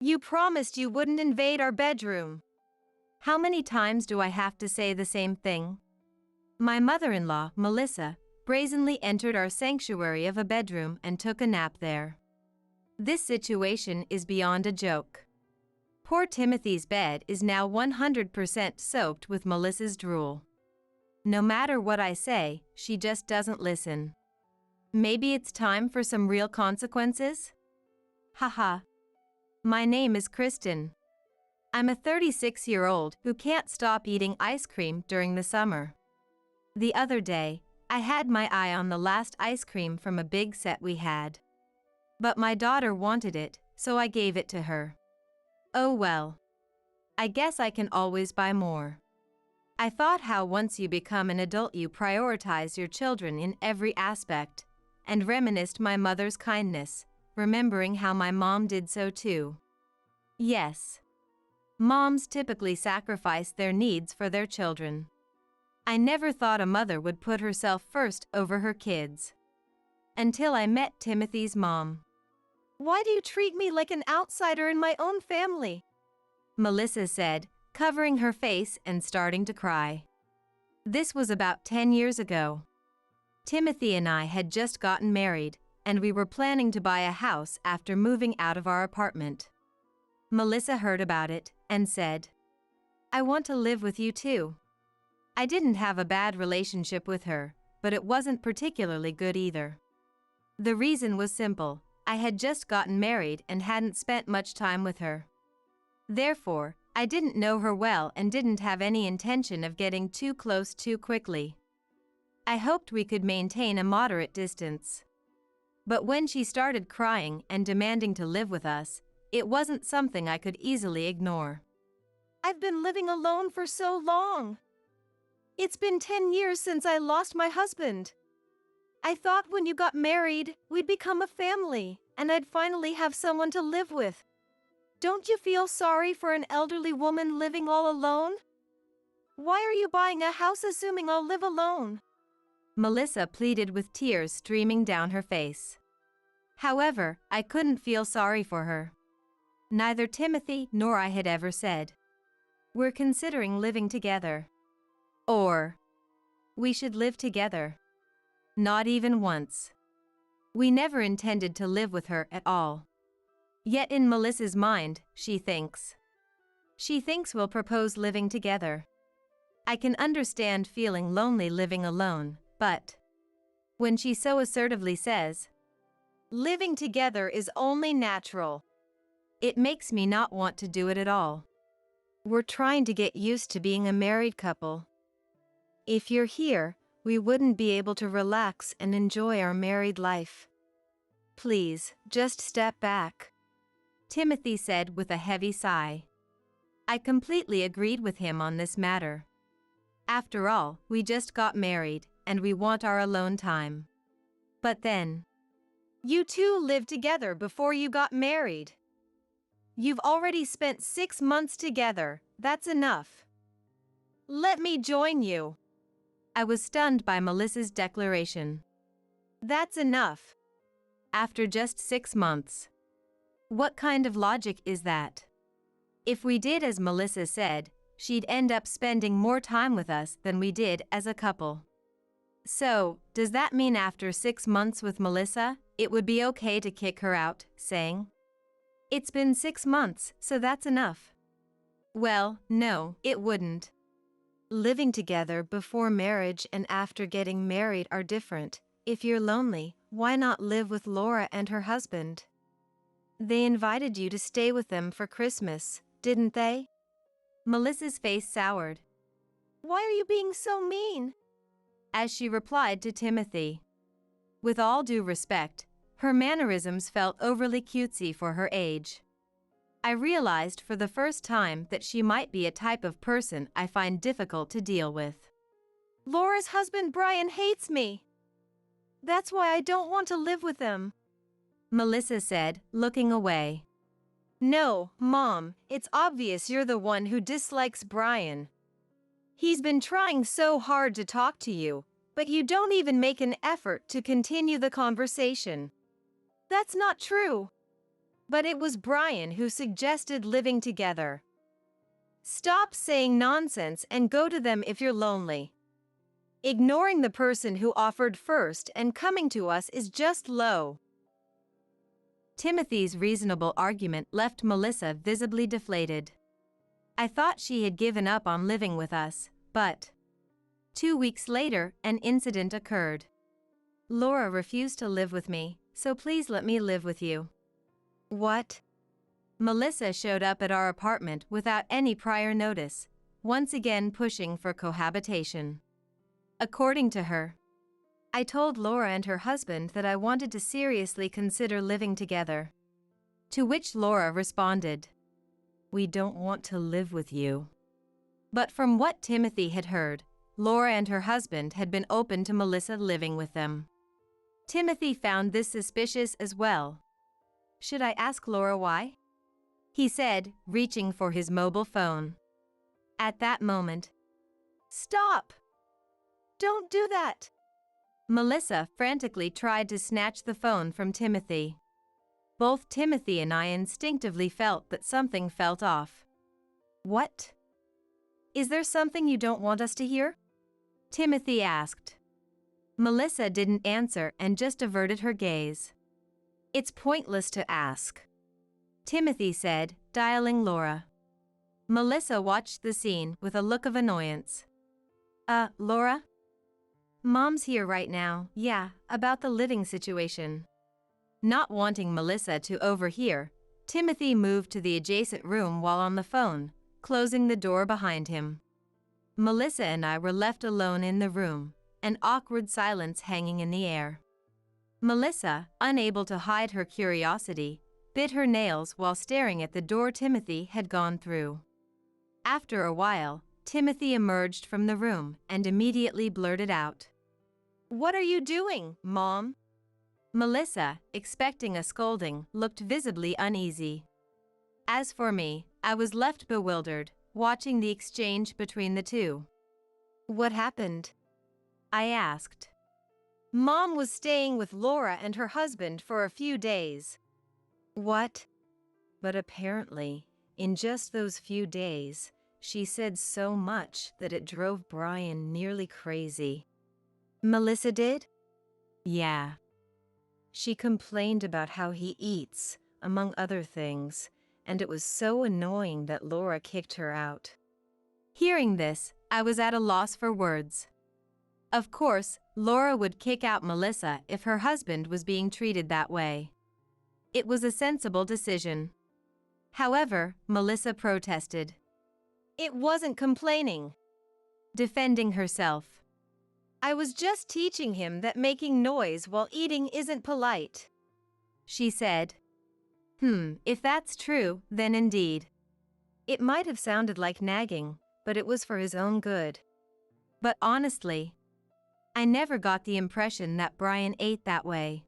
You promised you wouldn't invade our bedroom. How many times do I have to say the same thing? My mother-in-law, Melissa, brazenly entered our sanctuary of a bedroom and took a nap there. This situation is beyond a joke. Poor Timothy's bed is now 100% soaked with Melissa's drool. No matter what I say, she just doesn't listen. Maybe it's time for some real consequences? Haha. My name is Kristen. I'm a 36-year-old who can't stop eating ice cream during the summer. The other day, I had my eye on the last ice cream from a big set we had. But my daughter wanted it, so I gave it to her. Oh well. I guess I can always buy more. I thought how once you become an adult you prioritize your children in every aspect, and reminisced my mother's kindness, remembering how my mom did so too. Yes. Moms typically sacrifice their needs for their children. I never thought a mother would put herself first over her kids. Until I met Timothy's mom. Why do you treat me like an outsider in my own family? Melissa said, covering her face and starting to cry. This was about 10 years ago. Timothy and I had just gotten married, and we were planning to buy a house after moving out of our apartment. Melissa heard about it and said, I want to live with you too. I didn't have a bad relationship with her, but it wasn't particularly good either. The reason was simple. I had just gotten married and hadn't spent much time with her. Therefore, I didn't know her well and didn't have any intention of getting too close too quickly. I hoped we could maintain a moderate distance. But when she started crying and demanding to live with us, it wasn't something I could easily ignore. I've been living alone for so long. It's been 10 years since I lost my husband. I thought when you got married, we'd become a family, and I'd finally have someone to live with. Don't you feel sorry for an elderly woman living all alone? Why are you buying a house assuming I'll live alone? Melissa pleaded with tears streaming down her face. However, I couldn't feel sorry for her. Neither Timothy nor I had ever said, we're considering living together. Or, we should live together. Not even once. We never intended to live with her at all. Yet in Melissa's mind, she thinks we'll propose living together. I can understand feeling lonely living alone, but when she so assertively says, living together is only natural, it makes me not want to do it at all. We're trying to get used to being a married couple. If you're here, we wouldn't be able to relax and enjoy our married life. Please, just step back. Timothy said with a heavy sigh. I completely agreed with him on this matter. After all, we just got married, and we want our alone time. But then, you two lived together before you got married. You've already spent 6 months together, that's enough. Let me join you. I was stunned by Melissa's declaration. That's enough. After just 6 months. What kind of logic is that? If we did as Melissa said, she'd end up spending more time with us than we did as a couple. So, does that mean after 6 months with Melissa, it would be okay to kick her out, saying, it's been 6 months, so that's enough? Well, no, it wouldn't. Living together before marriage and after getting married are different. If you're lonely, why not live with Laura and her husband? They invited you to stay with them for Christmas, didn't they? Melissa's face soured. Why are you being so mean? As she replied to Timothy. With all due respect, her mannerisms felt overly cutesy for her age. I realized for the first time that she might be a type of person I find difficult to deal with. Laura's husband Brian hates me. That's why I don't want to live with him, Melissa said, looking away. No, Mom, it's obvious you're the one who dislikes Brian. He's been trying so hard to talk to you, but you don't even make an effort to continue the conversation. That's not true. But it was Brian who suggested living together. Stop saying nonsense and go to them if you're lonely. Ignoring the person who offered first and coming to us is just low. Timothy's reasonable argument left Melissa visibly deflated. I thought she had given up on living with us, but 2 weeks later, an incident occurred. Laura refused to live with me, so please let me live with you. What? Melissa showed up at our apartment without any prior notice, once again pushing for cohabitation. According to her, I told Laura and her husband that I wanted to seriously consider living together. To which Laura responded, "We don't want to live with you." But from what Timothy had heard, Laura and her husband had been open to Melissa living with them. Timothy found this suspicious as well. Should I ask Laura why? He said, reaching for his mobile phone. At that moment, "Stop! Don't do that!" Melissa frantically tried to snatch the phone from Timothy. Both Timothy and I instinctively felt that something felt off. What? Is there something you don't want us to hear? Timothy asked. Melissa didn't answer and just averted her gaze. It's pointless to ask, Timothy said, dialing Laura. Melissa watched the scene with a look of annoyance. Laura? Mom's here right now, yeah, about the living situation. Not wanting Melissa to overhear, Timothy moved to the adjacent room while on the phone, closing the door behind him. Melissa and I were left alone in the room, an awkward silence hanging in the air. Melissa, unable to hide her curiosity, bit her nails while staring at the door Timothy had gone through. After a while, Timothy emerged from the room and immediately blurted out, "What are you doing, Mom?" Melissa, expecting a scolding, looked visibly uneasy. As for me, I was left bewildered, watching the exchange between the two. "What happened?" I asked. "Mom was staying with Laura and her husband for a few days." "What?" "But apparently, in just those few days, she said so much that it drove Brian nearly crazy." "Melissa did?" "Yeah. She complained about how he eats, among other things, and it was so annoying that Laura kicked her out." Hearing this, I was at a loss for words. Of course, Laura would kick out Melissa if her husband was being treated that way. It was a sensible decision. However, Melissa protested. "It wasn't complaining," defending herself. "I was just teaching him that making noise while eating isn't polite," she said. If that's true, then indeed. It might have sounded like nagging, but it was for his own good. But honestly, I never got the impression that Brian ate that way.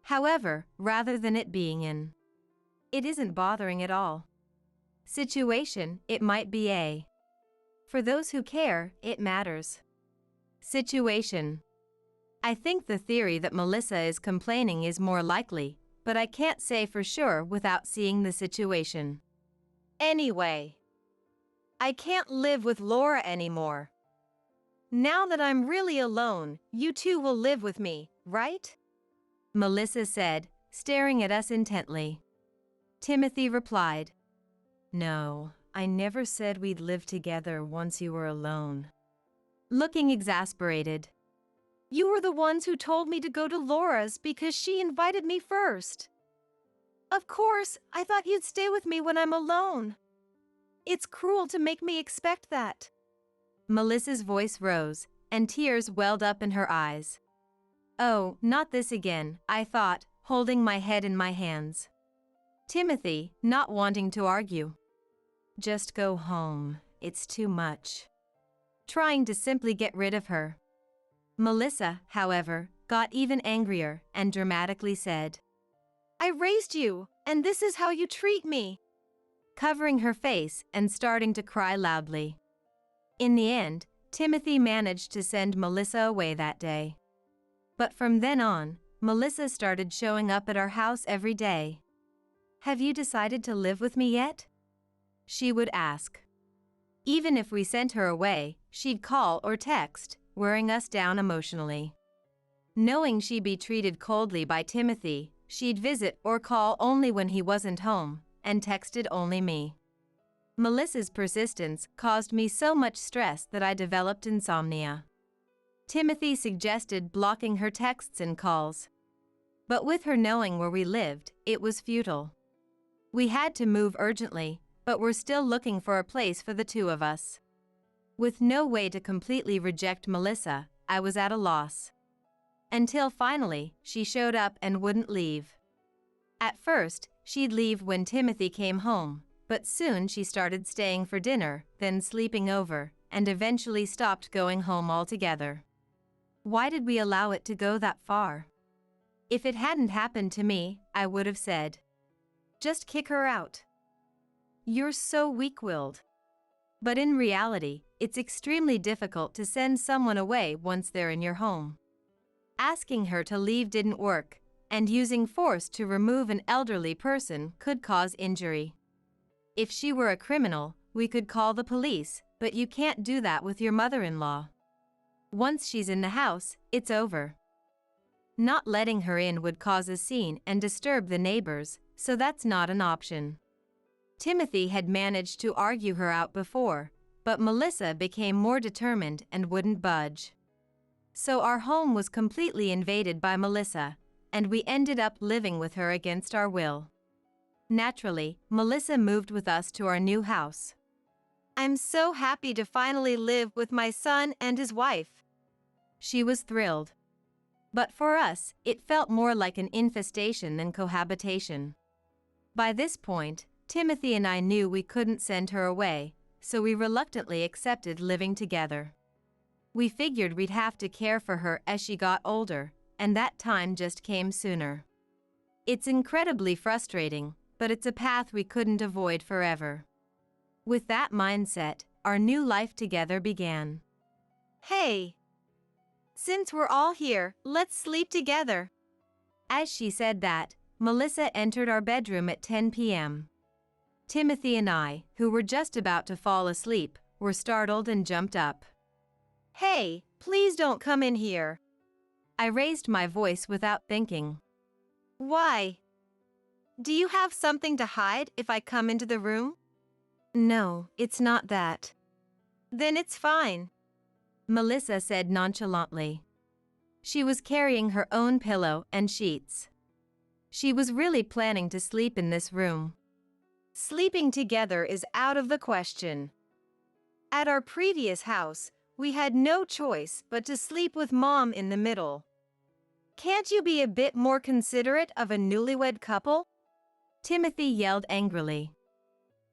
However, rather than it being an "it isn't bothering at all" situation, it might be a "for those who care, it matters" situation. I think the theory that Melissa is complaining is more likely, but I can't say for sure without seeing the situation. Anyway, I can't live with Laura anymore. Now that I'm really alone, you two will live with me, right? Melissa said, staring at us intently. Timothy replied, "No, I never said we'd live together once you were alone." Looking exasperated. "You were the ones who told me to go to Laura's because she invited me first. Of course, I thought you'd stay with me when I'm alone. It's cruel to make me expect that." Melissa's voice rose, and tears welled up in her eyes. "Oh, not this again," I thought, holding my head in my hands. Timothy, not wanting to argue. "Just go home, it's too much." Trying to simply get rid of her. Melissa, however, got even angrier and dramatically said, "I raised you, and this is how you treat me," covering her face and starting to cry loudly. In the end, Timothy managed to send Melissa away that day. But from then on, Melissa started showing up at our house every day. "Have you decided to live with me yet?" she would ask. Even if we sent her away, she'd call or text, wearing us down emotionally. Knowing she'd be treated coldly by Timothy, she'd visit or call only when he wasn't home, and texted only me. Melissa's persistence caused me so much stress that I developed insomnia. Timothy suggested blocking her texts and calls. But with her knowing where we lived, it was futile. We had to move urgently, but we're still looking for a place for the two of us. With no way to completely reject Melissa, I was at a loss. Until finally, she showed up and wouldn't leave. At first, she'd leave when Timothy came home, but soon she started staying for dinner, then sleeping over, and eventually stopped going home altogether. Why did we allow it to go that far? If it hadn't happened to me, I would have said, "Just kick her out. You're so weak-willed." But in reality, it's extremely difficult to send someone away once they're in your home. Asking her to leave didn't work, and using force to remove an elderly person could cause injury. If she were a criminal, we could call the police, but you can't do that with your mother-in-law. Once she's in the house, it's over. Not letting her in would cause a scene and disturb the neighbors, so that's not an option. Timothy had managed to argue her out before, but Melissa became more determined and wouldn't budge. So our home was completely invaded by Melissa, and we ended up living with her against our will. Naturally, Melissa moved with us to our new house. "I'm so happy to finally live with my son and his wife." She was thrilled. But for us, it felt more like an infestation than cohabitation. By this point, Timothy and I knew we couldn't send her away, so we reluctantly accepted living together. We figured we'd have to care for her as she got older, and that time just came sooner. It's incredibly frustrating, but it's a path we couldn't avoid forever. With that mindset, our new life together began. "Hey! Since we're all here, let's sleep together." As she said that, Melissa entered our bedroom at 10 p.m. Timothy and I, who were just about to fall asleep, were startled and jumped up. "Hey, please don't come in here." I raised my voice without thinking. "Why? Do you have something to hide if I come into the room?" "No, it's not that." "Then it's fine," Melissa said nonchalantly. She was carrying her own pillow and sheets. She was really planning to sleep in this room. "Sleeping together is out of the question. At our previous house, we had no choice but to sleep with Mom in the middle. Can't you be a bit more considerate of a newlywed couple?" Timothy yelled angrily.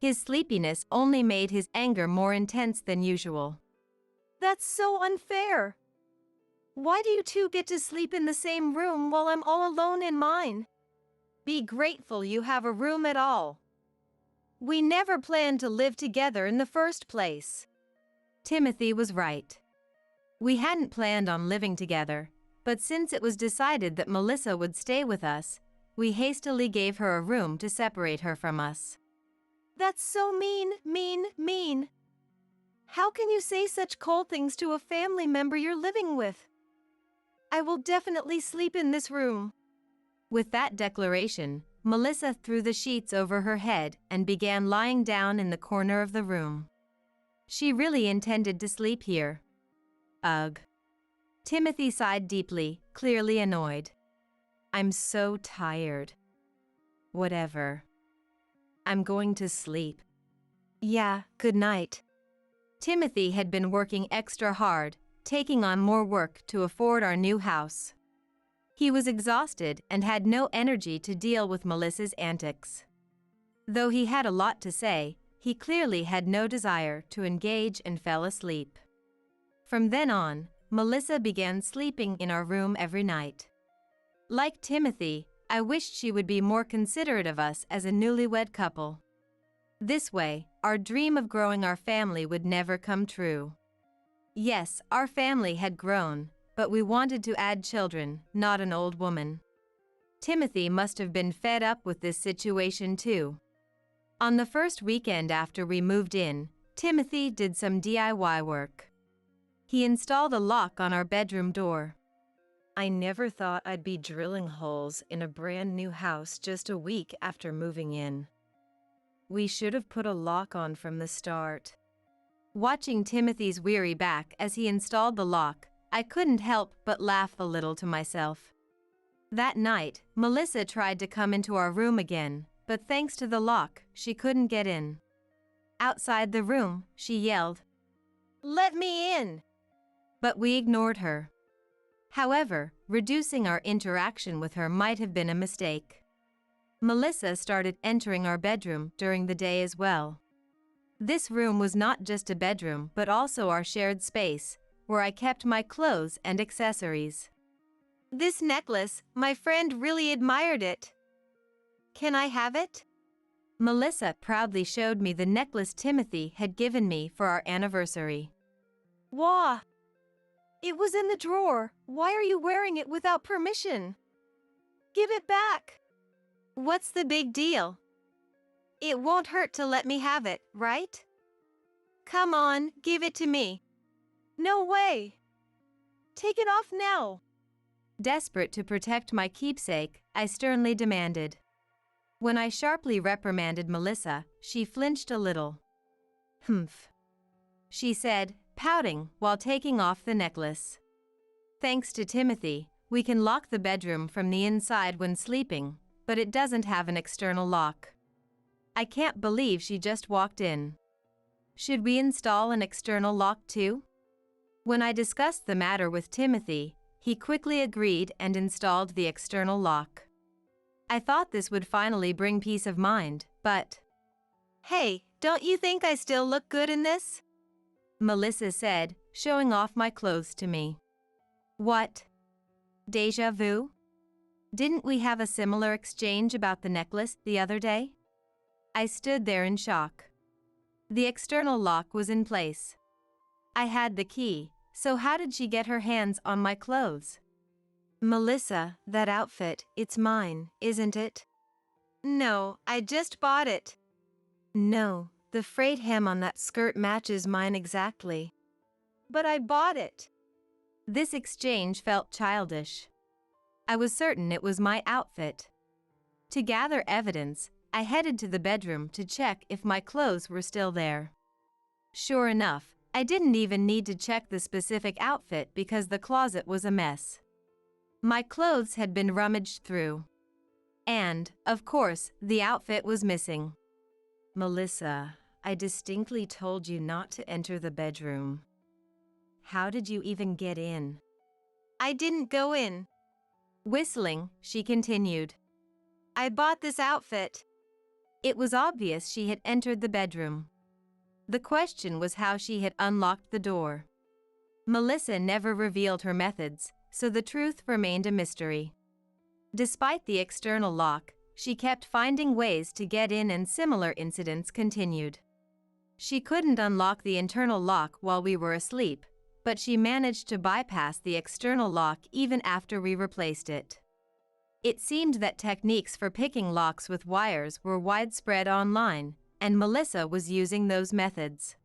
His sleepiness only made his anger more intense than usual. "That's so unfair. Why do you two get to sleep in the same room while I'm all alone in mine? Be grateful you have a room at all. We never planned to live together in the first place." Timothy was right. We hadn't planned on living together, but since it was decided that Melissa would stay with us, we hastily gave her a room to separate her from us. "That's so mean, mean, mean. How can you say such cold things to a family member you're living with? I will definitely sleep in this room." With that declaration, Melissa threw the sheets over her head and began lying down in the corner of the room. She really intended to sleep here. Ugh. Timothy sighed deeply, clearly annoyed. "I'm so tired." "Whatever. I'm going to sleep." "Yeah, good night." Timothy had been working extra hard, taking on more work to afford our new house. He was exhausted and had no energy to deal with Melissa's antics. Though he had a lot to say, he clearly had no desire to engage and fell asleep. From then on, Melissa began sleeping in our room every night. Like Timothy, I wished she would be more considerate of us as a newlywed couple. This way, our dream of growing our family would never come true. Yes, our family had grown, but we wanted to add children, not an old woman. Timothy must have been fed up with this situation too. On the first weekend after we moved in, Timothy did some DIY work. He installed a lock on our bedroom door. I never thought I'd be drilling holes in a brand new house just a week after moving in. We should have put a lock on from the start. Watching Timothy's weary back as he installed the lock, I couldn't help but laugh a little to myself. That night, Melissa tried to come into our room again, but thanks to the lock, she couldn't get in. Outside the room, she yelled, "Let me in!" But we ignored her. However, reducing our interaction with her might have been a mistake. Melissa started entering our bedroom during the day as well. This room was not just a bedroom but also our shared space, where I kept my clothes and accessories. "This necklace, my friend really admired it. Can I have it?" Melissa proudly showed me the necklace Timothy had given me for our anniversary. "Wah! It was in the drawer. Why are you wearing it without permission? Give it back." "What's the big deal? It won't hurt to let me have it, right? Come on, give it to me." "No way. Take it off now." Desperate to protect my keepsake, I sternly demanded. When I sharply reprimanded Melissa, she flinched a little. "Humph," she said, pouting while taking off the necklace. "Thanks to Timothy, we can lock the bedroom from the inside when sleeping, but it doesn't have an external lock. I can't believe she just walked in. Should we install an external lock too?" When I discussed the matter with Timothy, he quickly agreed and installed the external lock. I thought this would finally bring peace of mind, but... "Hey, don't you think I still look good in this?" Melissa said, showing off my clothes to me. What? Deja vu? Didn't we have a similar exchange about the necklace the other day? I stood there in shock. The external lock was in place. I had the key, so how did she get her hands on my clothes? "Melissa, that outfit, it's mine, isn't it?" "No, I just bought it." "No, the frayed hem on that skirt matches mine exactly." "But I bought it." This exchange felt childish. I was certain it was my outfit. To gather evidence, I headed to the bedroom to check if my clothes were still there. Sure enough, I didn't even need to check the specific outfit because the closet was a mess. My clothes had been rummaged through. And, of course, the outfit was missing. "Melissa, I distinctly told you not to enter the bedroom. How did you even get in?" "I didn't go in." Whistling, she continued. "I bought this outfit." It was obvious she had entered the bedroom. The question was how she had unlocked the door. Melissa never revealed her methods, so the truth remained a mystery. Despite the external lock, she kept finding ways to get in and similar incidents continued. She couldn't unlock the internal lock while we were asleep, but she managed to bypass the external lock even after we replaced it. It seemed that techniques for picking locks with wires were widespread online, and Melissa was using those methods.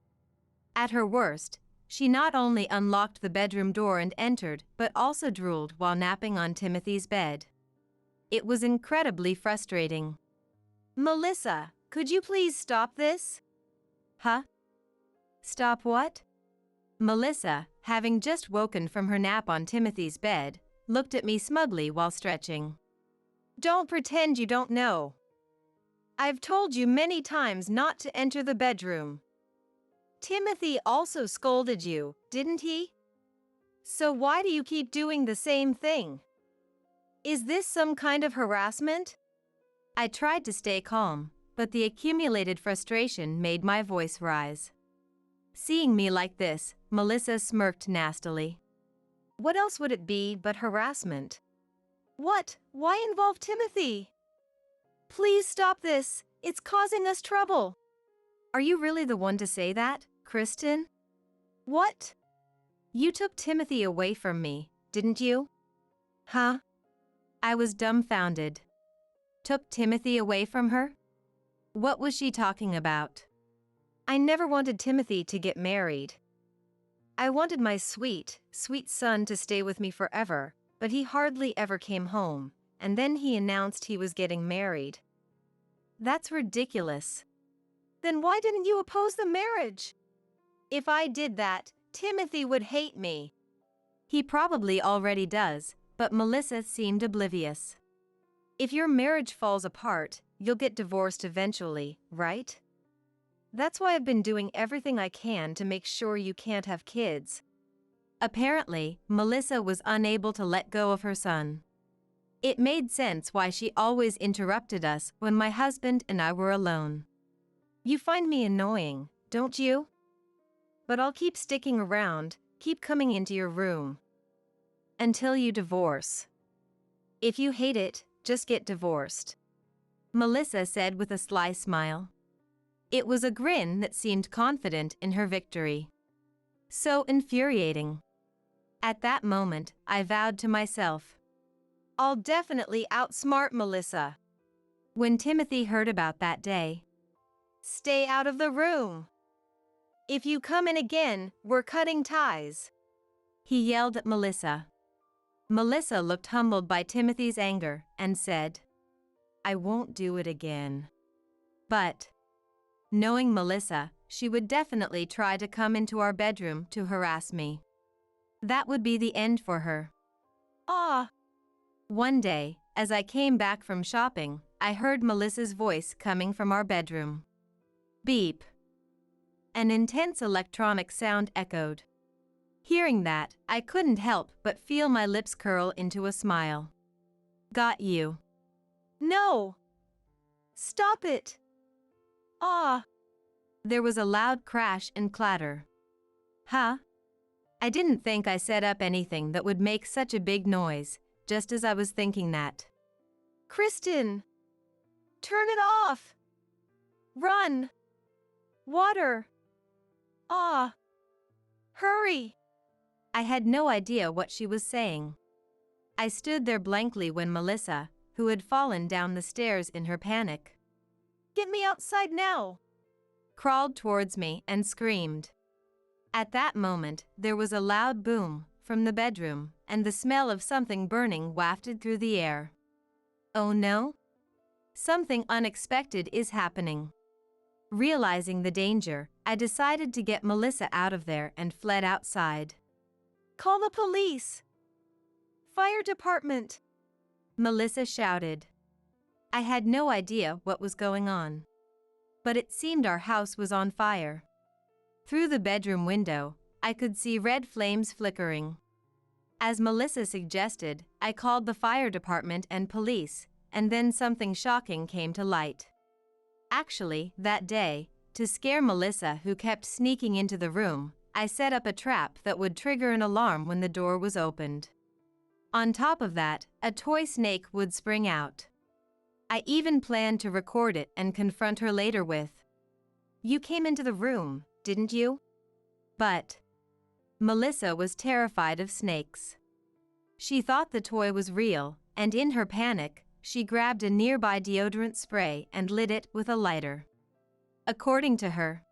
At her worst, she not only unlocked the bedroom door and entered, but also drooled while napping on Timothy's bed. It was incredibly frustrating. "Melissa, could you please stop this?" "Huh? Stop what?" Melissa, having just woken from her nap on Timothy's bed, looked at me smugly while stretching. "Don't pretend you don't know. I've told you many times not to enter the bedroom. Timothy also scolded you, didn't he? So why do you keep doing the same thing? Is this some kind of harassment?" I tried to stay calm, but the accumulated frustration made my voice rise. Seeing me like this, Melissa smirked nastily. "What else would it be but harassment?" "What? Why involve Timothy? Please stop this. It's causing us trouble." "Are you really the one to say that, Kristen?" "What?" "You took Timothy away from me, didn't you?" "Huh? I was dumbfounded. Took Timothy away from her? What was she talking about? I never wanted Timothy to get married. I wanted my sweet, sweet son to stay with me forever, but he hardly ever came home, and then he announced he was getting married. That's ridiculous. Then why didn't you oppose the marriage? If I did that, Timothy would hate me. He probably already does, but Melissa seemed oblivious. If your marriage falls apart, you'll get divorced eventually, right? That's why I've been doing everything I can to make sure you can't have kids. Apparently, Melissa was unable to let go of her son. It made sense why she always interrupted us when my husband and I were alone. You find me annoying, don't you? But I'll keep sticking around, keep coming into your room. Until you divorce. If you hate it, just get divorced. Melissa said with a sly smile. It was a grin that seemed confident in her victory. So infuriating. At that moment, I vowed to myself, I'll definitely outsmart Melissa. When Timothy heard about that day, stay out of the room. If you come in again, we're cutting ties. He yelled at Melissa. Melissa looked humbled by Timothy's anger and said, I won't do it again. But, knowing Melissa, she would definitely try to come into our bedroom to harass me. That would be the end for her. One day, as I came back from shopping, I heard Melissa's voice coming from our bedroom. Beep. An intense electronic sound echoed. Hearing that, I couldn't help but feel my lips curl into a smile. Got you. No. Stop it. There was a loud crash and clatter. Huh? I didn't think I set up anything that would make such a big noise, just as I was thinking that. Kristen! Turn it off! Run! Water! Hurry! I had no idea what she was saying. I stood there blankly when Melissa, who had fallen down the stairs in her panic, get me outside now! Crawled towards me and screamed. At that moment, there was a loud boom from the bedroom, and the smell of something burning wafted through the air. Oh no? Something unexpected is happening. Realizing the danger, I decided to get Melissa out of there and fled outside. Call the police! Fire department! Melissa shouted. I had no idea what was going on. But it seemed our house was on fire. Through the bedroom window, I could see red flames flickering. As Melissa suggested, I called the fire department and police, and then something shocking came to light. Actually, that day, to scare Melissa, who kept sneaking into the room, I set up a trap that would trigger an alarm when the door was opened. On top of that, a toy snake would spring out. I even planned to record it and confront her later with, "You came into the room, didn't you?" But Melissa was terrified of snakes. She thought the toy was real, and in her panic, she grabbed a nearby deodorant spray and lit it with a lighter. According to her,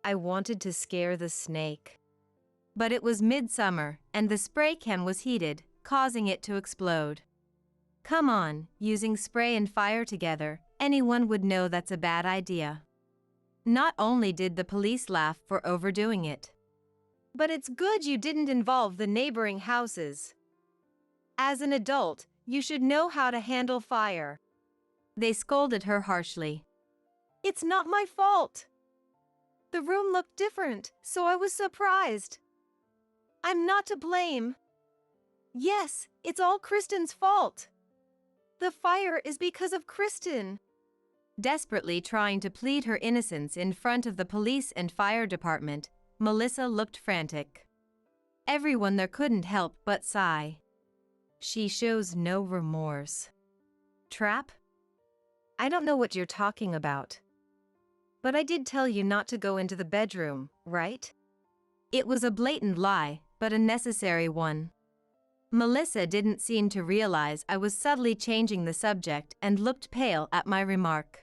I wanted to scare the snake. But it was midsummer, and the spray can was heated, causing it to explode. Come on, using spray and fire together, anyone would know that's a bad idea. Not only did the police laugh for overdoing it, but it's good you didn't involve the neighboring houses. As an adult, you should know how to handle fire. They scolded her harshly. It's not my fault. The room looked different, so I was surprised. I'm not to blame. Yes, it's all Kristen's fault. The fire is because of Kristen. Desperately trying to plead her innocence in front of the police and fire department, Melissa looked frantic. Everyone there couldn't help but sigh. She shows no remorse. Trap? I don't know what you're talking about. But I did tell you not to go into the bedroom, right? It was a blatant lie, but a necessary one. Melissa didn't seem to realize I was subtly changing the subject and looked pale at my remark.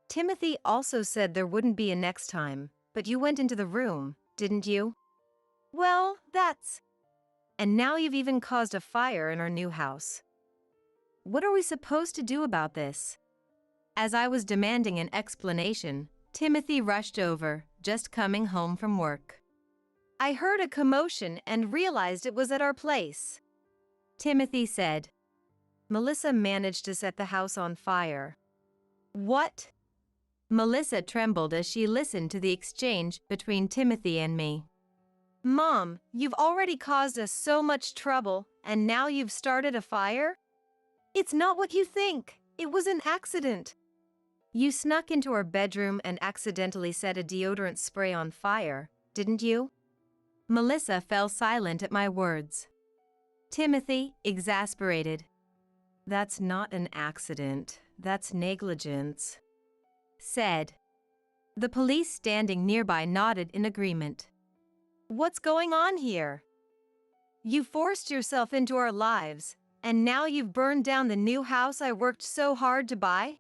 Timothy also said there wouldn't be a next time, but you went into the room, didn't you? Well, that's... And now you've even caused a fire in our new house. What are we supposed to do about this? As I was demanding an explanation, Timothy rushed over, just coming home from work. I heard a commotion and realized it was at our place, Timothy said. Melissa managed to set the house on fire. What? Melissa trembled as she listened to the exchange between Timothy and me. Mom, you've already caused us so much trouble, and now you've started a fire? It's not what you think. It was an accident. You snuck into our bedroom and accidentally set a deodorant spray on fire, didn't you? Melissa fell silent at my words. Timothy, exasperated. That's not an accident, that's negligence, said. The police standing nearby nodded in agreement. What's going on here? You forced yourself into our lives, and now you've burned down the new house I worked so hard to buy?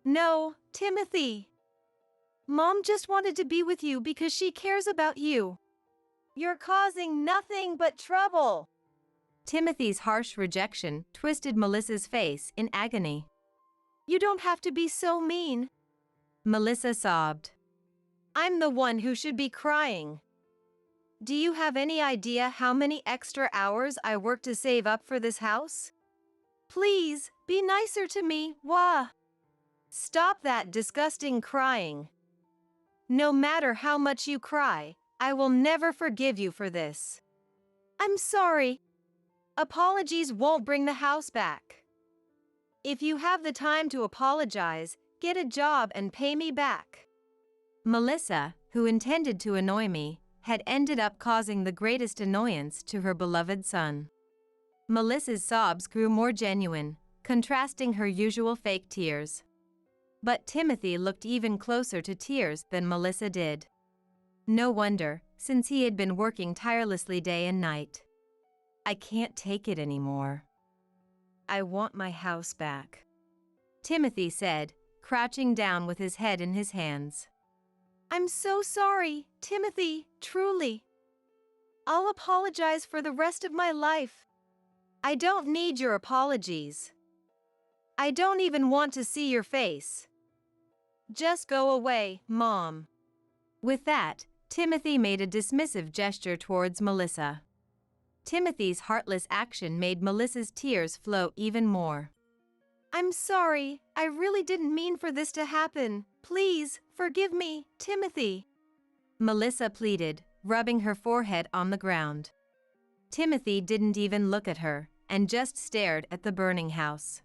No, Timothy. Mom just wanted to be with you because she cares about you. You're causing nothing but trouble. Timothy's harsh rejection twisted Melissa's face in agony. You don't have to be so mean, Melissa sobbed. I'm the one who should be crying. Do you have any idea how many extra hours I worked to save up for this house? Please, be nicer to me, wah. Stop that disgusting crying. No matter how much you cry, I will never forgive you for this. I'm sorry. Apologies won't bring the house back. If you have the time to apologize, get a job and pay me back. Melissa, who intended to annoy me, had ended up causing the greatest annoyance to her beloved son. Melissa's sobs grew more genuine, contrasting her usual fake tears. But Timothy looked even closer to tears than Melissa did. No wonder, since he had been working tirelessly day and night. I can't take it anymore. I want my house back, Timothy said, crouching down with his head in his hands. I'm so sorry, Timothy, truly. I'll apologize for the rest of my life. I don't need your apologies. I don't even want to see your face. Just go away, Mom. With that, Timothy made a dismissive gesture towards Melissa. Timothy's heartless action made Melissa's tears flow even more. I'm sorry, I really didn't mean for this to happen. Please, forgive me, Timothy. Melissa pleaded, rubbing her forehead on the ground. Timothy didn't even look at her, and just stared at the burning house.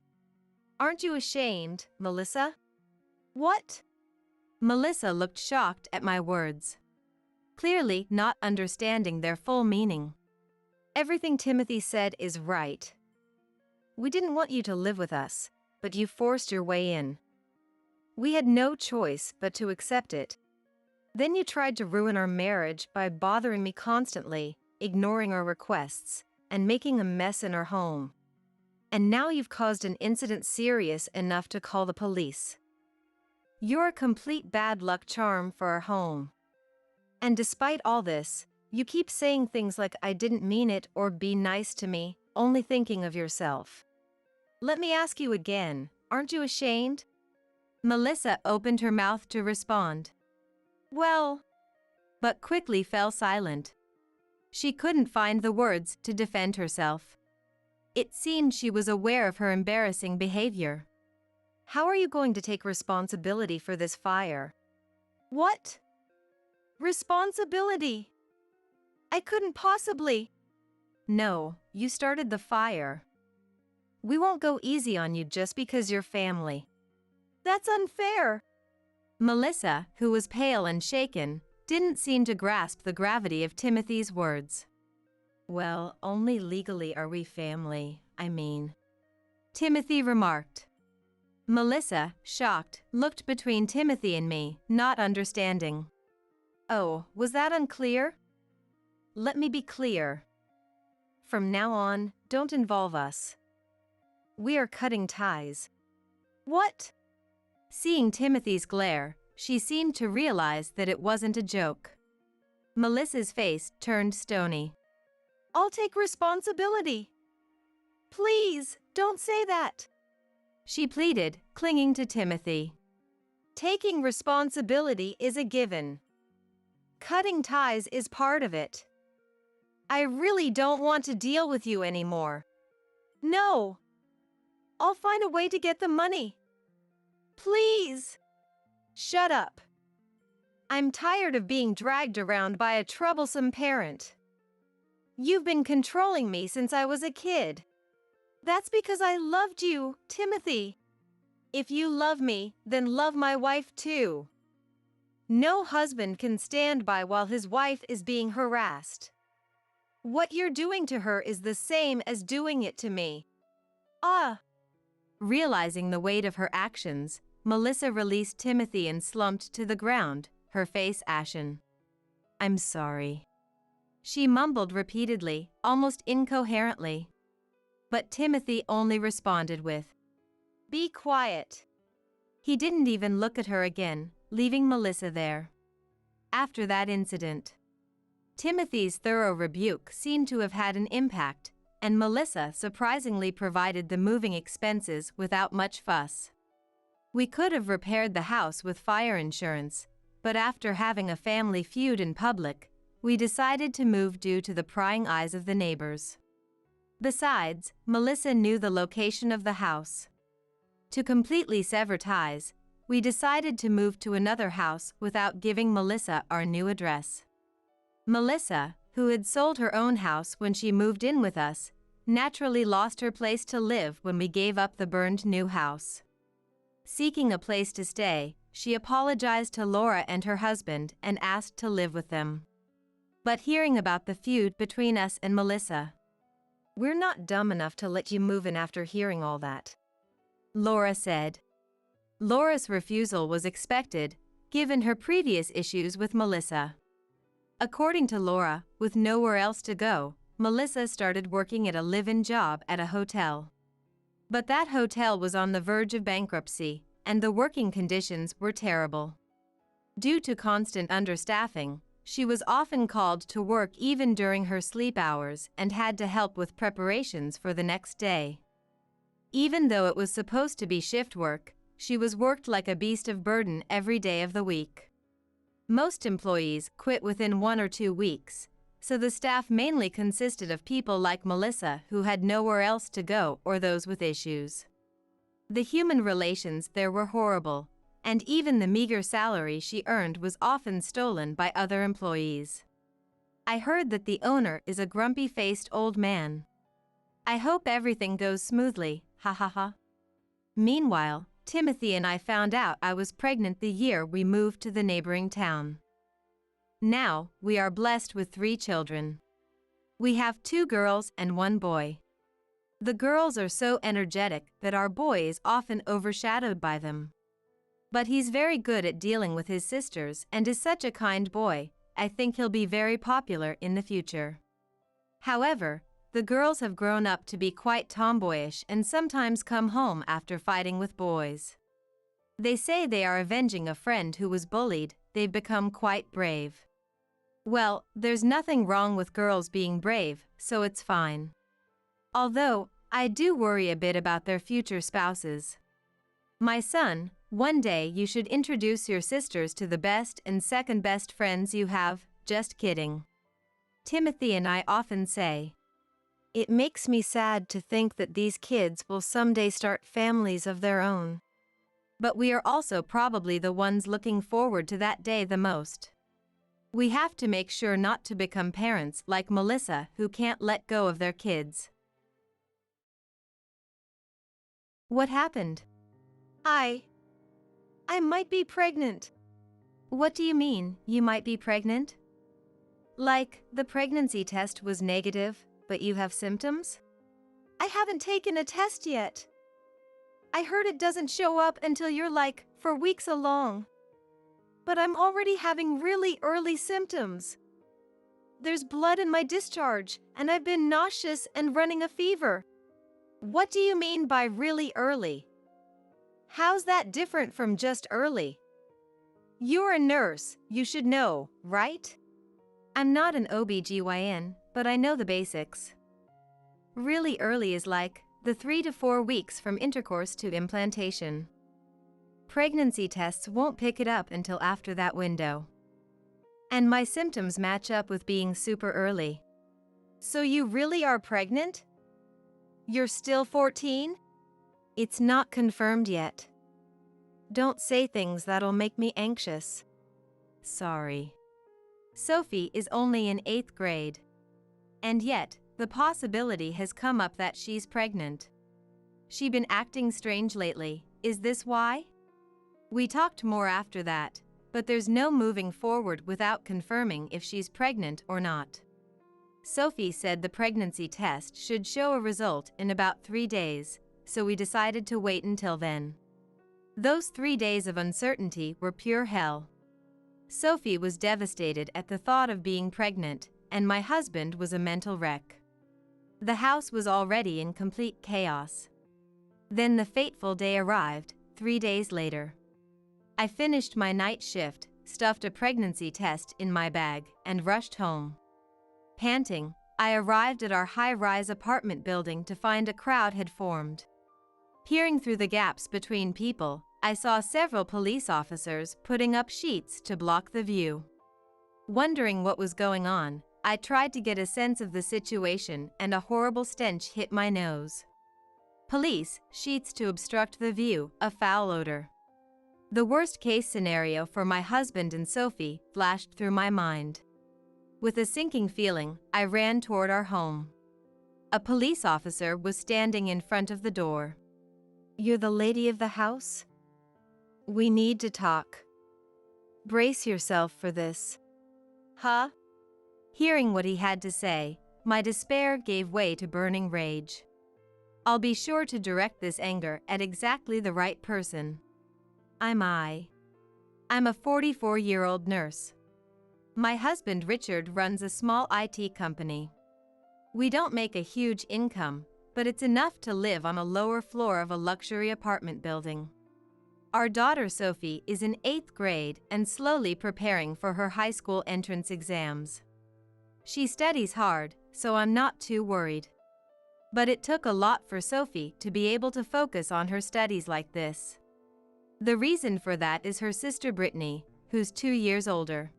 Aren't you ashamed, Melissa? What? Melissa looked shocked at my words, clearly not understanding their full meaning. Everything Timothy said is right. We didn't want you to live with us, but you forced your way in. We had no choice but to accept it. Then you tried to ruin our marriage by bothering me constantly, ignoring our requests, and making a mess in our home. And now you've caused an incident serious enough to call the police. You're a complete bad luck charm for our home. And despite all this, you keep saying things like I didn't mean it or be nice to me, only thinking of yourself. Let me ask you again, aren't you ashamed? Melissa opened her mouth to respond. Well, but quickly fell silent. She couldn't find the words to defend herself. It seemed she was aware of her embarrassing behavior. How are you going to take responsibility for this fire? What? Responsibility? I couldn't possibly. No, you started the fire. We won't go easy on you just because you're family. That's unfair. Melissa, who was pale and shaken, didn't seem to grasp the gravity of Timothy's words. Well, only legally are we family, I mean, Timothy remarked. Melissa, shocked, looked between Timothy and me, not understanding. Oh, was that unclear? Let me be clear. from now on, don't involve us. We are cutting ties. What? Seeing Timothy's glare, she seemed to realize that it wasn't a joke. Melissa's face turned stony. I'll take responsibility. Please, don't say that, she pleaded, clinging to Timothy. Taking responsibility is a given. Cutting ties is part of it. I really don't want to deal with you anymore. No. I'll find a way to get the money. Please. Shut up. I'm tired of being dragged around by a troublesome parent. You've been controlling me since I was a kid. That's because I loved you, Timothy. If you love me, then love my wife too. No husband can stand by while his wife is being harassed. What you're doing to her is the same as doing it to me. Realizing the weight of her actions, Melissa released Timothy and slumped to the ground, her face ashen. I'm sorry, she mumbled repeatedly, almost incoherently. But Timothy only responded with, Be quiet. He didn't even look at her again, leaving Melissa there. After that incident, Timothy's thorough rebuke seemed to have had an impact, and Melissa surprisingly provided the moving expenses without much fuss. We could have repaired the house with fire insurance, but after having a family feud in public, we decided to move due to the prying eyes of the neighbors. Besides, Melissa knew the location of the house. To completely sever ties, we decided to move to another house without giving Melissa our new address. Melissa, who had sold her own house when she moved in with us, naturally lost her place to live when we gave up the burned new house. Seeking a place to stay, she apologized to Laura and her husband and asked to live with them. But hearing about the feud between us and Melissa, we're not dumb enough to let you move in after hearing all that, Laura said. Laura's refusal was expected, given her previous issues with Melissa. According to Laura, with nowhere else to go, Melissa started working at a live-in job at a hotel. But that hotel was on the verge of bankruptcy, and the working conditions were terrible. Due to constant understaffing, she was often called to work even during her sleep hours and had to help with preparations for the next day. Even though it was supposed to be shift work, she was worked like a beast of burden every day of the week. Most employees quit within 1 or 2 weeks, so the staff mainly consisted of people like Melissa who had nowhere else to go or those with issues. The human relations there were horrible, and even the meager salary she earned was often stolen by other employees. I heard that the owner is a grumpy-faced old man. I hope everything goes smoothly, ha ha ha. Meanwhile, Timothy and I found out I was pregnant the year we moved to the neighboring town. Now, we are blessed with 3 children. We have 2 girls and 1 boy. The girls are so energetic that our boy is often overshadowed by them. But he's very good at dealing with his sisters and is such a kind boy. I think he'll be very popular in the future. However, the girls have grown up to be quite tomboyish and sometimes come home after fighting with boys. They say they are avenging a friend who was bullied. They've become quite brave. Well, there's nothing wrong with girls being brave, so it's fine. Although, I do worry a bit about their future spouses. My son, one day you should introduce your sisters to the best and second best friends you have, just kidding. Timothy and I often say. It makes me sad to think that these kids will someday start families of their own. But we are also probably the ones looking forward to that day the most. We have to make sure not to become parents like Melissa who can't let go of their kids. What happened? I might be pregnant. What do you mean, you might be pregnant? Like, the pregnancy test was negative, but you have symptoms? I haven't taken a test yet. I heard it doesn't show up until you're like, for weeks along. But I'm already having really early symptoms. there's blood in my discharge, and I've been nauseous and running a fever. What do you mean by really early? How's that different from just early? You're a nurse, you should know, right? I'm not an OBGYN, but I know the basics. Really early is like the 3 to 4 weeks from intercourse to implantation. Pregnancy tests won't pick it up until after that window. And my symptoms match up with being super early. So you really are pregnant? You're still 14? It's not confirmed yet. Don't say things that'll make me anxious. Sorry. Sophie is only in 8th grade. And yet, the possibility has come up that she's pregnant. She been acting strange lately, is this why? We talked more after that, but there's no moving forward without confirming if she's pregnant or not. Sophie said the pregnancy test should show a result in about 3 days, so we decided to wait until then. Those 3 days of uncertainty were pure hell. Sophie was devastated at the thought of being pregnant, and my husband was a mental wreck. The house was already in complete chaos. Then the fateful day arrived, 3 days later. I finished my night shift, stuffed a pregnancy test in my bag, and rushed home. Panting, I arrived at our high-rise apartment building to find a crowd had formed. Peering through the gaps between people, I saw several police officers putting up sheets to block the view. Wondering what was going on, I tried to get a sense of the situation and a horrible stench hit my nose. Police, sheets to obstruct the view, a foul odor. The worst-case scenario for my husband and Sophie flashed through my mind. With a sinking feeling, I ran toward our home. A police officer was standing in front of the door. "You're the lady of the house? We need to talk. Brace yourself for this." Huh? Hearing what he had to say, my despair gave way to burning rage. I'll be sure to direct this anger at exactly the right person. I'm a 44-year-old nurse. My husband Richard runs a small IT company. We don't make a huge income, but it's enough to live on a lower floor of a luxury apartment building. Our daughter Sophie is in 8th grade and slowly preparing for her high school entrance exams. She studies hard, so I'm not too worried. But it took a lot for Sophie to be able to focus on her studies like this. The reason for that is her sister Brittany, who's 2 years older.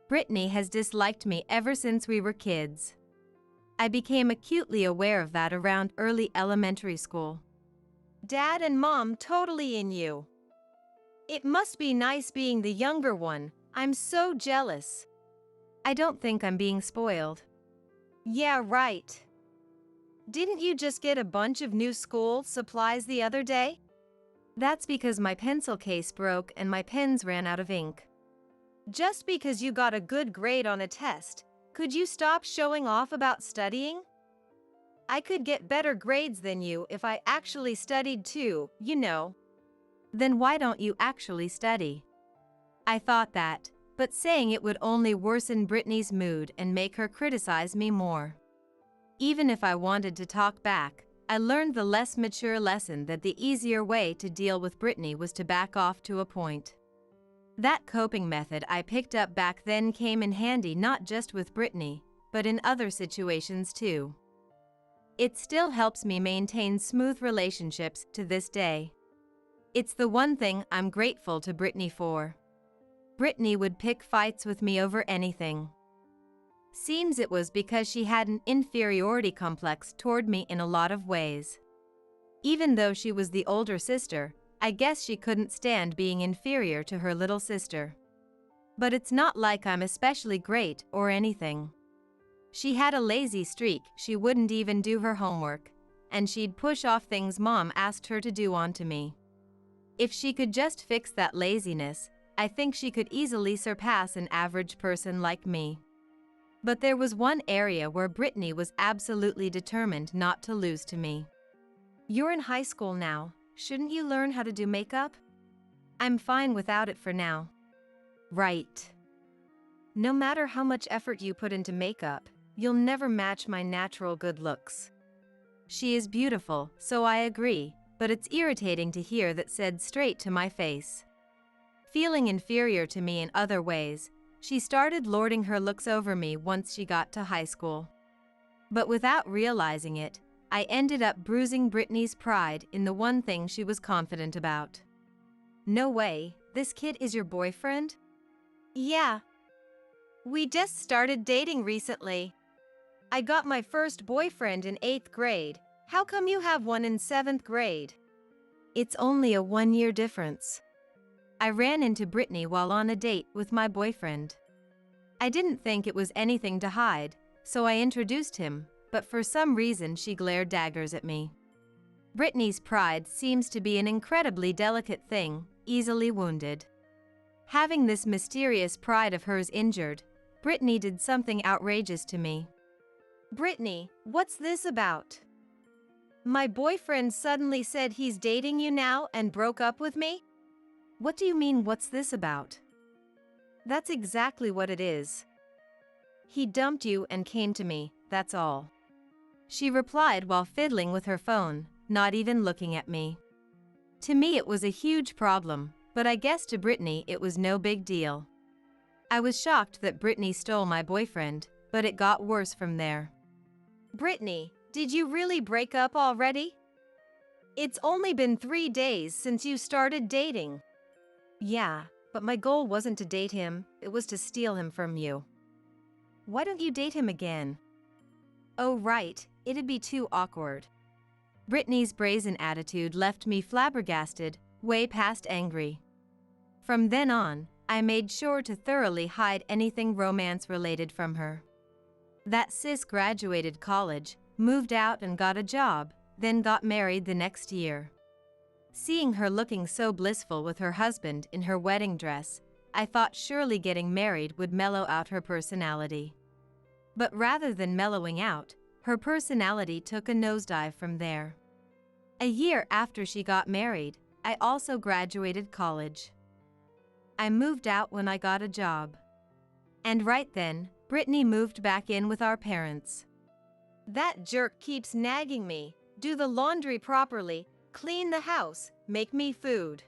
Brittany has disliked me ever since we were kids. I became acutely aware of that around early elementary school. Dad and Mom totally in you. It must be nice being the younger one. I'm so jealous. I don't think I'm being spoiled. Yeah, right. Didn't you just get a bunch of new school supplies the other day? That's because my pencil case broke and my pens ran out of ink. Just because you got a good grade on a test, could you stop showing off about studying? I could get better grades than you if I actually studied too, you know. Then why don't you actually study? I thought that, but saying it would only worsen Brittany's mood and make her criticize me more. Even if I wanted to talk back, I learned the less mature lesson that the easier way to deal with Brittany was to back off to a point. That coping method I picked up back then came in handy not just with Brittany, but in other situations too. It still helps me maintain smooth relationships to this day. It's the one thing I'm grateful to Brittany for. Brittany would pick fights with me over anything. Seems it was because she had an inferiority complex toward me in a lot of ways. Even though she was the older sister, I guess she couldn't stand being inferior to her little sister. But it's not like I'm especially great or anything. She had a lazy streak, she wouldn't even do her homework, and she'd push off things Mom asked her to do onto me. If she could just fix that laziness, I think she could easily surpass an average person like me. But there was one area where Brittany was absolutely determined not to lose to me. You're in high school now, shouldn't you learn how to do makeup? I'm fine without it for now. Right. No matter how much effort you put into makeup, you'll never match my natural good looks. She is beautiful, so I agree, but it's irritating to hear that said straight to my face. Feeling inferior to me in other ways, she started lording her looks over me once she got to high school. But without realizing it, I ended up bruising Brittany's pride in the one thing she was confident about. No way, this kid is your boyfriend? Yeah. We just started dating recently. I got my first boyfriend in 8th grade. How come you have one in 7th grade? It's only a 1-year difference. I ran into Brittany while on a date with my boyfriend. I didn't think it was anything to hide, so I introduced him, but for some reason she glared daggers at me. Brittany's pride seems to be an incredibly delicate thing, easily wounded. Having this mysterious pride of hers injured, Brittany did something outrageous to me. Brittany, what's this about? My boyfriend suddenly said he's dating you now and broke up with me? What do you mean, what's this about? That's exactly what it is. He dumped you and came to me, that's all. She replied while fiddling with her phone, not even looking at me. To me it was a huge problem, but I guess to Brittany it was no big deal. I was shocked that Brittany stole my boyfriend, but it got worse from there. Brittany, did you really break up already? It's only been 3 days since you started dating. Yeah, but my goal wasn't to date him, it was to steal him from you. Why don't you date him again? Oh right, it'd be too awkward. Brittany's brazen attitude left me flabbergasted, way past angry. From then on, I made sure to thoroughly hide anything romance-related from her. That sis graduated college, moved out and got a job, then got married the next year. Seeing her looking so blissful with her husband in her wedding dress, I thought surely getting married would mellow out her personality. But rather than mellowing out, her personality took a nosedive from there. A year after she got married, I also graduated college. I moved out when I got a job. And right then, Brittany moved back in with our parents. That jerk keeps nagging me, do the laundry properly, clean the house, make me food.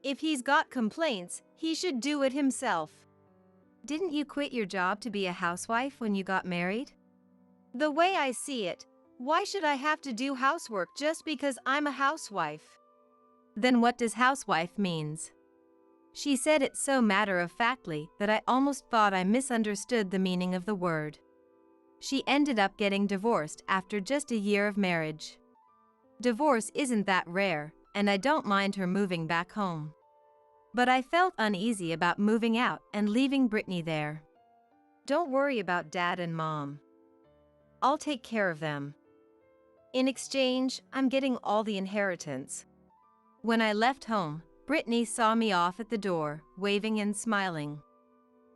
If he's got complaints, he should do it himself. Didn't you quit your job to be a housewife when you got married? The way I see it, why should I have to do housework just because I'm a housewife? Then what does housewife means? She said it so matter-of-factly that I almost thought I misunderstood the meaning of the word. She ended up getting divorced after just a year of marriage. Divorce isn't that rare, and I don't mind her moving back home. But I felt uneasy about moving out and leaving Brittany there. Don't worry about Dad and Mom. I'll take care of them. In exchange, I'm getting all the inheritance. When I left home, Brittany saw me off at the door, waving and smiling.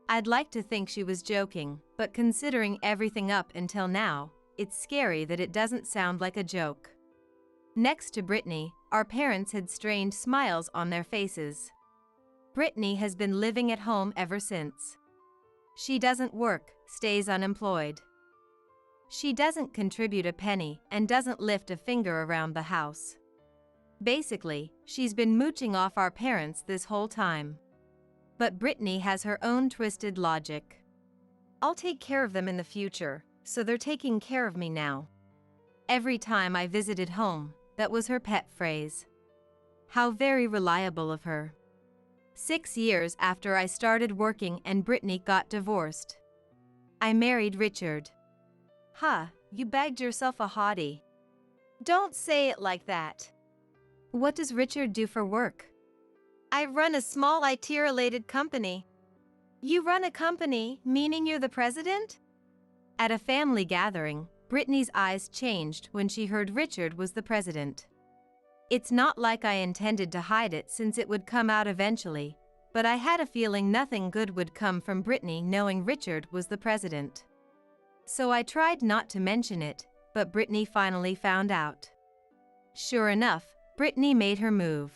I'd like to think she was joking, but considering everything up until now, it's scary that it doesn't sound like a joke. Next to Brittany, our parents had strained smiles on their faces. Brittany has been living at home ever since. She doesn't work, stays unemployed. She doesn't contribute a penny and doesn't lift a finger around the house. Basically, she's been mooching off our parents this whole time. But Brittany has her own twisted logic. I'll take care of them in the future, so they're taking care of me now. Every time I visited home, that was her pet phrase. How very reliable of her. 6 years after I started working and Brittany got divorced. I married Richard. Huh, you bagged yourself a hottie. Don't say it like that. What does Richard do for work? I run a small IT-related company. You run a company, meaning you're the president? At a family gathering, Brittany's eyes changed when she heard Richard was the president. It's not like I intended to hide it since it would come out eventually, but I had a feeling nothing good would come from Brittany knowing Richard was the president. So I tried not to mention it, but Brittany finally found out. Sure enough, Brittany made her move.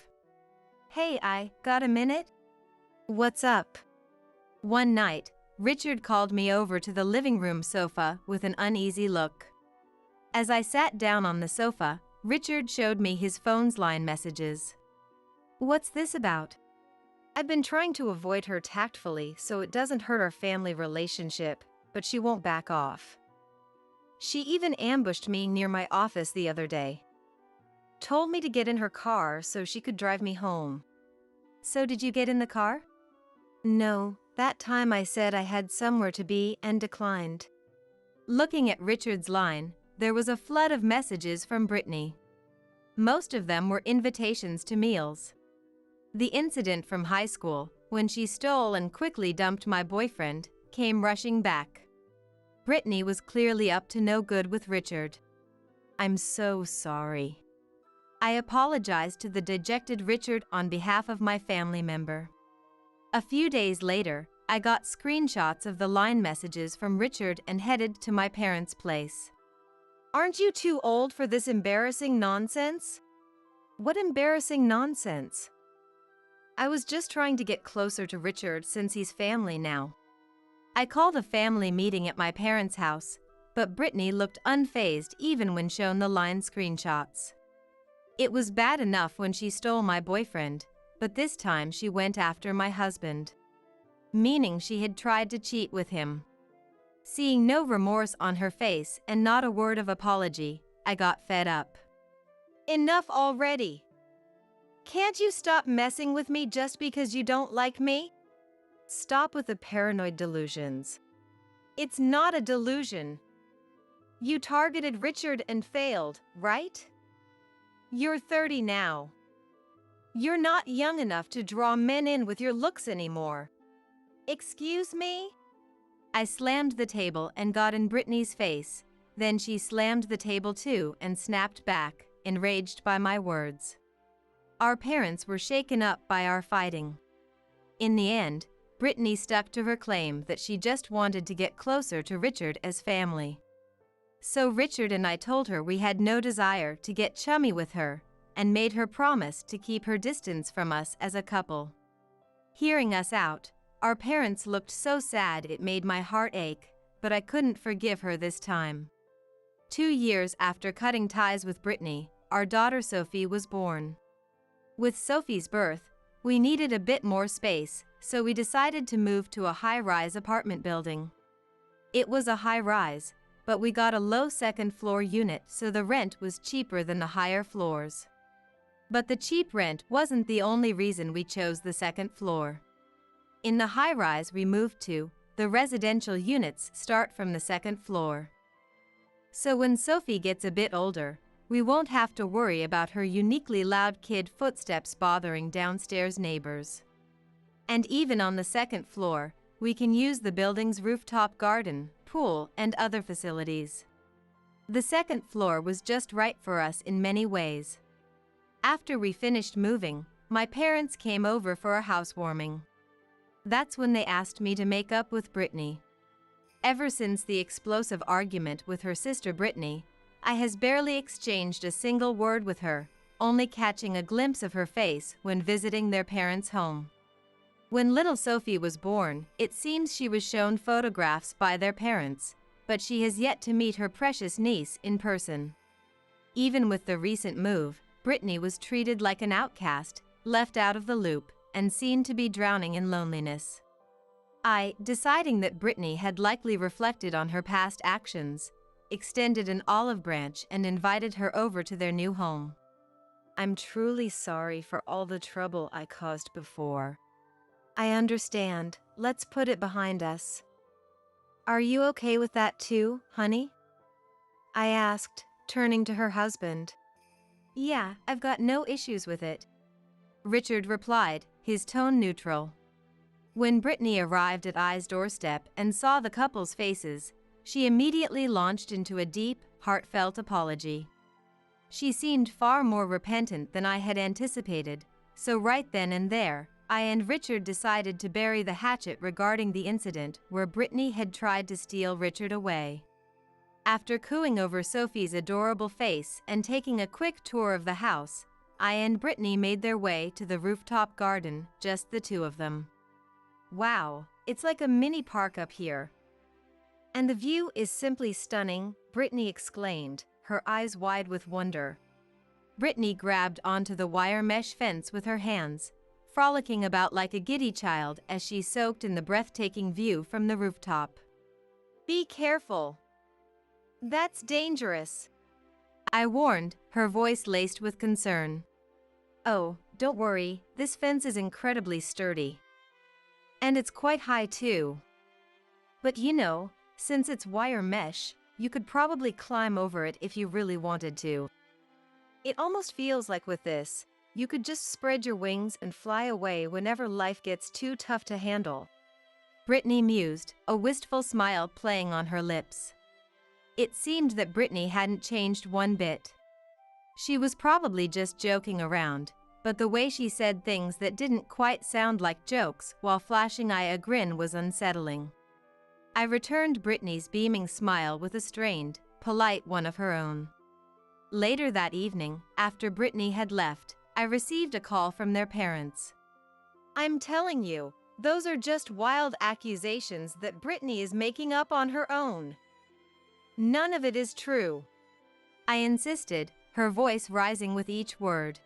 Hey, I got a minute? What's up? One night, Richard called me over to the living room sofa with an uneasy look. As I sat down on the sofa, Richard showed me his phone's line messages. "What's this about?" I've been trying to avoid her tactfully so it doesn't hurt our family relationship, but she won't back off. She even ambushed me near my office the other day. Told me to get in her car so she could drive me home. So did you get in the car? No, that time I said I had somewhere to be and declined. Looking at Richard's line, there was a flood of messages from Brittany. Most of them were invitations to meals. The incident from high school, when she stole and quickly dumped my boyfriend, came rushing back. Brittany was clearly up to no good with Richard. I'm so sorry. I apologized to the dejected Richard on behalf of my family member. A few days later, I got screenshots of the line messages from Richard and headed to my parents' place. Aren't you too old for this embarrassing nonsense? What embarrassing nonsense? I was just trying to get closer to Richard since he's family now. I called a family meeting at my parents' house, but Brittany looked unfazed even when shown the line screenshots. It was bad enough when she stole my boyfriend, but this time she went after my husband. Meaning she had tried to cheat with him. Seeing no remorse on her face and not a word of apology, I got fed up. Enough already! Can't you stop messing with me just because you don't like me? Stop with the paranoid delusions. It's not a delusion. You targeted Richard and failed, right? You're 30 now. You're not young enough to draw men in with your looks anymore. Excuse me? I slammed the table and got in Brittany's face, then she slammed the table too and snapped back, enraged by my words. Our parents were shaken up by our fighting. In the end, Brittany stuck to her claim that she just wanted to get closer to Richard as family. So Richard and I told her we had no desire to get chummy with her, and made her promise to keep her distance from us as a couple. Hearing us out, our parents looked so sad it made my heart ache, but I couldn't forgive her this time. 2 years after cutting ties with Brittany, our daughter Sophie was born. With Sophie's birth, we needed a bit more space, so we decided to move to a high-rise apartment building. It was a high-rise, but we got a low second-floor unit so the rent was cheaper than the higher floors. But the cheap rent wasn't the only reason we chose the second floor. In the high-rise we moved to, the residential units start from the second floor. So when Sophie gets a bit older, we won't have to worry about her uniquely loud kid footsteps bothering downstairs neighbors. And even on the second floor, we can use the building's rooftop garden, pool, and other facilities. The second floor was just right for us in many ways. After we finished moving, my parents came over for a housewarming. That's when they asked me to make up with Brittany. Ever since the explosive argument with her sister Brittany, I has barely exchanged a single word with her, only catching a glimpse of her face when visiting their parents' home. When little Sophie was born, it seems she was shown photographs by their parents, but she has yet to meet her precious niece in person. Even with the recent move, Brittany was treated like an outcast, left out of the loop, and seen to be drowning in loneliness. I, deciding that Brittany had likely reflected on her past actions, extended an olive branch and invited her over to their new home. I'm truly sorry for all the trouble I caused before. I understand. Let's put it behind us. Are you okay with that too, honey? I asked, turning to her husband. Yeah, I've got no issues with it. Richard replied, his tone neutral. When Brittany arrived at I's doorstep and saw the couple's faces, she immediately launched into a deep, heartfelt apology. She seemed far more repentant than I had anticipated, so right then and there, I and Richard decided to bury the hatchet regarding the incident where Brittany had tried to steal Richard away. After cooing over Sophie's adorable face and taking a quick tour of the house, I and Brittany made their way to the rooftop garden, just the two of them. Wow, it's like a mini park up here. And the view is simply stunning, Brittany exclaimed, her eyes wide with wonder. Brittany grabbed onto the wire mesh fence with her hands, frolicking about like a giddy child as she soaked in the breathtaking view from the rooftop. Be careful. That's dangerous, I warned, her voice laced with concern. Oh, don't worry, this fence is incredibly sturdy. And it's quite high too. But you know, since it's wire mesh, you could probably climb over it if you really wanted to. It almost feels like with this, you could just spread your wings and fly away whenever life gets too tough to handle. Brittany mused, a wistful smile playing on her lips. It seemed that Brittany hadn't changed one bit. She was probably just joking around, but the way she said things that didn't quite sound like jokes while flashing a grin was unsettling. I returned Brittany's beaming smile with a strained, polite one of her own. Later that evening, after Brittany had left, I received a call from their parents. I'm telling you, those are just wild accusations that Brittany is making up on her own. None of it is true, I insisted, her voice rising with each word.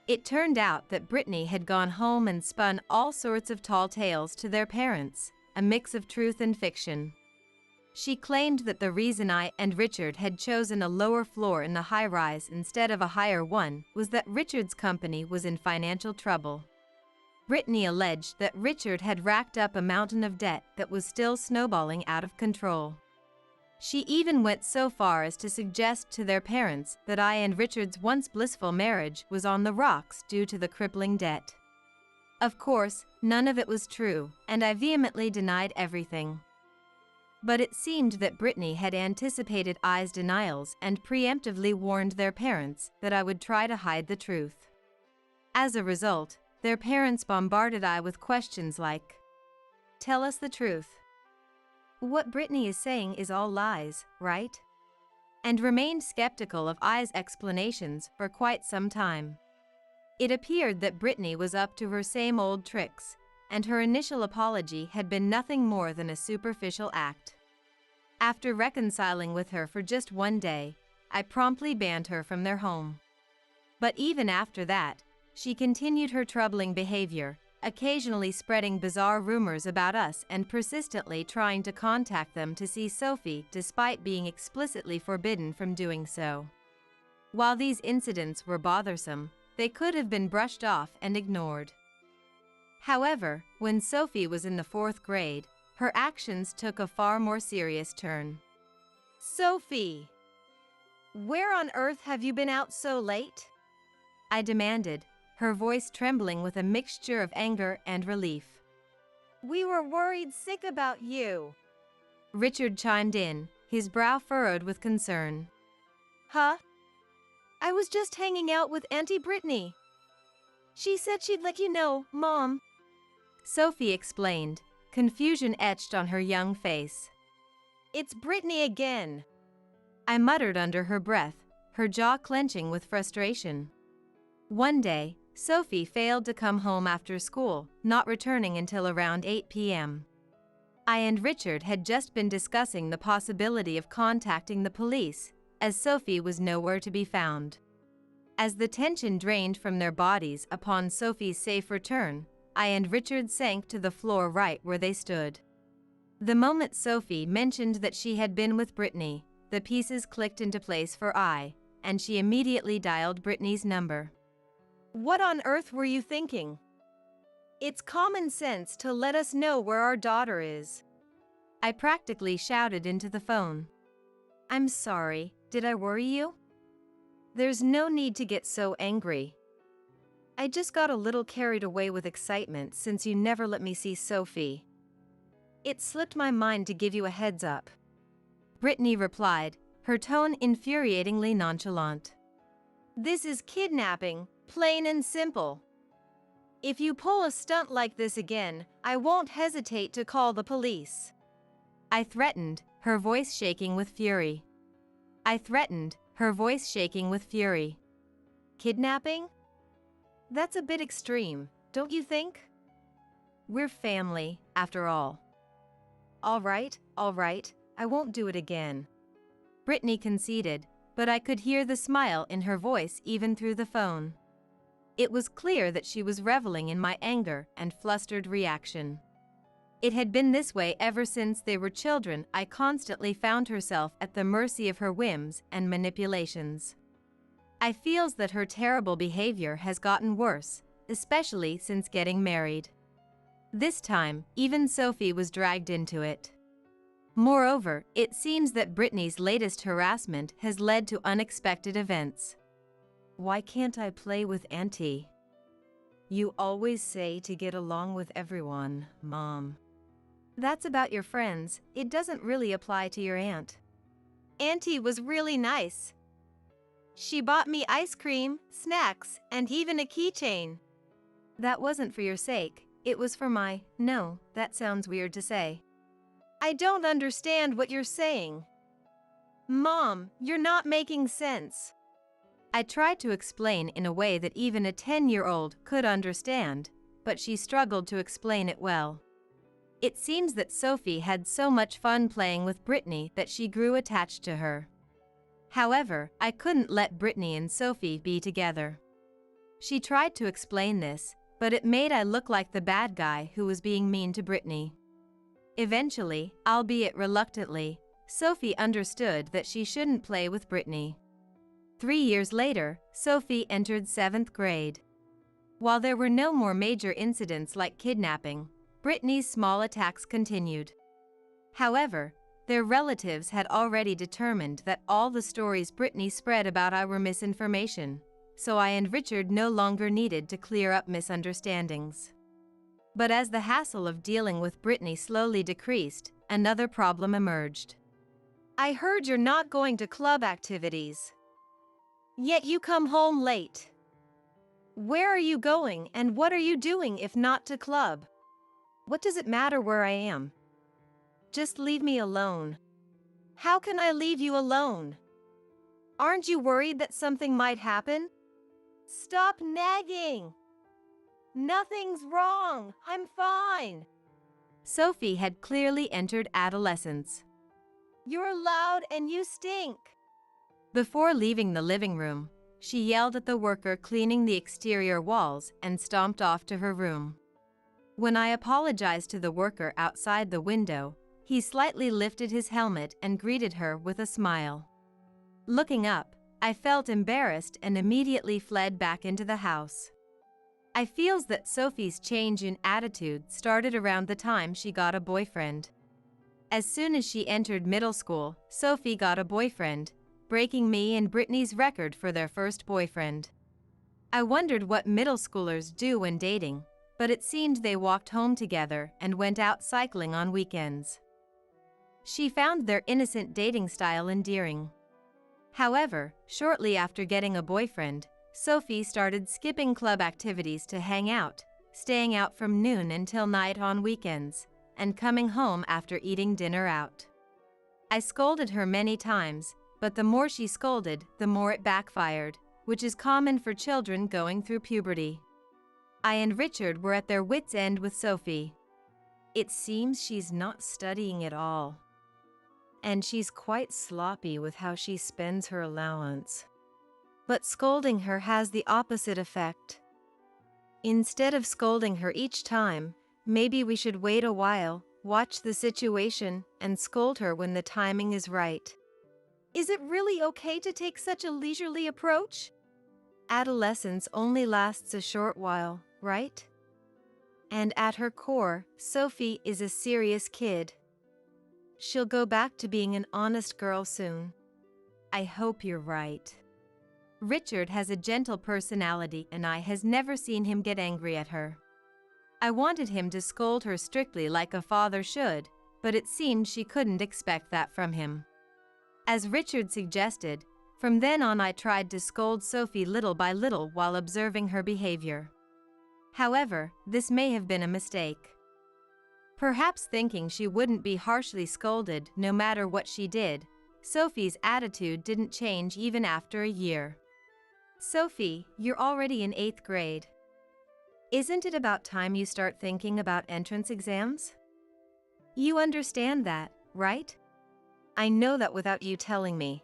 It turned out that Brittany had gone home and spun all sorts of tall tales to their parents, a mix of truth and fiction. She claimed that the reason I and Richard had chosen a lower floor in the high-rise instead of a higher one was that Richard's company was in financial trouble. Brittany alleged that Richard had racked up a mountain of debt that was still snowballing out of control. She even went so far as to suggest to their parents that I and Richard's once blissful marriage was on the rocks due to the crippling debt. Of course, none of it was true, and I vehemently denied everything. But it seemed that Brittany had anticipated I's denials and preemptively warned their parents that I would try to hide the truth. As a result, their parents bombarded I with questions like, "Tell us the truth. What Brittany is saying is all lies, right?" And remained skeptical of I's explanations for quite some time. It appeared that Brittany was up to her same old tricks, and her initial apology had been nothing more than a superficial act. After reconciling with her for just one day, I promptly banned her from their home. But even after that, she continued her troubling behavior, occasionally spreading bizarre rumors about us and persistently trying to contact them to see Sophie despite being explicitly forbidden from doing so. While these incidents were bothersome, they could have been brushed off and ignored. However, when Sophie was in the 4th grade, her actions took a far more serious turn. "Sophie, where on earth have you been out so late?" I demanded, her voice trembling with a mixture of anger and relief. "We were worried sick about you," Richard chimed in, his brow furrowed with concern. "Huh? I was just hanging out with Auntie Brittany. She said she'd let you know, Mom," Sophie explained, confusion etched on her young face. "It's Brittany again," I muttered under her breath, her jaw clenching with frustration. One day, Sophie failed to come home after school, not returning until around 8 p.m. I and Richard had just been discussing the possibility of contacting the police, as Sophie was nowhere to be found. As the tension drained from their bodies upon Sophie's safe return, I and Richard sank to the floor right where they stood. The moment Sophie mentioned that she had been with Brittany, the pieces clicked into place for I, and she immediately dialed Brittany's number. "What on earth were you thinking? It's common sense to let us know where our daughter is," I practically shouted into the phone. "I'm sorry, did I worry you? There's no need to get so angry. I just got a little carried away with excitement since you never let me see Sophie. It slipped my mind to give you a heads up," Brittany replied, her tone infuriatingly nonchalant. "This is kidnapping, plain and simple. If you pull a stunt like this again, I won't hesitate to call the police," I threatened, her voice shaking with fury. Kidnapping? That's a bit extreme, don't you think? We're family, after all. All right, I won't do it again. Brittany conceded, but I could hear the smile in her voice even through the phone. It was clear that she was reveling in my anger and flustered reaction. It had been this way ever since they were children. I constantly found herself at the mercy of her whims and manipulations. I feels that her terrible behavior has gotten worse, especially since getting married. This time, even Sophie was dragged into it. Moreover, it seems that Brittany's latest harassment has led to unexpected events. Why can't I play with Auntie? You always say to get along with everyone, Mom. That's about your friends, it doesn't really apply to your aunt. Auntie was really nice. She bought me ice cream, snacks, and even a keychain. That wasn't for your sake, it was for my— No, that sounds weird to say. I don't understand what you're saying. Mom, you're not making sense. I tried to explain in a way that even a 10-year-old could understand, but she struggled to explain it well. It seems that Sophie had so much fun playing with Brittany that she grew attached to her. However, I couldn't let Brittany and Sophie be together. She tried to explain this, but it made I look like the bad guy who was being mean to Brittany. Eventually, albeit reluctantly, Sophie understood that she shouldn't play with Brittany. 3 years later, Sophie entered 7th grade. While there were no more major incidents like kidnapping, Brittany's small attacks continued. However, their relatives had already determined that all the stories Brittany spread about I were misinformation, so I and Richard no longer needed to clear up misunderstandings. But as the hassle of dealing with Brittany slowly decreased, another problem emerged. I heard you're not going to club activities. Yet you come home late. Where are you going and what are you doing if not to club? What does it matter where I am? Just leave me alone. How can I leave you alone? Aren't you worried that something might happen? Stop nagging. Nothing's wrong. I'm fine. Sophie had clearly entered adolescence. You're loud and you stink. Before leaving the living room, she yelled at the worker cleaning the exterior walls and stomped off to her room. When I apologized to the worker outside the window, he slightly lifted his helmet and greeted her with a smile. Looking up, I felt embarrassed and immediately fled back into the house. I feels that Sophie's change in attitude started around the time she got a boyfriend. As soon as she entered middle school, Sophie got a boyfriend, breaking me and Brittany's record for their first boyfriend. I wondered what middle schoolers do when dating, but it seemed they walked home together and went out cycling on weekends. She found their innocent dating style endearing. However, shortly after getting a boyfriend, Sophie started skipping club activities to hang out, staying out from noon until night on weekends, and coming home after eating dinner out. I scolded her many times, but the more she scolded, the more it backfired, which is common for children going through puberty. I and Richard were at their wits' end with Sophie. It seems she's not studying at all. And she's quite sloppy with how she spends her allowance. But scolding her has the opposite effect. Instead of scolding her each time, maybe we should wait a while, watch the situation, and scold her when the timing is right. Is it really okay to take such a leisurely approach? Adolescence only lasts a short while, right? And at her core, Sophie is a serious kid. She'll go back to being an honest girl soon. I hope you're right. Richard has a gentle personality and I has never seen him get angry at her. I wanted him to scold her strictly like a father should, but it seemed she couldn't expect that from him. As Richard suggested, from then on I tried to scold Sophie little by little while observing her behavior. However, this may have been a mistake. Perhaps thinking she wouldn't be harshly scolded no matter what she did, Sophie's attitude didn't change even after a year. Sophie, you're already in 8th grade. Isn't it about time you start thinking about entrance exams? You understand that, right? I know that without you telling me.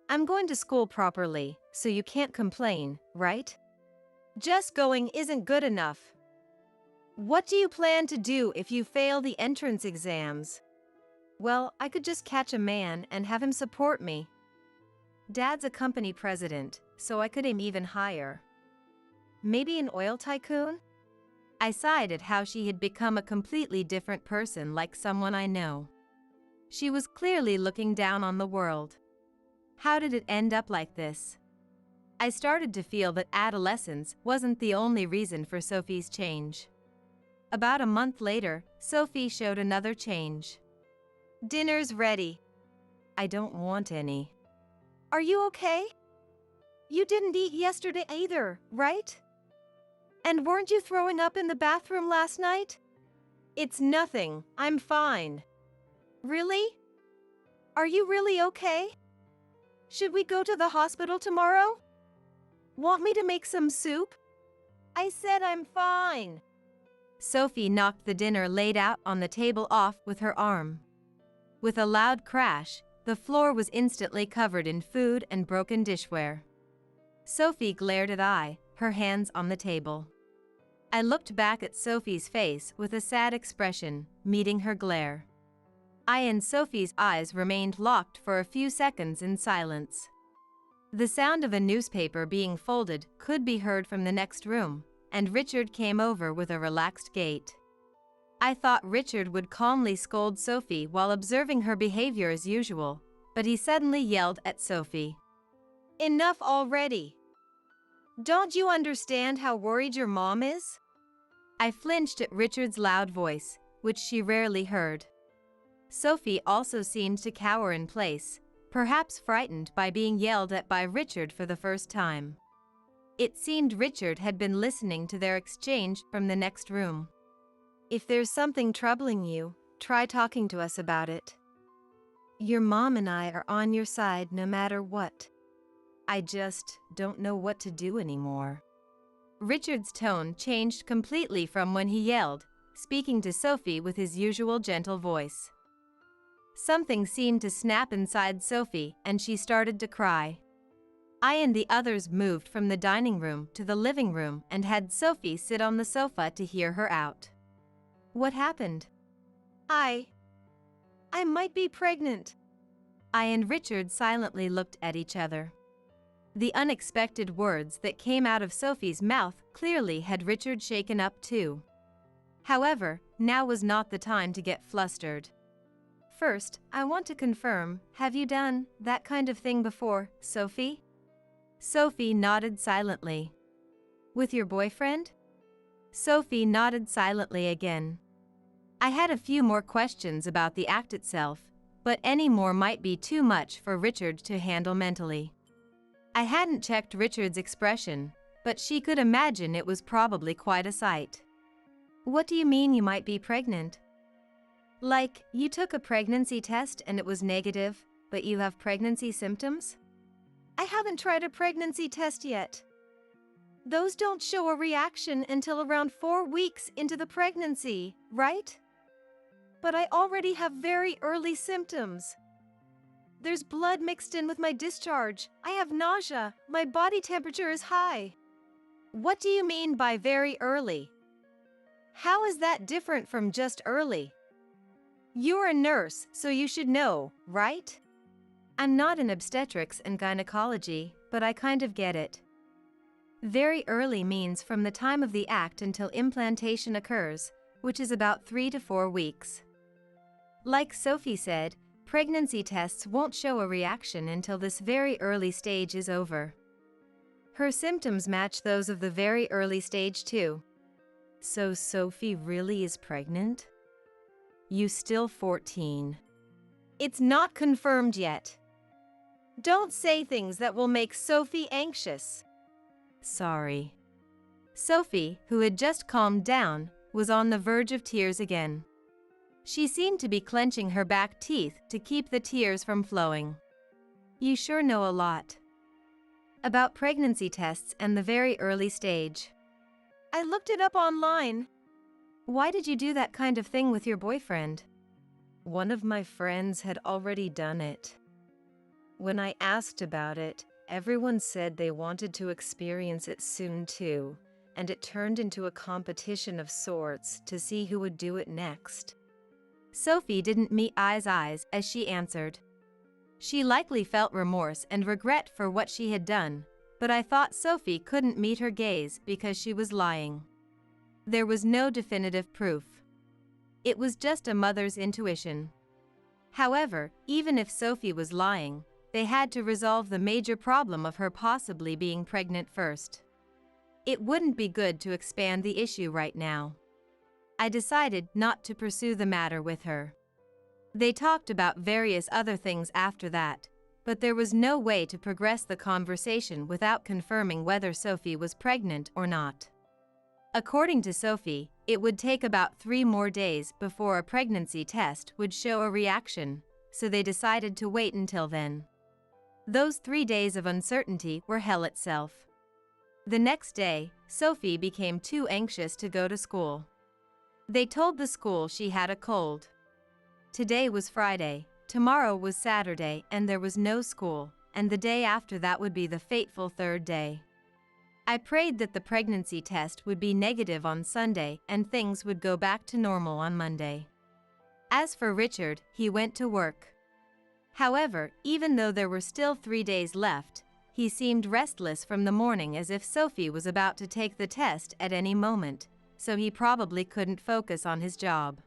I'm going to school properly, so you can't complain, right? Just going isn't good enough. What do you plan to do if you fail the entrance exams? Well, I could just catch a man and have him support me. Dad's a company president, so I could aim even higher. Maybe an oil tycoon? I sighed at how she had become a completely different person, like someone I know. She was clearly looking down on the world. How did it end up like this? I started to feel that adolescence wasn't the only reason for Sophie's change. About a month later, Sophie showed another change. Dinner's ready. I don't want any. Are you okay? You didn't eat yesterday either, right? And weren't you throwing up in the bathroom last night? It's nothing, I'm fine. Really? Are you really okay? Should we go to the hospital tomorrow? Want me to make some soup? I said I'm fine. Sophie knocked the dinner laid out on the table off with her arm. With a loud crash, the floor was instantly covered in food and broken dishware. Sophie glared at I, her hands on the table. I looked back at Sophie's face with a sad expression, meeting her glare. I and Sophie's eyes remained locked for a few seconds in silence. The sound of a newspaper being folded could be heard from the next room, and Richard came over with a relaxed gait. I thought Richard would calmly scold Sophie while observing her behavior as usual, but he suddenly yelled at Sophie. Enough already! Don't you understand how worried your mom is? I flinched at Richard's loud voice, which she rarely heard. Sophie also seemed to cower in place, perhaps frightened by being yelled at by Richard for the first time. It seemed Richard had been listening to their exchange from the next room. If there's something troubling you, try talking to us about it. Your mom and I are on your side no matter what. I just don't know what to do anymore. Richard's tone changed completely from when he yelled, speaking to Sophie with his usual gentle voice. Something seemed to snap inside Sophie, and she started to cry. I and the others moved from the dining room to the living room and had Sophie sit on the sofa to hear her out. What happened? I might be pregnant. I and Richard silently looked at each other. The unexpected words that came out of Sophie's mouth clearly had Richard shaken up too. However, now was not the time to get flustered. First, I want to confirm, have you done that kind of thing before, Sophie? Sophie nodded silently. With your boyfriend? Sophie nodded silently again. I had a few more questions about the act itself, but any more might be too much for Richard to handle mentally. I hadn't checked Richard's expression, but she could imagine it was probably quite a sight. What do you mean you might be pregnant? Like, you took a pregnancy test and it was negative, but you have pregnancy symptoms? I haven't tried a pregnancy test yet. Those don't show a reaction until around 4 weeks into the pregnancy, right? But I already have very early symptoms. There's blood mixed in with my discharge. I have nausea. My body temperature is high. What do you mean by very early? How is that different from just early? You're a nurse, so you should know, right? I'm not in obstetrics and gynecology, but I kind of get it. Very early means from the time of the act until implantation occurs, which is about 3 to 4 weeks. Like Sophie said, pregnancy tests won't show a reaction until this very early stage is over. Her symptoms match those of the very early stage too. So Sophie really is pregnant? You still 14. It's not confirmed yet. Don't say things that will make Sophie anxious. Sorry. Sophie, who had just calmed down, was on the verge of tears again. She seemed to be clenching her back teeth to keep the tears from flowing. You sure know a lot about pregnancy tests and the very early stage. I looked it up online. Why did you do that kind of thing with your boyfriend? One of my friends had already done it. When I asked about it, everyone said they wanted to experience it soon too, and it turned into a competition of sorts to see who would do it next. Sophie didn't meet I's eyes as she answered. She likely felt remorse and regret for what she had done, but I thought Sophie couldn't meet her gaze because she was lying. There was no definitive proof. It was just a mother's intuition. However, even if Sophie was lying, they had to resolve the major problem of her possibly being pregnant first. It wouldn't be good to expand the issue right now. I decided not to pursue the matter with her. They talked about various other things after that, but there was no way to progress the conversation without confirming whether Sophie was pregnant or not. According to Sophie, it would take about 3 more days before a pregnancy test would show a reaction, so they decided to wait until then. Those 3 days of uncertainty were hell itself. The next day, Sophie became too anxious to go to school. They told the school she had a cold. Today was Friday, tomorrow was Saturday, and there was no school, and the day after that would be the fateful 3rd day. I prayed that the pregnancy test would be negative on Sunday and things would go back to normal on Monday. As for Richard, he went to work. However, even though there were still 3 days left, he seemed restless from the morning as if Sophie was about to take the test at any moment, so he probably couldn't focus on his job.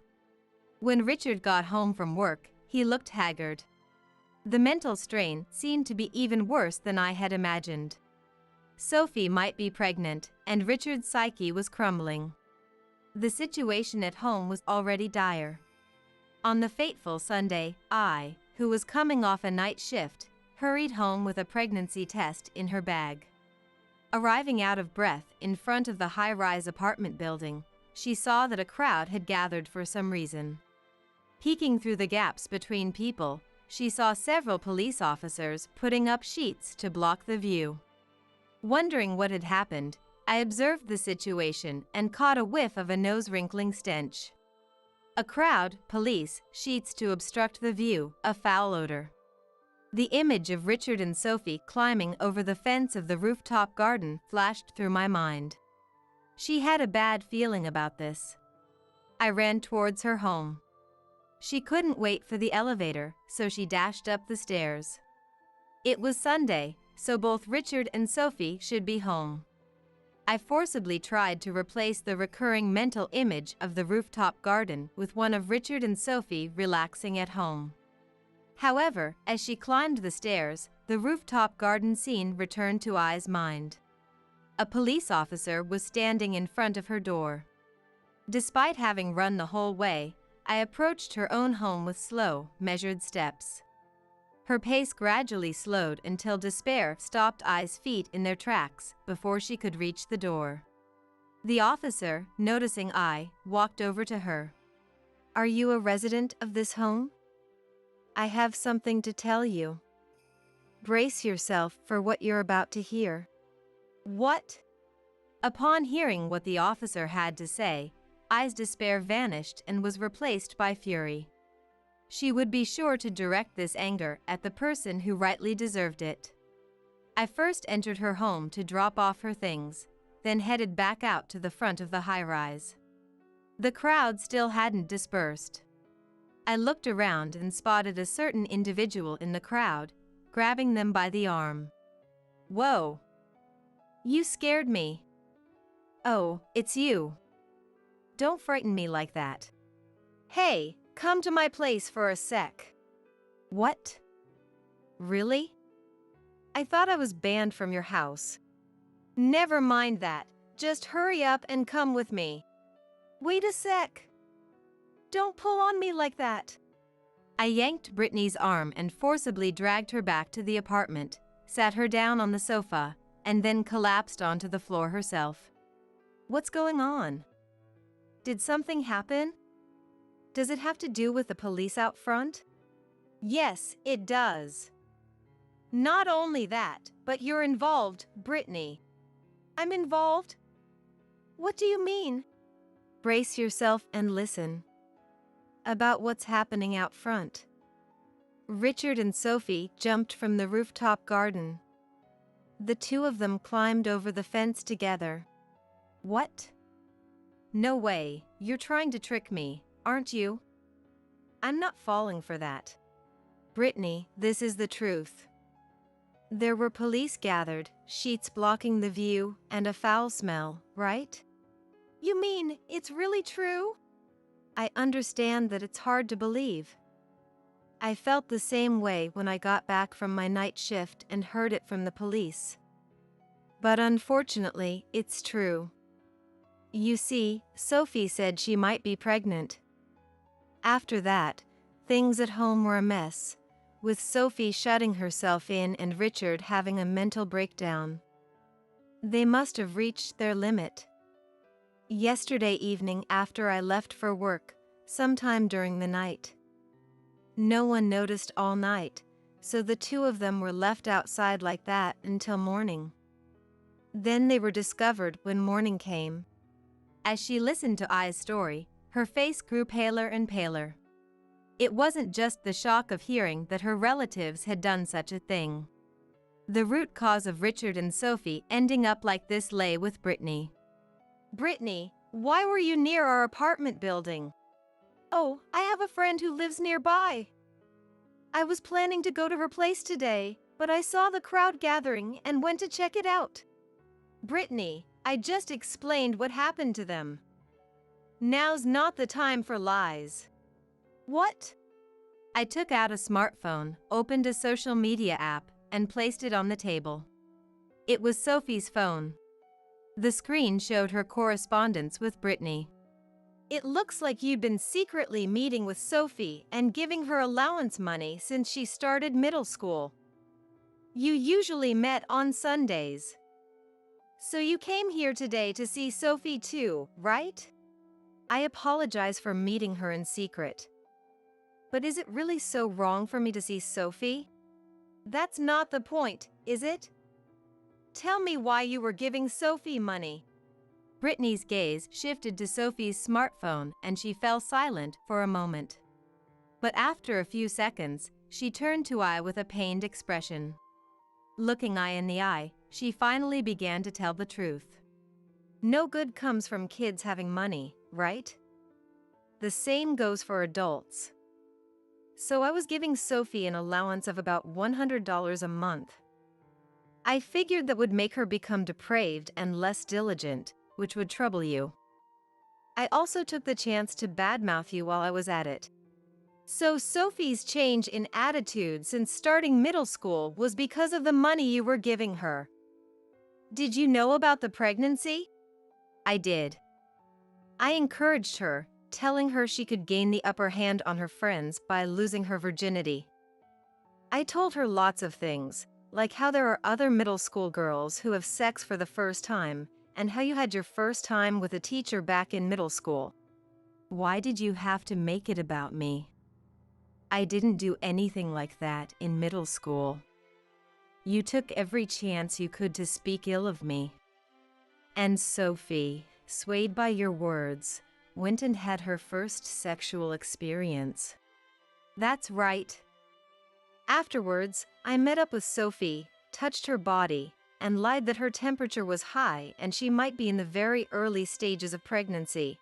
When Richard got home from work, he looked haggard. The mental strain seemed to be even worse than I had imagined. Sophie might be pregnant, and Richard's psyche was crumbling. The situation at home was already dire. On the fateful Sunday, I, who was coming off a night shift, hurried home with a pregnancy test in her bag. Arriving out of breath in front of the high-rise apartment building, she saw that a crowd had gathered for some reason. Peeking through the gaps between people, she saw several police officers putting up sheets to block the view. Wondering what had happened, I observed the situation and caught a whiff of a nose-wrinkling stench. A crowd, police, sheets to obstruct the view, a foul odor. The image of Richard and Sophie climbing over the fence of the rooftop garden flashed through my mind. She had a bad feeling about this. I ran towards her home. She couldn't wait for the elevator, so she dashed up the stairs. It was Sunday, so both Richard and Sophie should be home. I forcibly tried to replace the recurring mental image of the rooftop garden with one of Richard and Sophie relaxing at home. However, as she climbed the stairs, the rooftop garden scene returned to I's mind. A police officer was standing in front of her door. Despite having run the whole way, I approached her own home with slow, measured steps. Her pace gradually slowed until despair stopped I's feet in their tracks before she could reach the door. The officer, noticing I, walked over to her. "Are you a resident of this home? I have something to tell you. Brace yourself for what you're about to hear." "What?" Upon hearing what the officer had to say, I's despair vanished and was replaced by fury. She would be sure to direct this anger at the person who rightly deserved it. I first entered her home to drop off her things, then headed back out to the front of the high-rise. The crowd still hadn't dispersed. I looked around and spotted a certain individual in the crowd, grabbing them by the arm. "Whoa! You scared me." "Oh, it's you. Don't frighten me like that. Hey, come to my place for a sec." "What? Really? I thought I was banned from your house." "Never mind that. Just hurry up and come with me." "Wait a sec. Don't pull on me like that." I yanked Brittany's arm and forcibly dragged her back to the apartment, sat her down on the sofa, and then collapsed onto the floor herself. "What's going on? Did something happen? Does it have to do with the police out front?" "Yes, it does. Not only that, but you're involved, Brittany." "I'm involved? What do you mean? Brace yourself and listen. About what's happening out front. Richard and Sophie jumped from the rooftop garden. The two of them climbed over the fence together. What? No way, you're trying to trick me, aren't you? I'm not falling for that. Brittany, this is the truth. There were police gathered, sheets blocking the view, and a foul smell, right? You mean, it's really true? I understand that it's hard to believe. I felt the same way when I got back from my night shift and heard it from the police. But unfortunately, it's true. You see, Sophie said she might be pregnant. After that, things at home were a mess, with Sophie shutting herself in and Richard having a mental breakdown. They must have reached their limit. Yesterday evening after I left for work, sometime during the night. No one noticed all night, so the two of them were left outside like that until morning. Then they were discovered when morning came. As she listened to Ai's story, her face grew paler and paler. It wasn't just the shock of hearing that her relatives had done such a thing. The root cause of Richard and Sophie ending up like this lay with Brittany. Brittany, why were you near our apartment building? Oh, I have a friend who lives nearby. I was planning to go to her place today, but I saw the crowd gathering and went to check it out. Brittany, I just explained what happened to them. Now's not the time for lies. What? I took out a smartphone, opened a social media app, and placed it on the table. It was Sophie's phone. The screen showed her correspondence with Brittany. It looks like you'd been secretly meeting with Sophie and giving her allowance money since she started middle school. You usually met on Sundays. So you came here today to see Sophie too, right? I apologize for meeting her in secret. But is it really so wrong for me to see Sophie? That's not the point, is it? Tell me why you were giving Sophie money. Brittany's gaze shifted to Sophie's smartphone and she fell silent for a moment. But after a few seconds, she turned to Ai with a pained expression. Looking Ai in the eye, she finally began to tell the truth. No good comes from kids having money, right? The same goes for adults. So I was giving Sophie an allowance of about $100 a month. I figured that would make her become depraved and less diligent, which would trouble you. I also took the chance to badmouth you while I was at it. So Sophie's change in attitude since starting middle school was because of the money you were giving her. Did you know about the pregnancy? I did. I encouraged her, telling her she could gain the upper hand on her friends by losing her virginity. I told her lots of things, like how there are other middle school girls who have sex for the first time, and how you had your first time with a teacher back in middle school. Why did you have to make it about me? I didn't do anything like that in middle school. You took every chance you could to speak ill of me. And Sophie, swayed by your words, went and had her first sexual experience. That's right. Afterwards, I met up with Sophie, touched her body, and lied that her temperature was high and she might be in the very early stages of pregnancy.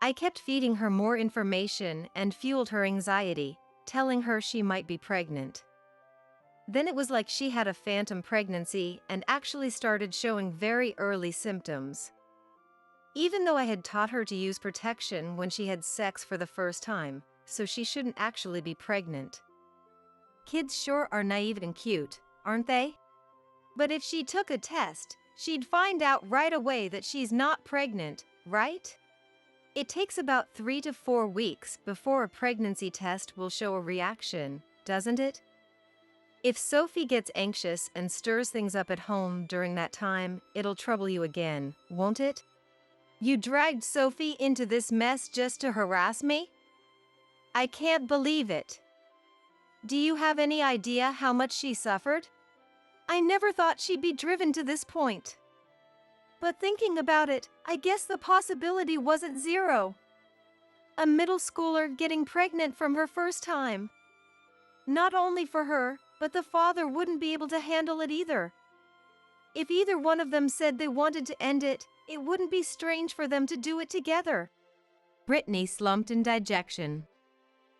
I kept feeding her more information and fueled her anxiety, telling her she might be pregnant. Then it was like she had a phantom pregnancy and actually started showing very early symptoms. Even though I had taught her to use protection when she had sex for the first time, so she shouldn't actually be pregnant. Kids sure are naive and cute, aren't they? But if she took a test, she'd find out right away that she's not pregnant, right? It takes about 3 to 4 weeks before a pregnancy test will show a reaction, doesn't it? If Sophie gets anxious and stirs things up at home during that time, it'll trouble you again, won't it? You dragged Sophie into this mess just to harass me? I can't believe it. Do you have any idea how much she suffered? I never thought she'd be driven to this point. But thinking about it, I guess the possibility wasn't zero. A middle schooler getting pregnant from her first time. Not only for her, but the father wouldn't be able to handle it either. If either one of them said they wanted to end it, it wouldn't be strange for them to do it together. Brittany slumped in dejection.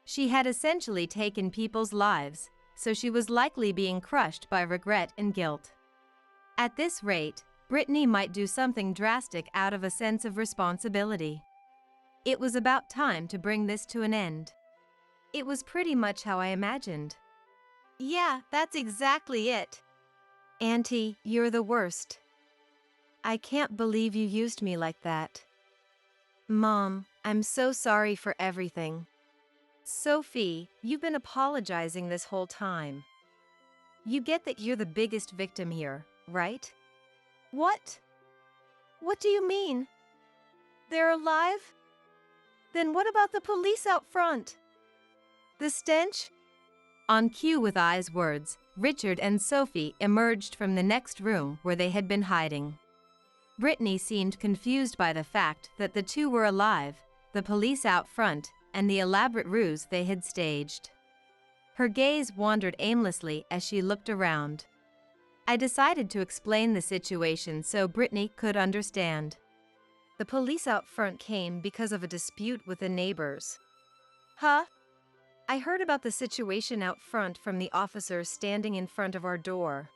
She had essentially taken people's lives, so she was likely being crushed by regret and guilt. At this rate, Brittany might do something drastic out of a sense of responsibility. It was about time to bring this to an end. It was pretty much how I imagined. Yeah, that's exactly it. Auntie, you're the worst. I can't believe you used me like that. Mom, I'm so sorry for everything. Sophie, you've been apologizing this whole time. You get that you're the biggest victim here, right? What? What do you mean? They're alive? Then what about the police out front? The stench? On cue with I's words, Richard and Sophie emerged from the next room where they had been hiding. Brittany seemed confused by the fact that the two were alive, the police out front, and the elaborate ruse they had staged. Her gaze wandered aimlessly as she looked around. I decided to explain the situation so Brittany could understand. The police out front came because of a dispute with the neighbors. Huh? I heard about the situation out front from the officer standing in front of our door.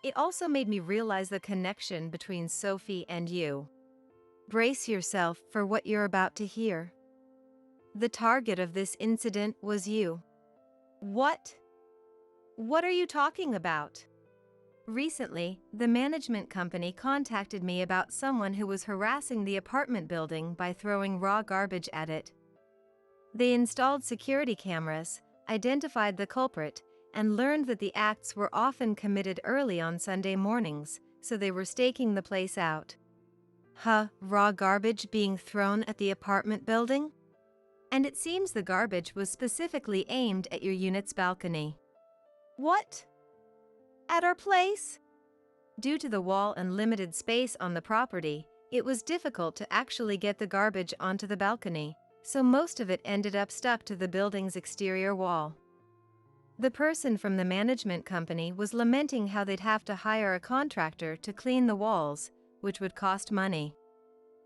It also made me realize the connection between Sophie and you. Brace yourself for what you're about to hear. The target of this incident was you. What? What are you talking about? Recently, the management company contacted me about someone who was harassing the apartment building by throwing raw garbage at it. They installed security cameras, identified the culprit, and learned that the acts were often committed early on Sunday mornings, so they were staking the place out. Raw garbage being thrown at the apartment building? And it seems the garbage was specifically aimed at your unit's balcony. What? At our place? Due to the wall and limited space on the property, it was difficult to actually get the garbage onto the balcony, so most of it ended up stuck to the building's exterior wall. The person from the management company was lamenting how they'd have to hire a contractor to clean the walls, which would cost money.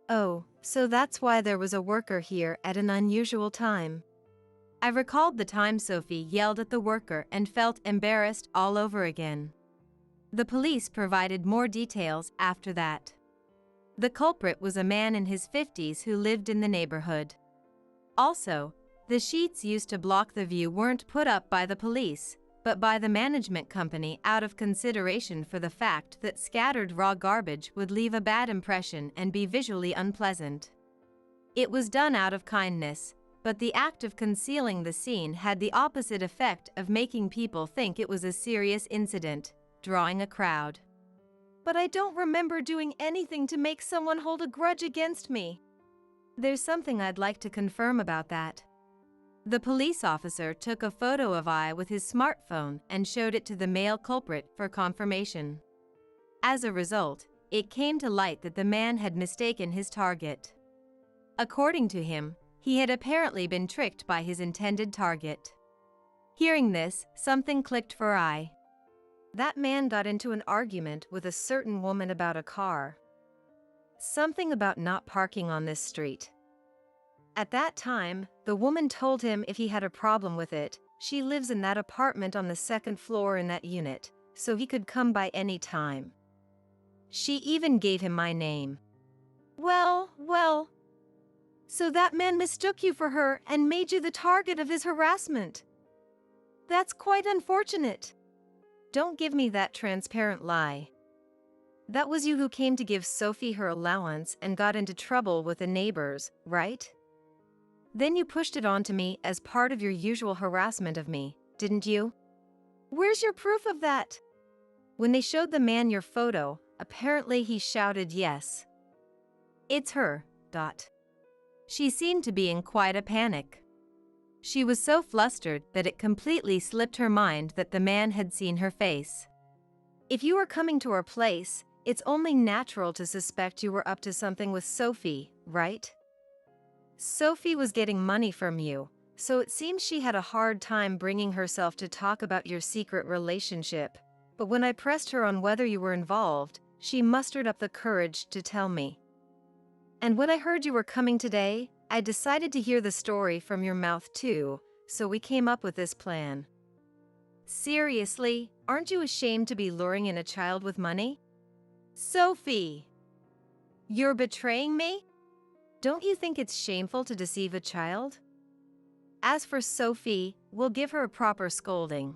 Oh, so that's why there was a worker here at an unusual time. I recalled the time Sophie yelled at the worker and felt embarrassed all over again. The police provided more details after that. The culprit was a man in his 50s who lived in the neighborhood. Also, the sheets used to block the view weren't put up by the police, but by the management company out of consideration for the fact that scattered raw garbage would leave a bad impression and be visually unpleasant. It was done out of kindness, but the act of concealing the scene had the opposite effect of making people think it was a serious incident, drawing a crowd. But I don't remember doing anything to make someone hold a grudge against me. There's something I'd like to confirm about that. The police officer took a photo of I with his smartphone and showed it to the male culprit for confirmation. As a result, it came to light that the man had mistaken his target. According to him, he had apparently been tricked by his intended target. Hearing this, something clicked for I. That man got into an argument with a certain woman about a car. Something about not parking on this street. At that time, the woman told him if he had a problem with it, she lives in that apartment on the second floor in that unit, so he could come by any time. She even gave him my name. Well. So that man mistook you for her and made you the target of his harassment. That's quite unfortunate. Don't give me that transparent lie. That was you who came to give Sophie her allowance and got into trouble with the neighbors, right? Then you pushed it onto me as part of your usual harassment of me, didn't you? Where's your proof of that? When they showed the man your photo, apparently he shouted yes. It's her. She seemed to be in quite a panic. She was so flustered that it completely slipped her mind that the man had seen her face. If you were coming to our place, It's only natural to suspect you were up to something with Sophie, right? Sophie was getting money from you, so it seems she had a hard time bringing herself to talk about your secret relationship. But when I pressed her on whether you were involved, she mustered up the courage to tell me. And when I heard you were coming today, I decided to hear the story from your mouth too, so we came up with this plan. Seriously, aren't you ashamed to be luring in a child with money? Sophie! You're betraying me? Don't you think it's shameful to deceive a child? As for Sophie, we'll give her a proper scolding.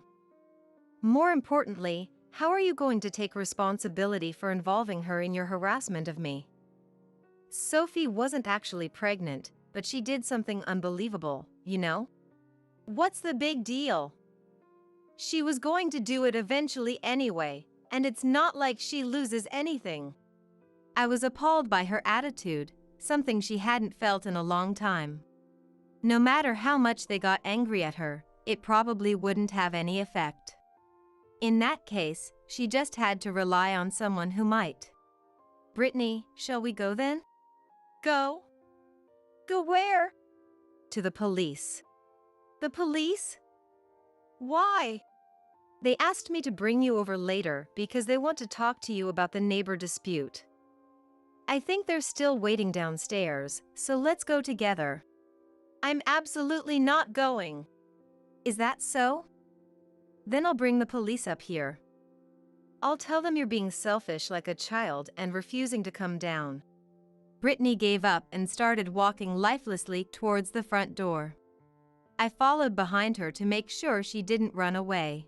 More importantly, how are you going to take responsibility for involving her in your harassment of me? Sophie wasn't actually pregnant, but she did something unbelievable, you know? What's the big deal? She was going to do it eventually anyway, and it's not like she loses anything. I was appalled by her attitude, something she hadn't felt in a long time. No matter how much they got angry at her, it probably wouldn't have any effect. In that case, she just had to rely on someone who might. Brittany, shall we go then? Go? Go where? To the police. The police? Why? They asked me to bring you over later because they want to talk to you about the neighbor dispute. I think they're still waiting downstairs, so let's go together. I'm absolutely not going. Is that so? Then I'll bring the police up here. I'll tell them you're being selfish like a child and refusing to come down. Brittany gave up and started walking lifelessly towards the front door. I followed behind her to make sure she didn't run away.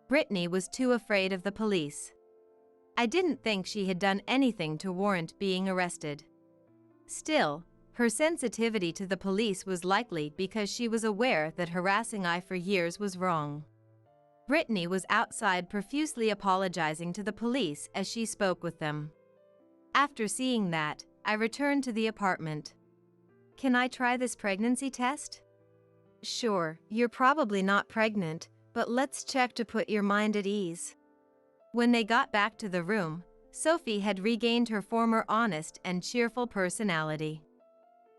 Brittany was too afraid of the police. I didn't think she had done anything to warrant being arrested. Still, her sensitivity to the police was likely because she was aware that harassing I for years was wrong. Brittany was outside profusely apologizing to the police as she spoke with them. After seeing that, I returned to the apartment. Can I try this pregnancy test? Sure, you're probably not pregnant, but let's check to put your mind at ease. When they got back to the room, Sophie had regained her former honest and cheerful personality.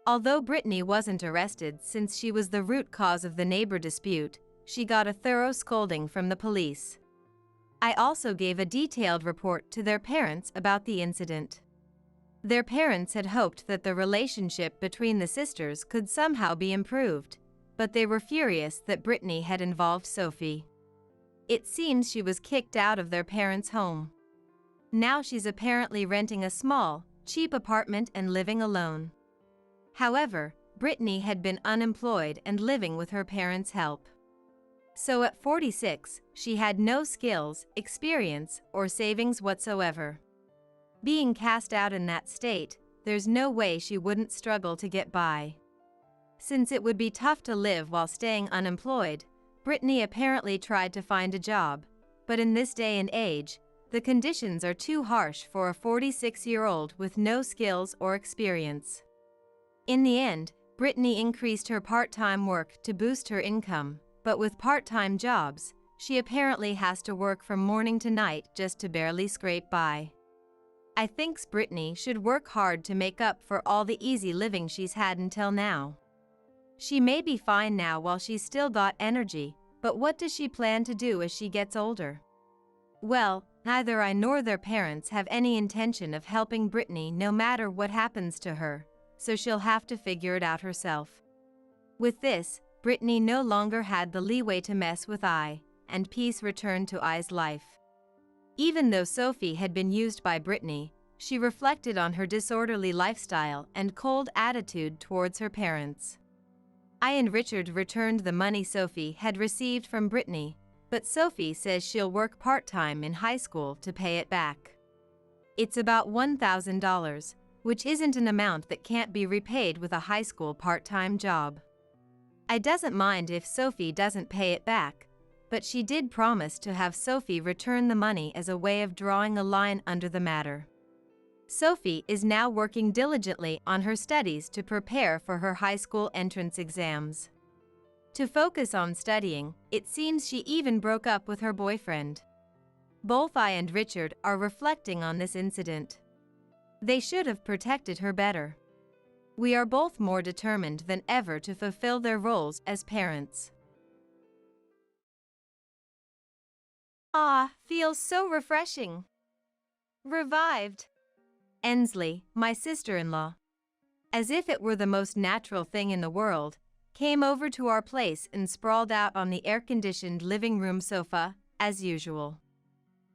Although Brittany wasn't arrested since she was the root cause of the neighbor dispute, she got a thorough scolding from the police. I also gave a detailed report to their parents about the incident. Their parents had hoped that the relationship between the sisters could somehow be improved, but they were furious that Brittany had involved Sophie. It seems she was kicked out of their parents' home. Now she's apparently renting a small, cheap apartment and living alone. However, Brittany had been unemployed and living with her parents' help. So at 46, she had no skills, experience, or savings whatsoever. Being cast out in that state, there's no way she wouldn't struggle to get by. Since it would be tough to live while staying unemployed, Brittany apparently tried to find a job, but in this day and age, the conditions are too harsh for a 46-year-old with no skills or experience. In the end, Brittany increased her part-time work to boost her income, but with part-time jobs, she apparently has to work from morning to night just to barely scrape by. I think Brittany should work hard to make up for all the easy living she's had until now. She may be fine now while she's still got energy, but what does she plan to do as she gets older? Well, neither I nor their parents have any intention of helping Brittany no matter what happens to her, so she'll have to figure it out herself. With this, Brittany no longer had the leeway to mess with I, and peace returned to I's life. Even though Sophie had been used by Brittany, she reflected on her disorderly lifestyle and cold attitude towards her parents. I and Richard returned the money Sophie had received from Brittany, but Sophie says she'll work part-time in high school to pay it back. It's about $1,000, which isn't an amount that can't be repaid with a high school part-time job. I doesn't mind if Sophie doesn't pay it back, but she did promise to have Sophie return the money as a way of drawing a line under the matter. Sophie is now working diligently on her studies to prepare for her high school entrance exams. To focus on studying, it seems she even broke up with her boyfriend. Both I and Richard are reflecting on this incident. They should have protected her better. We are both more determined than ever to fulfill their roles as parents. Ah, feels so refreshing. Revived. Ensley, my sister-in-law, as if it were the most natural thing in the world, came over to our place and sprawled out on the air-conditioned living room sofa, as usual.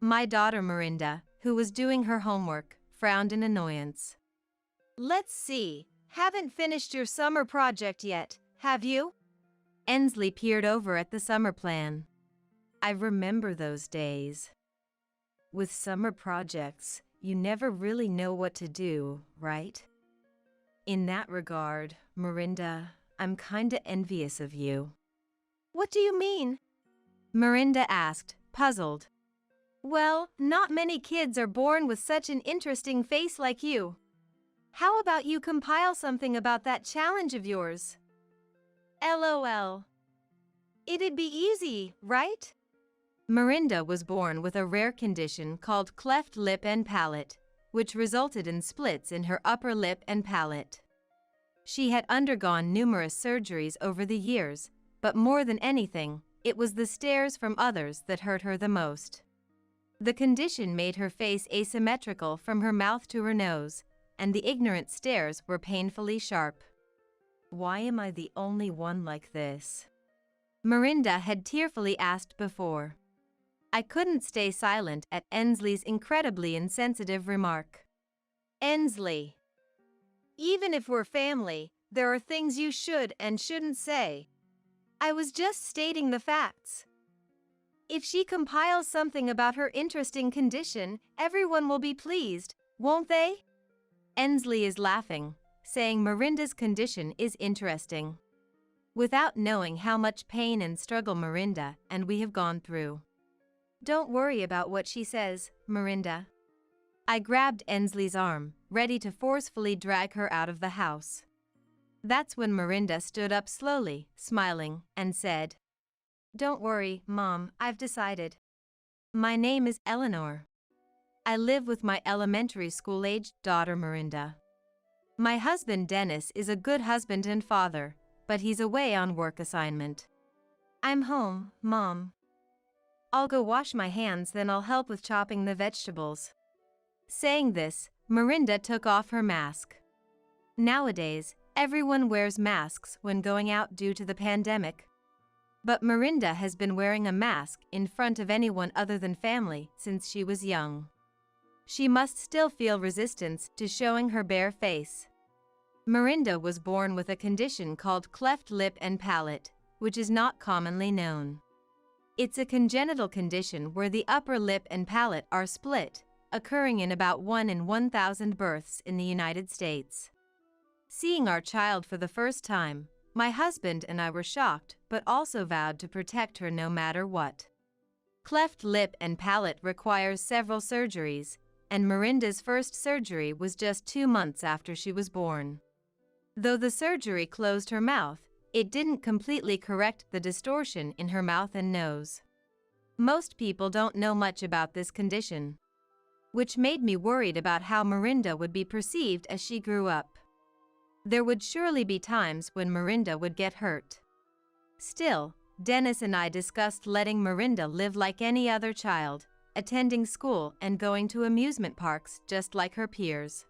My daughter Mirinda, who was doing her homework, frowned in annoyance. Let's see, haven't finished your summer project yet, have you? Ensley peered over at the summer plan. I remember those days. With summer projects, you never really know what to do, right? In that regard, Mirinda, I'm kinda envious of you. What do you mean? Mirinda asked, puzzled. Well, not many kids are born with such an interesting face like you. How about you compile something about that challenge of yours? LOL. It'd be easy, right? Mirinda was born with a rare condition called cleft lip and palate, which resulted in splits in her upper lip and palate. She had undergone numerous surgeries over the years, but more than anything, it was the stares from others that hurt her the most. The condition made her face asymmetrical from her mouth to her nose, and the ignorant stares were painfully sharp. Why am I the only one like this? Mirinda had tearfully asked before. I couldn't stay silent at Ensley's incredibly insensitive remark. Ensley. Even if we're family, there are things you should and shouldn't say. I was just stating the facts. If she compiles something about her interesting condition, everyone will be pleased, won't they? Ensley is laughing, saying Mirinda's condition is interesting. Without knowing how much pain and struggle Mirinda and we have gone through. Don't worry about what she says, Mirinda. I grabbed Ensley's arm, ready to forcefully drag her out of the house. That's when Mirinda stood up slowly, smiling, and said, Don't worry, Mom, I've decided. My name is Eleanor. I live with my elementary school-aged daughter Mirinda. My husband Dennis is a good husband and father, but he's away on work assignment. I'm home, Mom. I'll go wash my hands, then I'll help with chopping the vegetables. Saying this, Mirinda took off her mask. Nowadays, everyone wears masks when going out due to the pandemic. But Mirinda has been wearing a mask in front of anyone other than family since she was young. She must still feel resistance to showing her bare face. Mirinda was born with a condition called cleft lip and palate, which is not commonly known. It's a congenital condition where the upper lip and palate are split, occurring in about 1 in 1,000 births in the United States. Seeing our child for the first time, my husband and I were shocked but also vowed to protect her no matter what. Cleft lip and palate requires several surgeries, and Mirinda's first surgery was just 2 months after she was born. Though the surgery closed her mouth, it didn't completely correct the distortion in her mouth and nose. Most people don't know much about this condition, which made me worried about how Mirinda would be perceived as she grew up. There would surely be times when Mirinda would get hurt. Still, Dennis and I discussed letting Mirinda live like any other child, attending school and going to amusement parks just like her peers.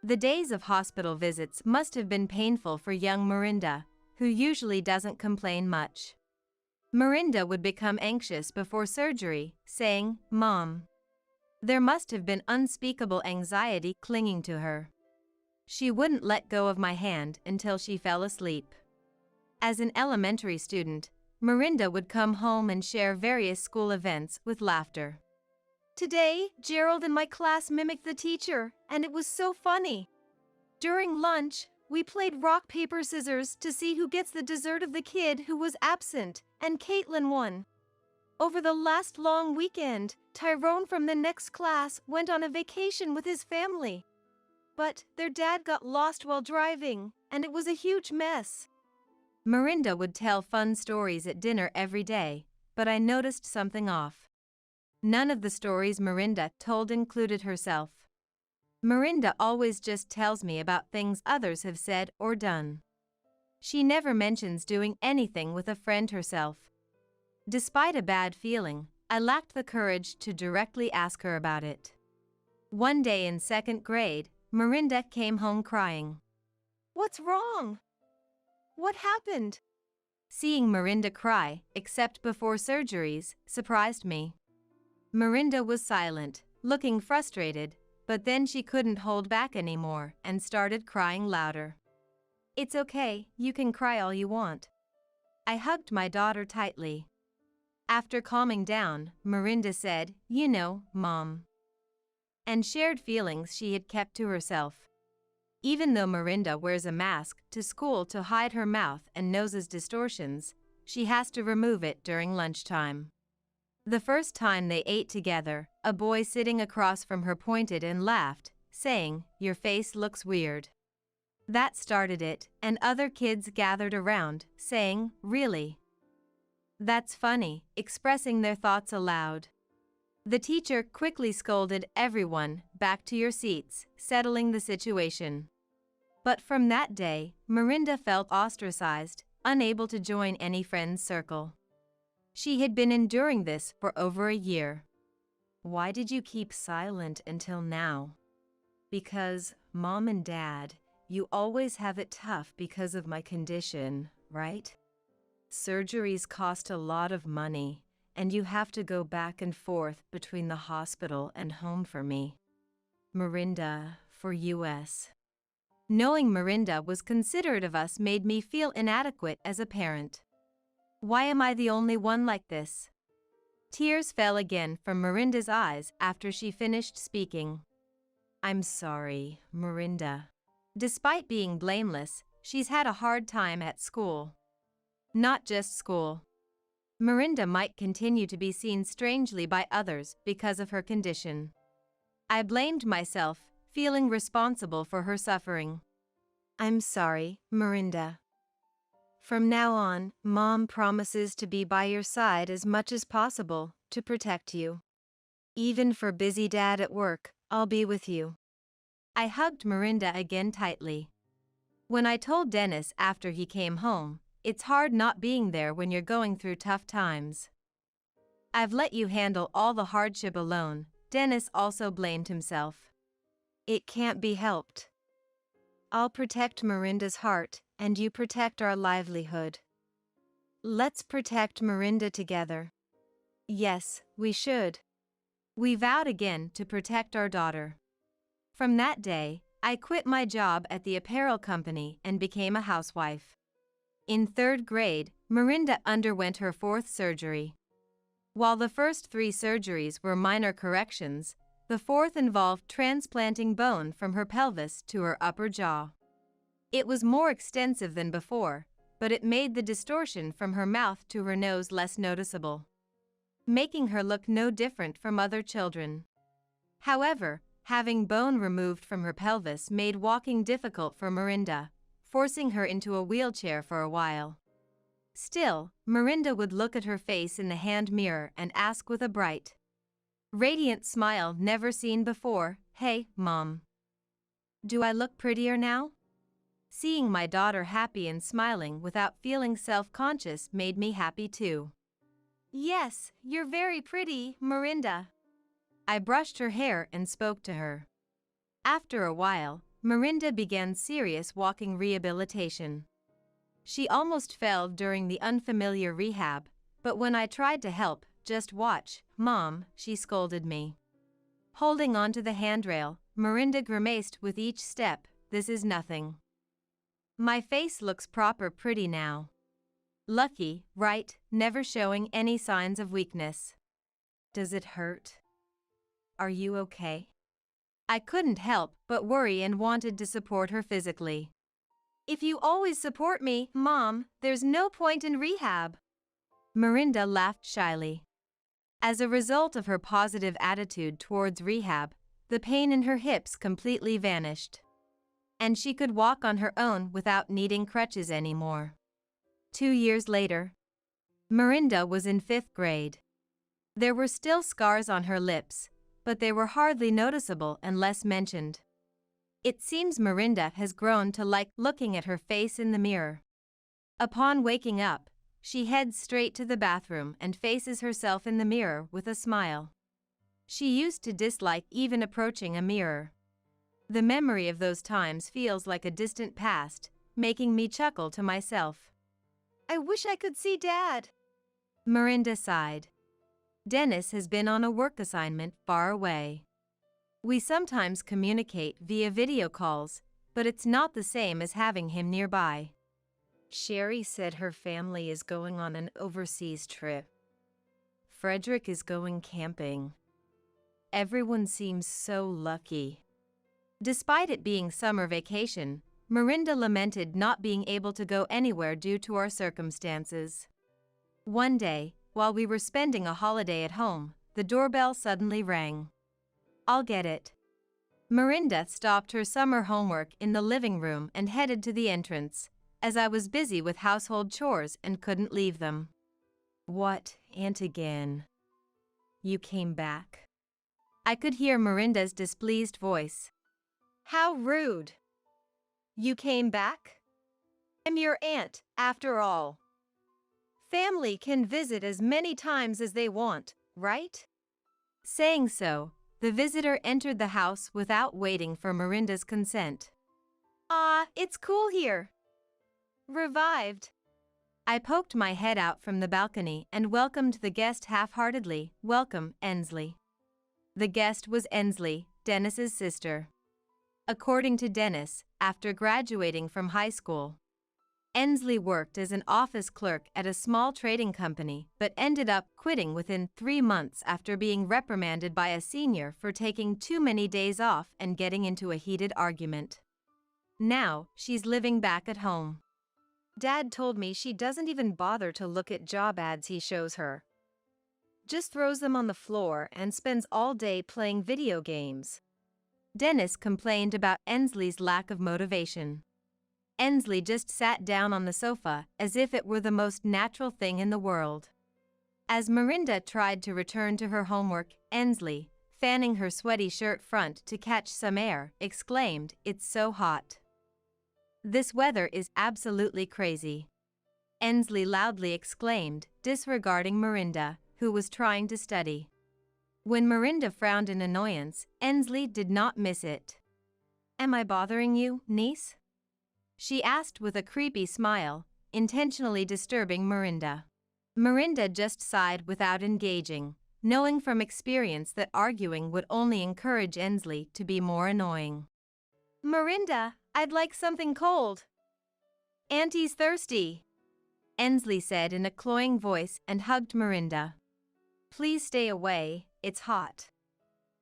The days of hospital visits must have been painful for young Mirinda, who usually doesn't complain much. Mirinda would become anxious before surgery, saying, Mom. There must have been unspeakable anxiety clinging to her. She wouldn't let go of my hand until she fell asleep. As an elementary student, Mirinda would come home and share various school events with laughter. Today, Gerald in my class mimicked the teacher, and it was so funny. During lunch, we played rock, paper, scissors to see who gets the dessert of the kid who was absent, and Caitlin won. Over the last long weekend, Tyrone from the next class went on a vacation with his family. But their dad got lost while driving, and it was a huge mess. Mirinda would tell fun stories at dinner every day, but I noticed something off. None of the stories Mirinda told included herself. Mirinda always just tells me about things others have said or done. She never mentions doing anything with a friend herself. Despite a bad feeling, I lacked the courage to directly ask her about it. One day in second grade, Mirinda came home crying. "What's wrong? What happened?" Seeing Mirinda cry, except before surgeries, surprised me. Mirinda was silent, looking frustrated, but then she couldn't hold back anymore and started crying louder. "It's okay, you can cry all you want." I hugged my daughter tightly. After calming down, Mirinda said, "You know, Mom," and shared feelings she had kept to herself. Even though Mirinda wears a mask to school to hide her mouth and nose's distortions, she has to remove it during lunchtime. The first time they ate together, a boy sitting across from her pointed and laughed, saying, "Your face looks weird." That started it, and other kids gathered around, saying, "Really? That's funny," expressing their thoughts aloud. The teacher quickly scolded everyone, "Back to your seats," settling the situation. But from that day, Mirinda felt ostracized, unable to join any friend's circle. She had been enduring this for over a year. "Why did you keep silent until now?" "Because, Mom and Dad, you always have it tough because of my condition, right? Surgeries cost a lot of money, and you have to go back and forth between the hospital and home for me. Mirinda, for US." Knowing Mirinda was considerate of us made me feel inadequate as a parent. Why am I the only one like this? Tears fell again from Mirinda's eyes after she finished speaking. "I'm sorry, Mirinda. Despite being blameless, she's had a hard time at school. Not just school. Mirinda might continue to be seen strangely by others because of her condition." I blamed myself, feeling responsible for her suffering. "I'm sorry, Mirinda. From now on, Mom promises to be by your side as much as possible to protect you. Even for busy Dad at work, I'll be with you." I hugged Mirinda again tightly. When I told Dennis after he came home, "It's hard not being there when you're going through tough times. I've let you handle all the hardship alone," Dennis also blamed himself. "It can't be helped. I'll protect Mirinda's heart, and you protect our livelihood. Let's protect Mirinda together." Yes, we should. We vowed again to protect our daughter. From that day, I quit my job at the apparel company and became a housewife. In third grade, Mirinda underwent her fourth surgery. While the first 3 surgeries were minor corrections, the fourth involved transplanting bone from her pelvis to her upper jaw. It was more extensive than before, but it made the distortion from her mouth to her nose less noticeable, making her look no different from other children. However, having bone removed from her pelvis made walking difficult for Mirinda, forcing her into a wheelchair for a while. Still, Mirinda would look at her face in the hand mirror and ask with a bright, radiant smile never seen before, "Hey, Mom. Do I look prettier now?" Seeing my daughter happy and smiling without feeling self-conscious made me happy too. "Yes, you're very pretty, Mirinda." I brushed her hair and spoke to her. After a while, Mirinda began serious walking rehabilitation. She almost fell during the unfamiliar rehab, but when I tried to help, "Just watch, Mom," she scolded me. Holding onto the handrail, Mirinda grimaced with each step, "This is nothing. My face looks proper pretty now." Lucky, right, never showing any signs of weakness. "Does it hurt? Are you okay?" I couldn't help but worry and wanted to support her physically. "If you always support me, Mom, there's no point in rehab." Mirinda laughed shyly. As a result of her positive attitude towards rehab, the pain in her hips completely vanished, and she could walk on her own without needing crutches anymore. 2 years later, Mirinda was in 5th grade. There were still scars on her lips, but they were hardly noticeable and less mentioned. It seems Mirinda has grown to like looking at her face in the mirror. Upon waking up, she heads straight to the bathroom and faces herself in the mirror with a smile. She used to dislike even approaching a mirror. The memory of those times feels like a distant past, making me chuckle to myself. I wish I could see Dad. Mirinda sighed. Dennis has been on a work assignment far away. We sometimes communicate via video calls, but it's not the same as having him nearby. Sherry said her family is going on an overseas trip. Frederick is going camping. Everyone seems so lucky. Despite it being summer vacation, Mirinda lamented not being able to go anywhere due to our circumstances. One day, while we were spending a holiday at home, the doorbell suddenly rang. I'll get it. Mirinda stopped her summer homework in the living room and headed to the entrance, as I was busy with household chores and couldn't leave them. What, Aunt again? You came back? I could hear Mirinda's displeased voice. How rude. You came back? I'm your aunt, after all. Family can visit as many times as they want, right? Saying so, the visitor entered the house without waiting for Mirinda's consent. It's cool here. Revived. I poked my head out from the balcony and welcomed the guest half-heartedly. Welcome, Ensley. The guest was Ensley, Dennis's sister. According to Dennis, after graduating from high school, Ensley worked as an office clerk at a small trading company but ended up quitting within 3 months after being reprimanded by a senior for taking too many days off and getting into a heated argument. Now, she's living back at home. Dad told me she doesn't even bother to look at job ads he shows her. Just throws them on the floor and spends all day playing video games. Dennis complained about Ensley's lack of motivation. Ensley just sat down on the sofa as if it were the most natural thing in the world. As Mirinda tried to return to her homework, Ensley, fanning her sweaty shirt front to catch some air, exclaimed, "It's so hot. This weather is absolutely crazy." Ensley loudly exclaimed, disregarding Mirinda, who was trying to study. When Mirinda frowned in annoyance, Ensley did not miss it. Am I bothering you, niece? She asked with a creepy smile, intentionally disturbing Mirinda. Mirinda just sighed without engaging, knowing from experience that arguing would only encourage Ensley to be more annoying. Mirinda, I'd like something cold. Auntie's thirsty, Ensley said in a cloying voice and hugged Mirinda. Please stay away, it's hot.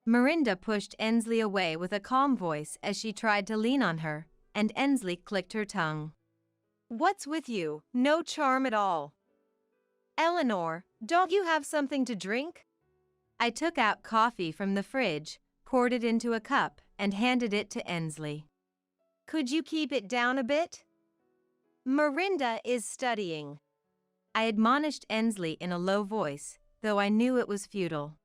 Mirinda pushed Ensley away with a calm voice as she tried to lean on her, and Ensley clicked her tongue. What's with you? No charm at all. Eleanor, don't you have something to drink? I took out coffee from the fridge, poured it into a cup, and handed it to Ensley. Could you keep it down a bit? Mirinda is studying. I admonished Ensley in a low voice, though I knew it was futile.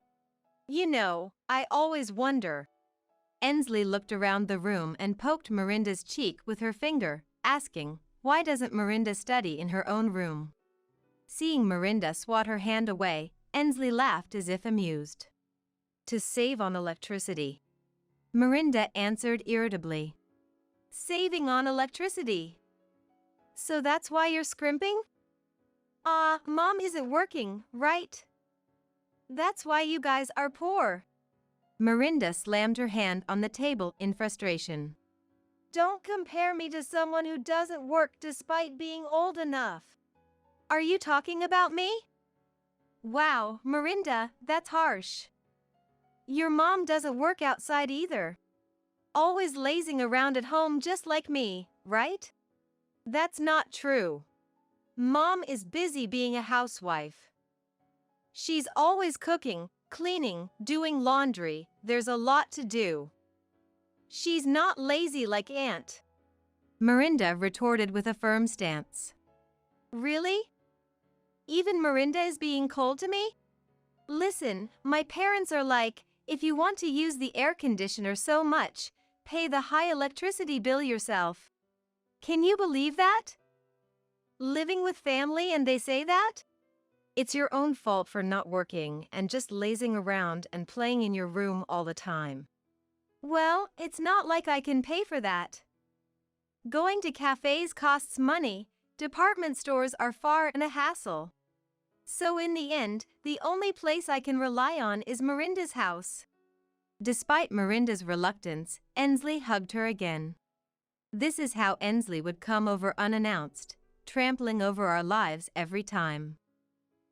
You know, I always wonder. Ensley looked around the room and poked Mirinda's cheek with her finger, asking, why doesn't Mirinda study in her own room? Seeing Mirinda swat her hand away, Ensley laughed as if amused. To save on electricity. Mirinda answered irritably. Saving on electricity. So that's why you're scrimping? Mom isn't working, right? That's why you guys are poor. Mirinda slammed her hand on the table in frustration. Don't compare me to someone who doesn't work despite being old enough. Are you talking about me? Wow, Mirinda, that's harsh. Your mom doesn't work outside either. Always lazing around at home just like me, right? That's not true. Mom is busy being a housewife. She's always cooking, cleaning, doing laundry. There's a lot to do. She's not lazy like Aunt. Mirinda retorted with a firm stance. Really? Even Mirinda is being cold to me? Listen, my parents are like, if you want to use the air conditioner so much, pay the high electricity bill yourself. Can you believe that? Living with family and they say that? It's your own fault for not working and just lazing around and playing in your room all the time. Well, it's not like I can pay for that. Going to cafes costs money, department stores are far and a hassle. So in the end, the only place I can rely on is Miranda's house. Despite Miranda's reluctance, Ensley hugged her again. This is how Ensley would come over unannounced, trampling over our lives every time.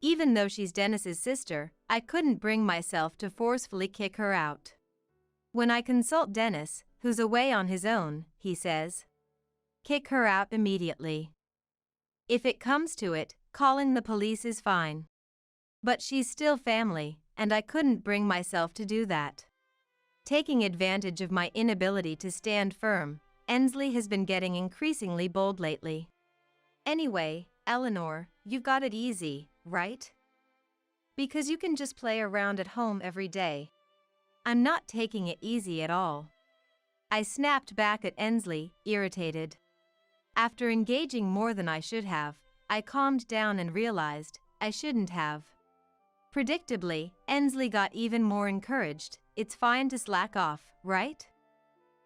Even though she's Dennis's sister, I couldn't bring myself to forcefully kick her out. When I consult Dennis, who's away on his own, he says, kick her out immediately. If it comes to it, calling the police is fine. But she's still family, and I couldn't bring myself to do that. Taking advantage of my inability to stand firm, Ensley has been getting increasingly bold lately. Anyway, Eleanor, you've got it easy, right? Because you can just play around at home every day. I'm not taking it easy at all. I snapped back at Ensley, irritated. After engaging more than I should have, I calmed down and realized I shouldn't have. Predictably, Ensley got even more encouraged. It's fine to slack off, right?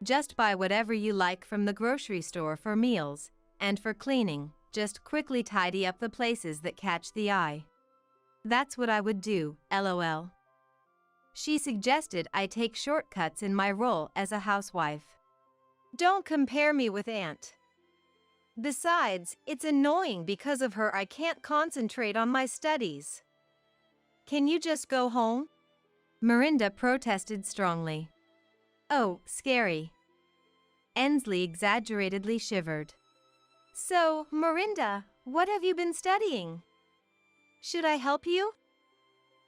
Just buy whatever you like from the grocery store for meals, and for cleaning, just quickly tidy up the places that catch the eye. That's what I would do, LOL. She suggested I take shortcuts in my role as a housewife. Don't compare me with Aunt. Besides, it's annoying because of her I can't concentrate on my studies. Can you just go home? Miranda protested strongly. Oh, scary. Ensley exaggeratedly shivered. So, Miranda, what have you been studying? Should I help you?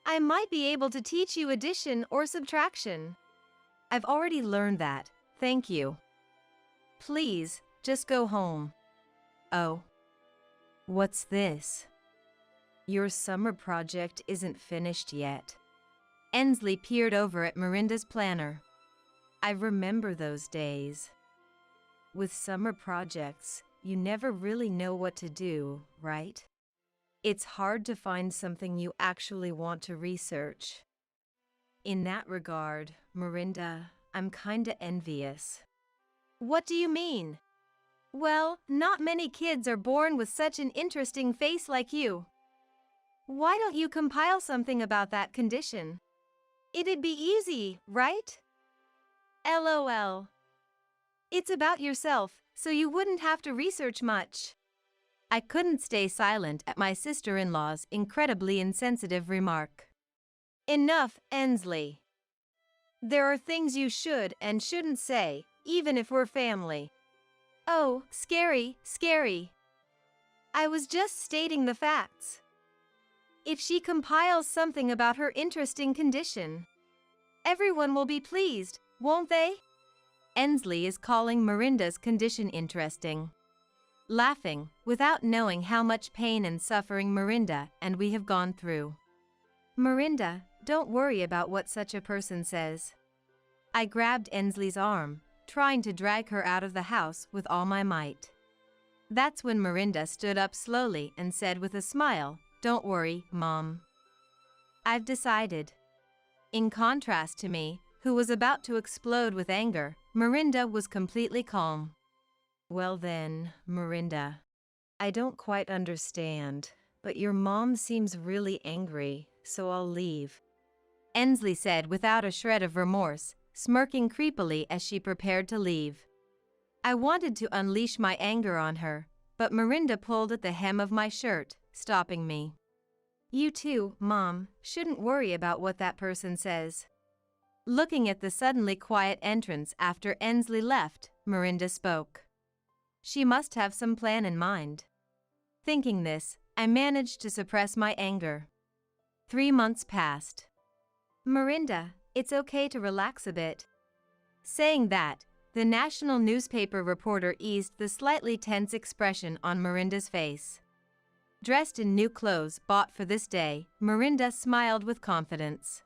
I might be able to teach you addition or subtraction. I've already learned that, thank you. Please, just go home. Oh. What's this? Your summer project isn't finished yet. Ensley peered over at Miranda's planner. I remember those days. With summer projects, you never really know what to do, right? It's hard to find something you actually want to research. In that regard, Miranda, I'm kinda envious. What do you mean? Well, not many kids are born with such an interesting face like you. Why don't you compile something about that condition? It'd be easy, right? LOL. It's about yourself, so you wouldn't have to research much. I couldn't stay silent at my sister-in-law's incredibly insensitive remark. Enough, Ensley. There are things you should and shouldn't say, even if we're family. Oh, scary, scary. I was just stating the facts. If she compiles something about her interesting condition, everyone will be pleased, won't they? Ensley is calling Miranda's condition interesting. Laughing, without knowing how much pain and suffering Miranda and we have gone through. Miranda, don't worry about what such a person says. I grabbed Ensley's arm, trying to drag her out of the house with all my might. That's when Miranda stood up slowly and said with a smile, Don't worry, Mom. I've decided. In contrast to me, who was about to explode with anger, Miranda was completely calm. Well then, Miranda, I don't quite understand, but your mom seems really angry, so I'll leave. Ensley said without a shred of remorse, smirking creepily as she prepared to leave. I wanted to unleash my anger on her, but Miranda pulled at the hem of my shirt, stopping me. You too, Mom, shouldn't worry about what that person says. Looking at the suddenly quiet entrance after Ensley left, Miranda spoke. She must have some plan in mind. Thinking this, I managed to suppress my anger. 3 months passed. Miranda, it's okay to relax a bit. Saying that, the national newspaper reporter eased the slightly tense expression on Miranda's face. Dressed in new clothes bought for this day, Mirinda smiled with confidence.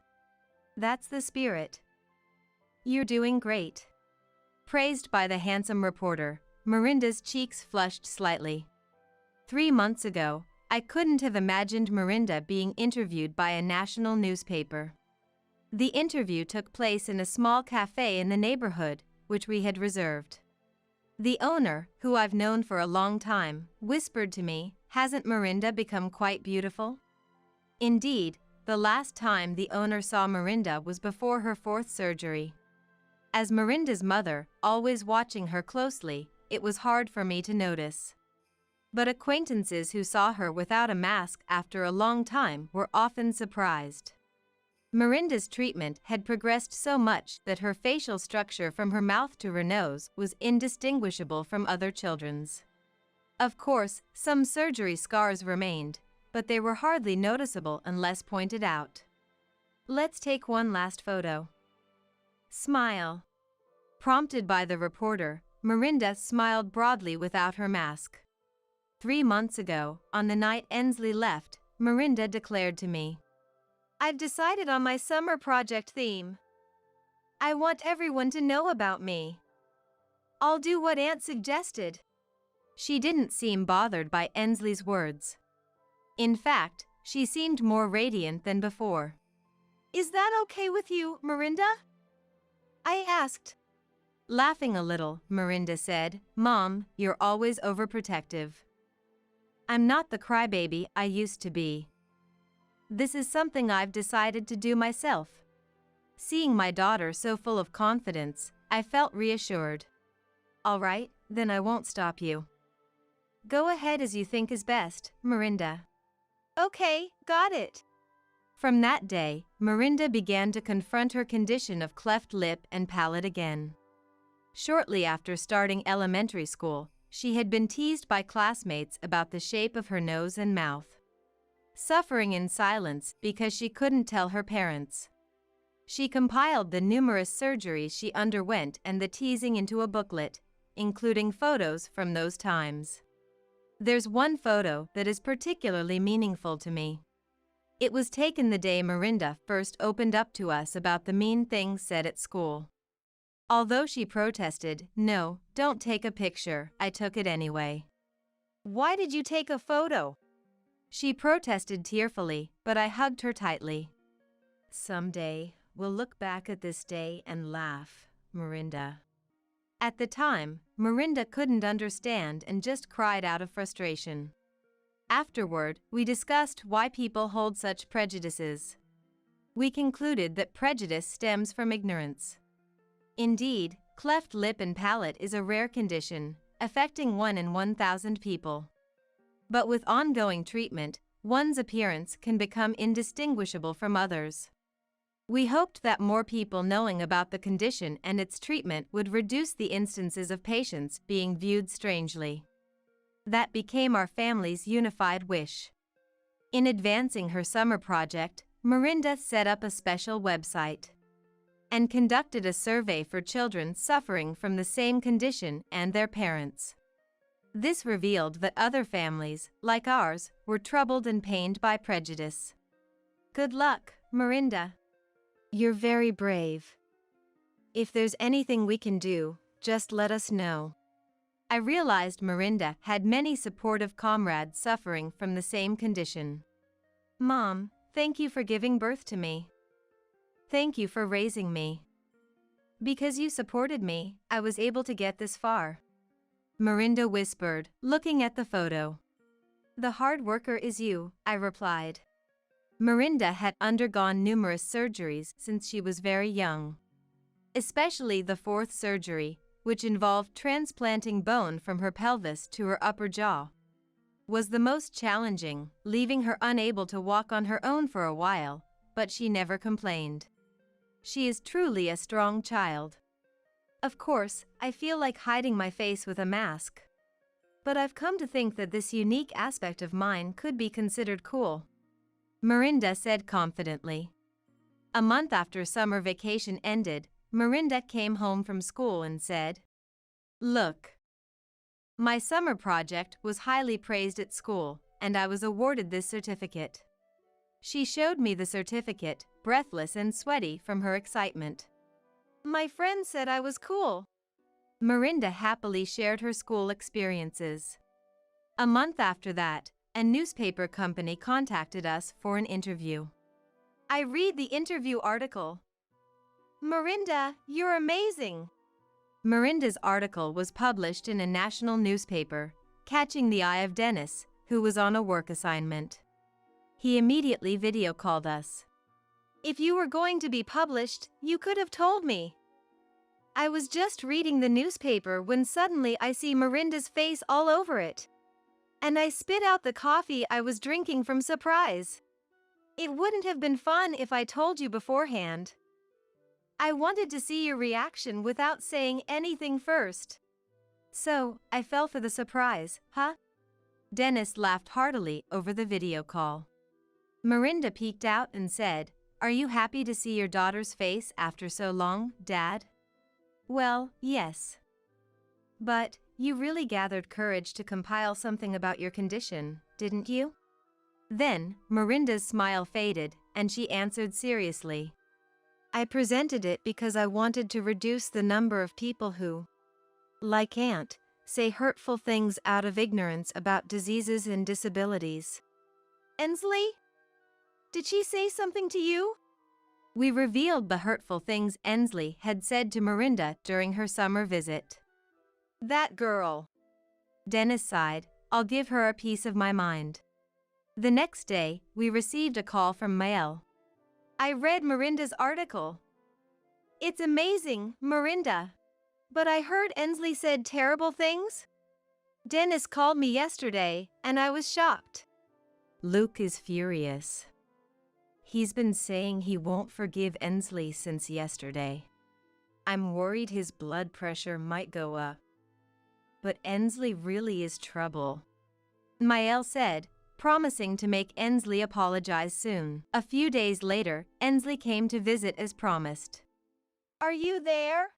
That's the spirit. You're doing great. Praised by the handsome reporter, Mirinda's cheeks flushed slightly. 3 months ago, I couldn't have imagined Mirinda being interviewed by a national newspaper. The interview took place in a small cafe in the neighborhood, which we had reserved. The owner, who I've known for a long time, whispered to me, "Hasn't Mirinda become quite beautiful?" Indeed, the last time the owner saw Mirinda was before her 4th surgery. As Mirinda's mother, always watching her closely, it was hard for me to notice. But acquaintances who saw her without a mask after a long time were often surprised. Mirinda's treatment had progressed so much that her facial structure from her mouth to her nose was indistinguishable from other children's. Of course, some surgery scars remained, but they were hardly noticeable unless pointed out. Let's take one last photo. Smile. Prompted by the reporter, Mirinda smiled broadly without her mask. 3 months ago, on the night Ensley left, Mirinda declared to me, "I've decided on my summer project theme. I want everyone to know about me. I'll do what Aunt suggested." She didn't seem bothered by Ensley's words. In fact, she seemed more radiant than before. "Is that okay with you, Mirinda?" I asked. Laughing a little, Mirinda said, "Mom, you're always overprotective. I'm not the crybaby I used to be. This is something I've decided to do myself." Seeing my daughter so full of confidence, I felt reassured. "All right, then I won't stop you. Go ahead as you think is best, Mirinda." "Okay, got it." From that day, Mirinda began to confront her condition of cleft lip and palate again. Shortly after starting elementary school, she had been teased by classmates about the shape of her nose and mouth. Suffering in silence because she couldn't tell her parents. She compiled the numerous surgeries she underwent and the teasing into a booklet, including photos from those times. There's one photo that is particularly meaningful to me. It was taken the day Mirinda first opened up to us about the mean things said at school. Although she protested, "No, don't take a picture," I took it anyway. "Why did you take a photo?" She protested tearfully, but I hugged her tightly. "Someday, we'll look back at this day and laugh, Mirinda." At the time, Mirinda couldn't understand and just cried out of frustration. Afterward, we discussed why people hold such prejudices. We concluded that prejudice stems from ignorance. Indeed, cleft lip and palate is a rare condition, affecting 1 in 1,000 people. But with ongoing treatment, one's appearance can become indistinguishable from others. We hoped that more people knowing about the condition and its treatment would reduce the instances of patients being viewed strangely. That became our family's unified wish. In advancing her summer project, Mirinda set up a special website and conducted a survey for children suffering from the same condition and their parents. This revealed that other families, like ours, were troubled and pained by prejudice. Good luck, Mirinda. You're very brave. If there's anything we can do, just let us know. I realized Mirinda had many supportive comrades suffering from the same condition. Mom, thank you for giving birth to me. Thank you for raising me. Because you supported me, I was able to get this far. Mirinda whispered, looking at the photo. The hard worker is you, I replied. Mirinda had undergone numerous surgeries since she was very young. Especially the 4th surgery, which involved transplanting bone from her pelvis to her upper jaw, was the most challenging, leaving her unable to walk on her own for a while, but she never complained. She is truly a strong child. Of course, I feel like hiding my face with a mask. But I've come to think that this unique aspect of mine could be considered cool. Mirinda said confidently. A month after summer vacation ended, Mirinda came home from school and said, "Look. My summer project was highly praised at school, and I was awarded this certificate. She showed me the certificate, breathless and sweaty from her excitement. My friend said I was cool. Mirinda happily shared her school experiences. A month after that, a newspaper company contacted us for an interview. I read the interview article. Mirinda, you're amazing. Mirinda's article was published in a national newspaper, catching the eye of Dennis, who was on a work assignment. He immediately video called us. If you were going to be published, you could have told me. I was just reading the newspaper when suddenly I see Mirinda's face all over it. And I spit out the coffee I was drinking from surprise. It wouldn't have been fun if I told you beforehand. I wanted to see your reaction without saying anything first. So, I fell for the surprise, huh? Dennis laughed heartily over the video call. Mirinda peeked out and said, "Are you happy to see your daughter's face after so long, Dad?" Well, yes. But, you really gathered courage to compile something about your condition, didn't you? Then, Mirinda's smile faded, and she answered seriously. I presented it because I wanted to reduce the number of people who, like Aunt, say hurtful things out of ignorance about diseases and disabilities. Ensley? Did she say something to you? We revealed the hurtful things Ensley had said to Mirinda during her summer visit. That girl. Dennis sighed. I'll give her a piece of my mind. The next day, we received a call from Mael. I read Mirinda's article. It's amazing, Mirinda. But I heard Ensley said terrible things? Dennis called me yesterday, and I was shocked. Luke is furious. He's been saying he won't forgive Ensley since yesterday. I'm worried his blood pressure might go up. But Ensley really is trouble. Mael said, promising to make Ensley apologize soon. A few days later, Ensley came to visit as promised. Are you there?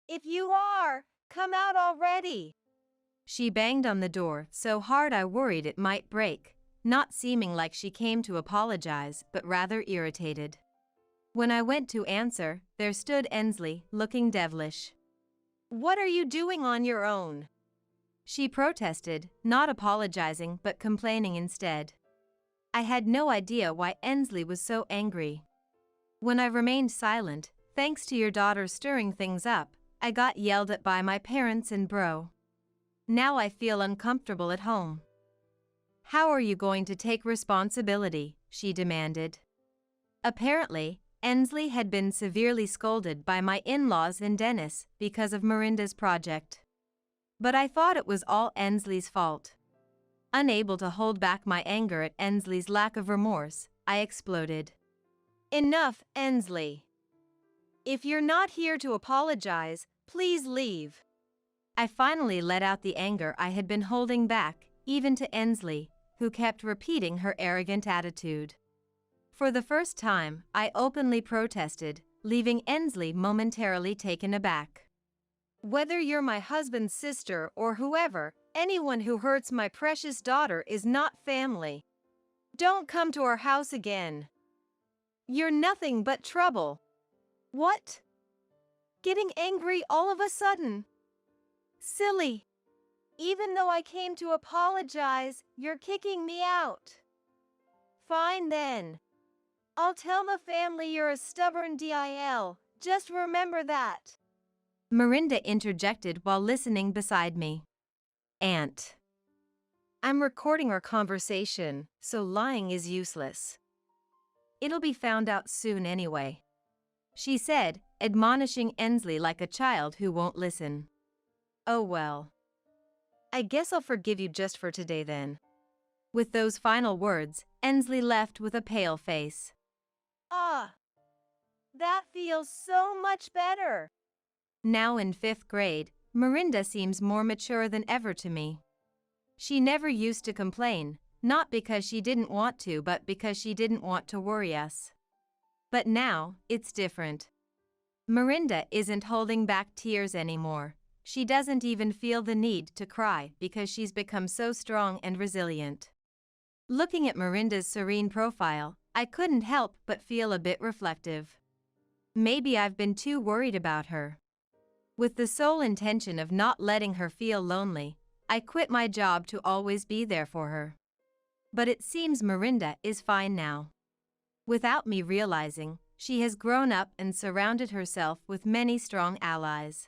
If you are, come out already. She banged on the door so hard I worried it might break, not seeming like she came to apologize, but rather irritated. When I went to answer, there stood Ensley, looking devilish. What are you doing on your own? She protested, not apologizing but complaining instead. I had no idea why Ensley was so angry. When I remained silent, thanks to your daughter stirring things up, I got yelled at by my parents and bro. Now I feel uncomfortable at home. How are you going to take responsibility? She demanded. Apparently, Ensley had been severely scolded by my in-laws and Dennis because of Mirinda's project. But I thought it was all Ensley's fault. Unable to hold back my anger at Ensley's lack of remorse, I exploded. Enough, Ensley. If you're not here to apologize, please leave. I finally let out the anger I had been holding back, even to Ensley, who kept repeating her arrogant attitude. For the first time, I openly protested, leaving Ensley momentarily taken aback. Whether you're my husband's sister or whoever, anyone who hurts my precious daughter is not family. Don't come to our house again. You're nothing but trouble. What? Getting angry all of a sudden? Silly. Even though I came to apologize, you're kicking me out. Fine then. I'll tell the family you're a stubborn DIL. Just remember that. Mirinda interjected while listening beside me. Aunt. I'm recording our conversation, so lying is useless. It'll be found out soon anyway. She said, admonishing Ensley like a child who won't listen. Oh well. I guess I'll forgive you just for today then. With those final words, Ensley left with a pale face. Ah, that feels so much better. Now in 5th grade, Mirinda seems more mature than ever to me. She never used to complain, not because she didn't want to but because she didn't want to worry us. But now, it's different. Mirinda isn't holding back tears anymore. She doesn't even feel the need to cry because she's become so strong and resilient. Looking at Miranda's serene profile, I couldn't help but feel a bit reflective. Maybe I've been too worried about her. With the sole intention of not letting her feel lonely, I quit my job to always be there for her. But it seems Miranda is fine now. Without me realizing, she has grown up and surrounded herself with many strong allies.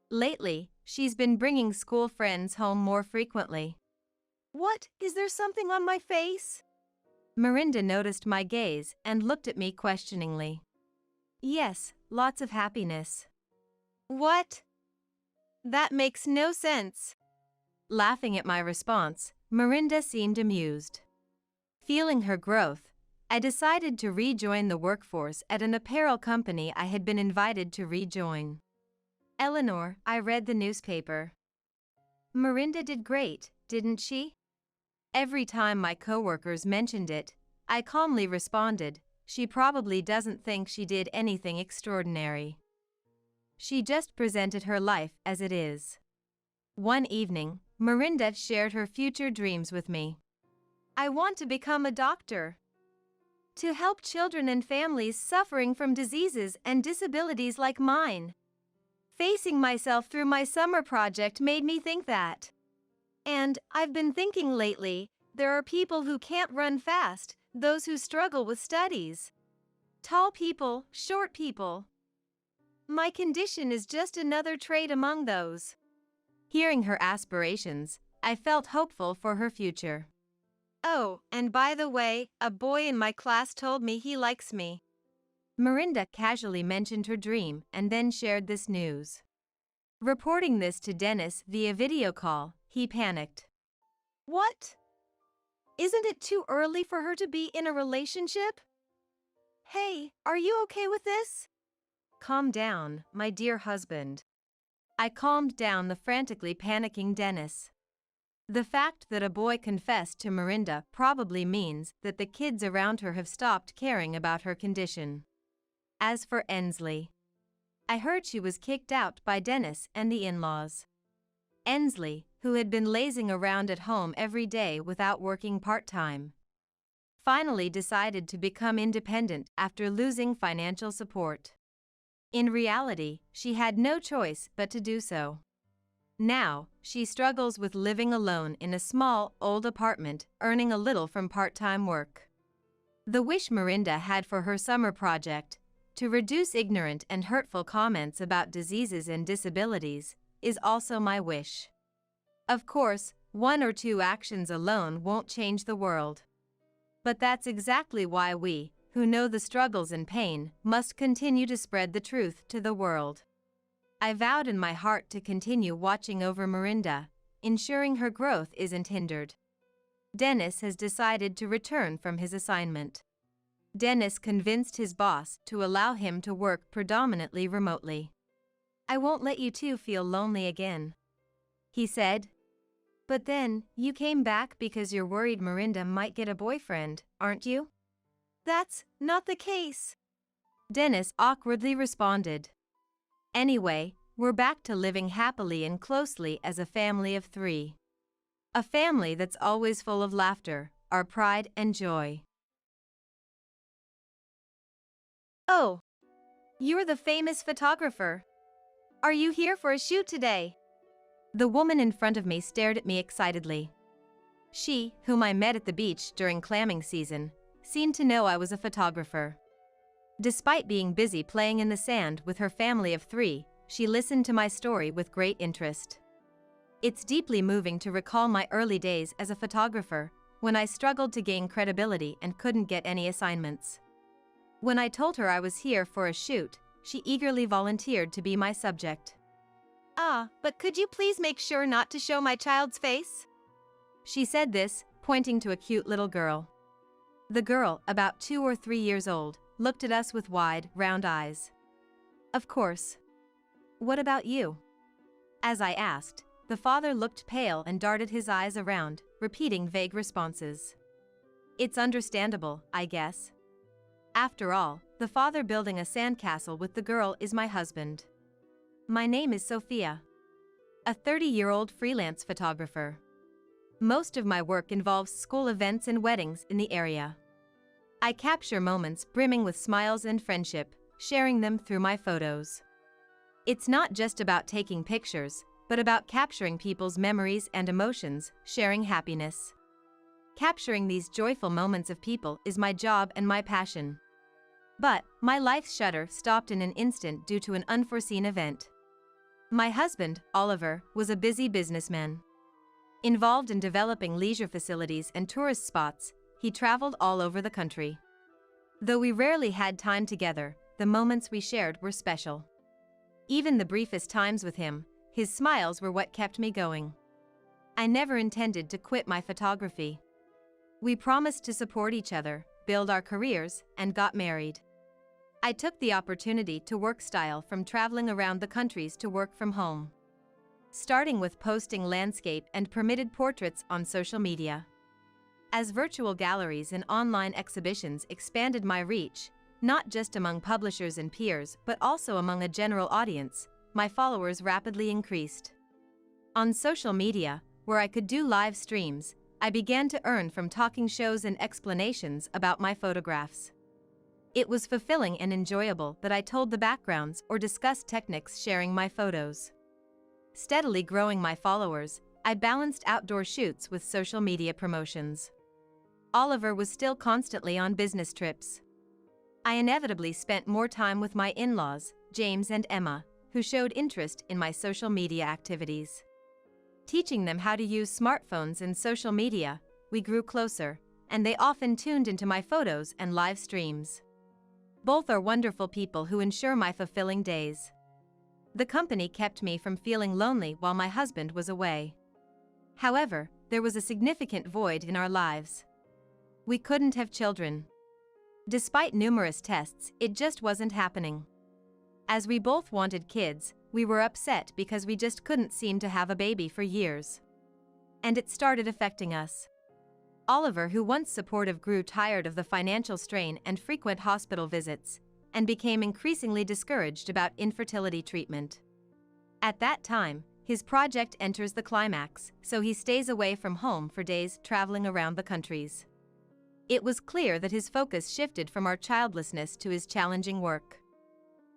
Lately, she's been bringing school friends home more frequently. What? Is there something on my face? Miranda noticed my gaze and looked at me questioningly. Yes, lots of happiness. What? That makes no sense. Laughing at my response, Miranda seemed amused. Feeling her growth, I decided to rejoin the workforce at an apparel company I had been invited to rejoin. Eleanor, I read the newspaper. Miranda did great, didn't she? Every time my coworkers mentioned it, I calmly responded, she probably doesn't think she did anything extraordinary. She just presented her life as it is. One evening, Miranda shared her future dreams with me. I want to become a doctor. To help children and families suffering from diseases and disabilities like mine. Facing myself through my summer project made me think that. And I've been thinking lately, there are people who can't run fast, those who struggle with studies. Tall people, short people. My condition is just another trait among those. Hearing her aspirations, I felt hopeful for her future. Oh, and by the way, a boy in my class told me he likes me. Miranda casually mentioned her dream and then shared this news. Reporting this to Dennis via video call, he panicked. What? Isn't it too early for her to be in a relationship? Hey, are you okay with this? Calm down, my dear husband. I calmed down the frantically panicking Dennis. The fact that a boy confessed to Miranda probably means that the kids around her have stopped caring about her condition. As for Ensley, I heard she was kicked out by Dennis and the in-laws. Ensley, who had been lazing around at home every day without working part-time, finally decided to become independent after losing financial support. In reality, she had no choice but to do so. Now, she struggles with living alone in a small, old apartment, earning a little from part-time work. The wish Miranda had for her summer project, to reduce ignorant and hurtful comments about diseases and disabilities, is also my wish. Of course, 1 or 2 actions alone won't change the world. But that's exactly why we, who know the struggles and pain, must continue to spread the truth to the world. I vowed in my heart to continue watching over Miranda, ensuring her growth isn't hindered. Dennis has decided to return from his assignment. Dennis convinced his boss to allow him to work predominantly remotely. I won't let you two feel lonely again, he said. But then, you came back because you're worried Miranda might get a boyfriend, aren't you? That's not the case, Dennis awkwardly responded. Anyway, we're back to living happily and closely as a family of 3. A family that's always full of laughter, our pride and joy. Oh, you're the famous photographer. Are you here for a shoot today? The woman in front of me stared at me excitedly. She, whom I met at the beach during clamming season, seemed to know I was a photographer. Despite being busy playing in the sand with her family of 3, she listened to my story with great interest. It's deeply moving to recall my early days as a photographer, when I struggled to gain credibility and couldn't get any assignments. When I told her I was here for a shoot, she eagerly volunteered to be my subject. But could you please make sure not to show my child's face? She said this, pointing to a cute little girl. The girl, about 2 or 3 years old, looked at us with wide, round eyes. Of course. What about you? As I asked, the father looked pale and darted his eyes around, repeating vague responses. It's understandable, I guess. After all, the father building a sandcastle with the girl is my husband. My name is Sophia. A 30-year-old freelance photographer. Most of my work involves school events and weddings in the area. I capture moments brimming with smiles and friendship, sharing them through my photos. It's not just about taking pictures, but about capturing people's memories and emotions, sharing happiness. Capturing these joyful moments of people is my job and my passion. But my life's shutter stopped in an instant due to an unforeseen event. My husband, Oliver, was a busy businessman. Involved in developing leisure facilities and tourist spots, he traveled all over the country. Though we rarely had time together, the moments we shared were special. Even the briefest times with him, his smiles were what kept me going. I never intended to quit my photography. We promised to support each other, build our careers, and got married. I took the opportunity to work style from traveling around the countries to work from home. Starting with posting landscape and permitted portraits on social media. As virtual galleries and online exhibitions expanded my reach, not just among publishers and peers but also among a general audience, my followers rapidly increased. On social media, where I could do live streams, I began to earn from talking shows and explanations about my photographs. It was fulfilling and enjoyable that I told the backgrounds or discussed techniques sharing my photos. Steadily growing my followers, I balanced outdoor shoots with social media promotions. Oliver was still constantly on business trips. I inevitably spent more time with my in-laws, James and Emma, who showed interest in my social media activities. Teaching them how to use smartphones and social media, we grew closer, and they often tuned into my photos and live streams. Both are wonderful people who ensure my fulfilling days. The company kept me from feeling lonely while my husband was away. However, there was a significant void in our lives. We couldn't have children. Despite numerous tests, it just wasn't happening. As we both wanted kids, we were upset because we just couldn't seem to have a baby for years. And it started affecting us. Oliver, who once supportive, grew tired of the financial strain and frequent hospital visits, and became increasingly discouraged about infertility treatment. At that time, his project enters the climax, so he stays away from home for days, traveling around the countries. It was clear that his focus shifted from our childlessness to his challenging work.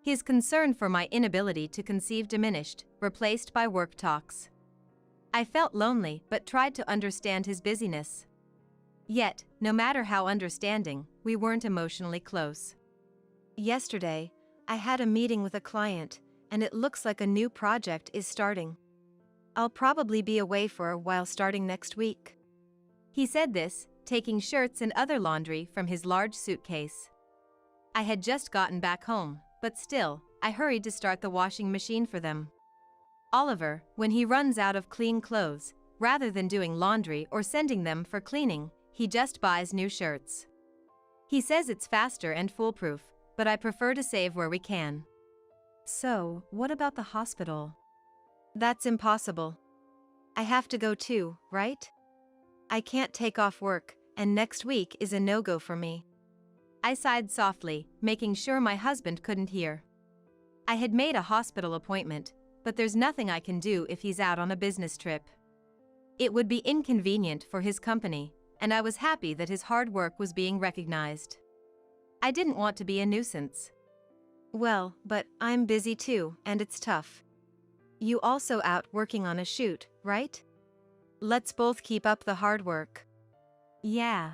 His concern for my inability to conceive diminished, replaced by work talks. I felt lonely but tried to understand his busyness. Yet, no matter how understanding, we weren't emotionally close. Yesterday, I had a meeting with a client, and it looks like a new project is starting. I'll probably be away for a while starting next week. He said this, taking shirts and other laundry from his large suitcase. I had just gotten back home, but still, I hurried to start the washing machine for them. Oliver, when he runs out of clean clothes, rather than doing laundry or sending them for cleaning, he just buys new shirts. He says it's faster and foolproof, but I prefer to save where we can. So, what about the hospital? That's impossible. I have to go too, right? I can't take off work, and next week is a no-go for me. I sighed softly, making sure my husband couldn't hear. I had made a hospital appointment, but there's nothing I can do if he's out on a business trip. It would be inconvenient for his company, and I was happy that his hard work was being recognized. I didn't want to be a nuisance. Well, but I'm busy too, and it's tough. You also out working on a shoot, right? Let's both keep up the hard work. Yeah.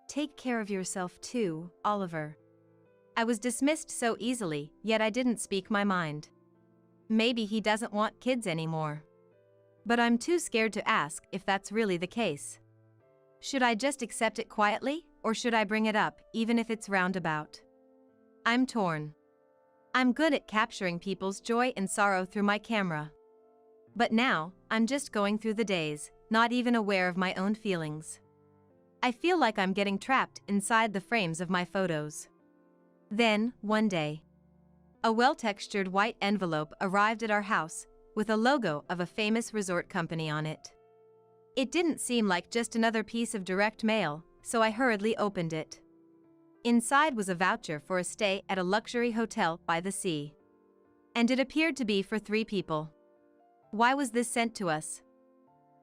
Take care of yourself too, Oliver. I was dismissed so easily, yet I didn't speak my mind. Maybe he doesn't want kids anymore. But I'm too scared to ask if that's really the case. Should I just accept it quietly, or should I bring it up, even if it's roundabout? I'm torn. I'm good at capturing people's joy and sorrow through my camera. But now, I'm just going through the days, not even aware of my own feelings. I feel like I'm getting trapped inside the frames of my photos. Then, one day, a well-textured white envelope arrived at our house, with a logo of a famous resort company on it. It didn't seem like just another piece of direct mail, so I hurriedly opened it. Inside was a voucher for a stay at a luxury hotel by the sea. And it appeared to be for 3 people. Why was this sent to us?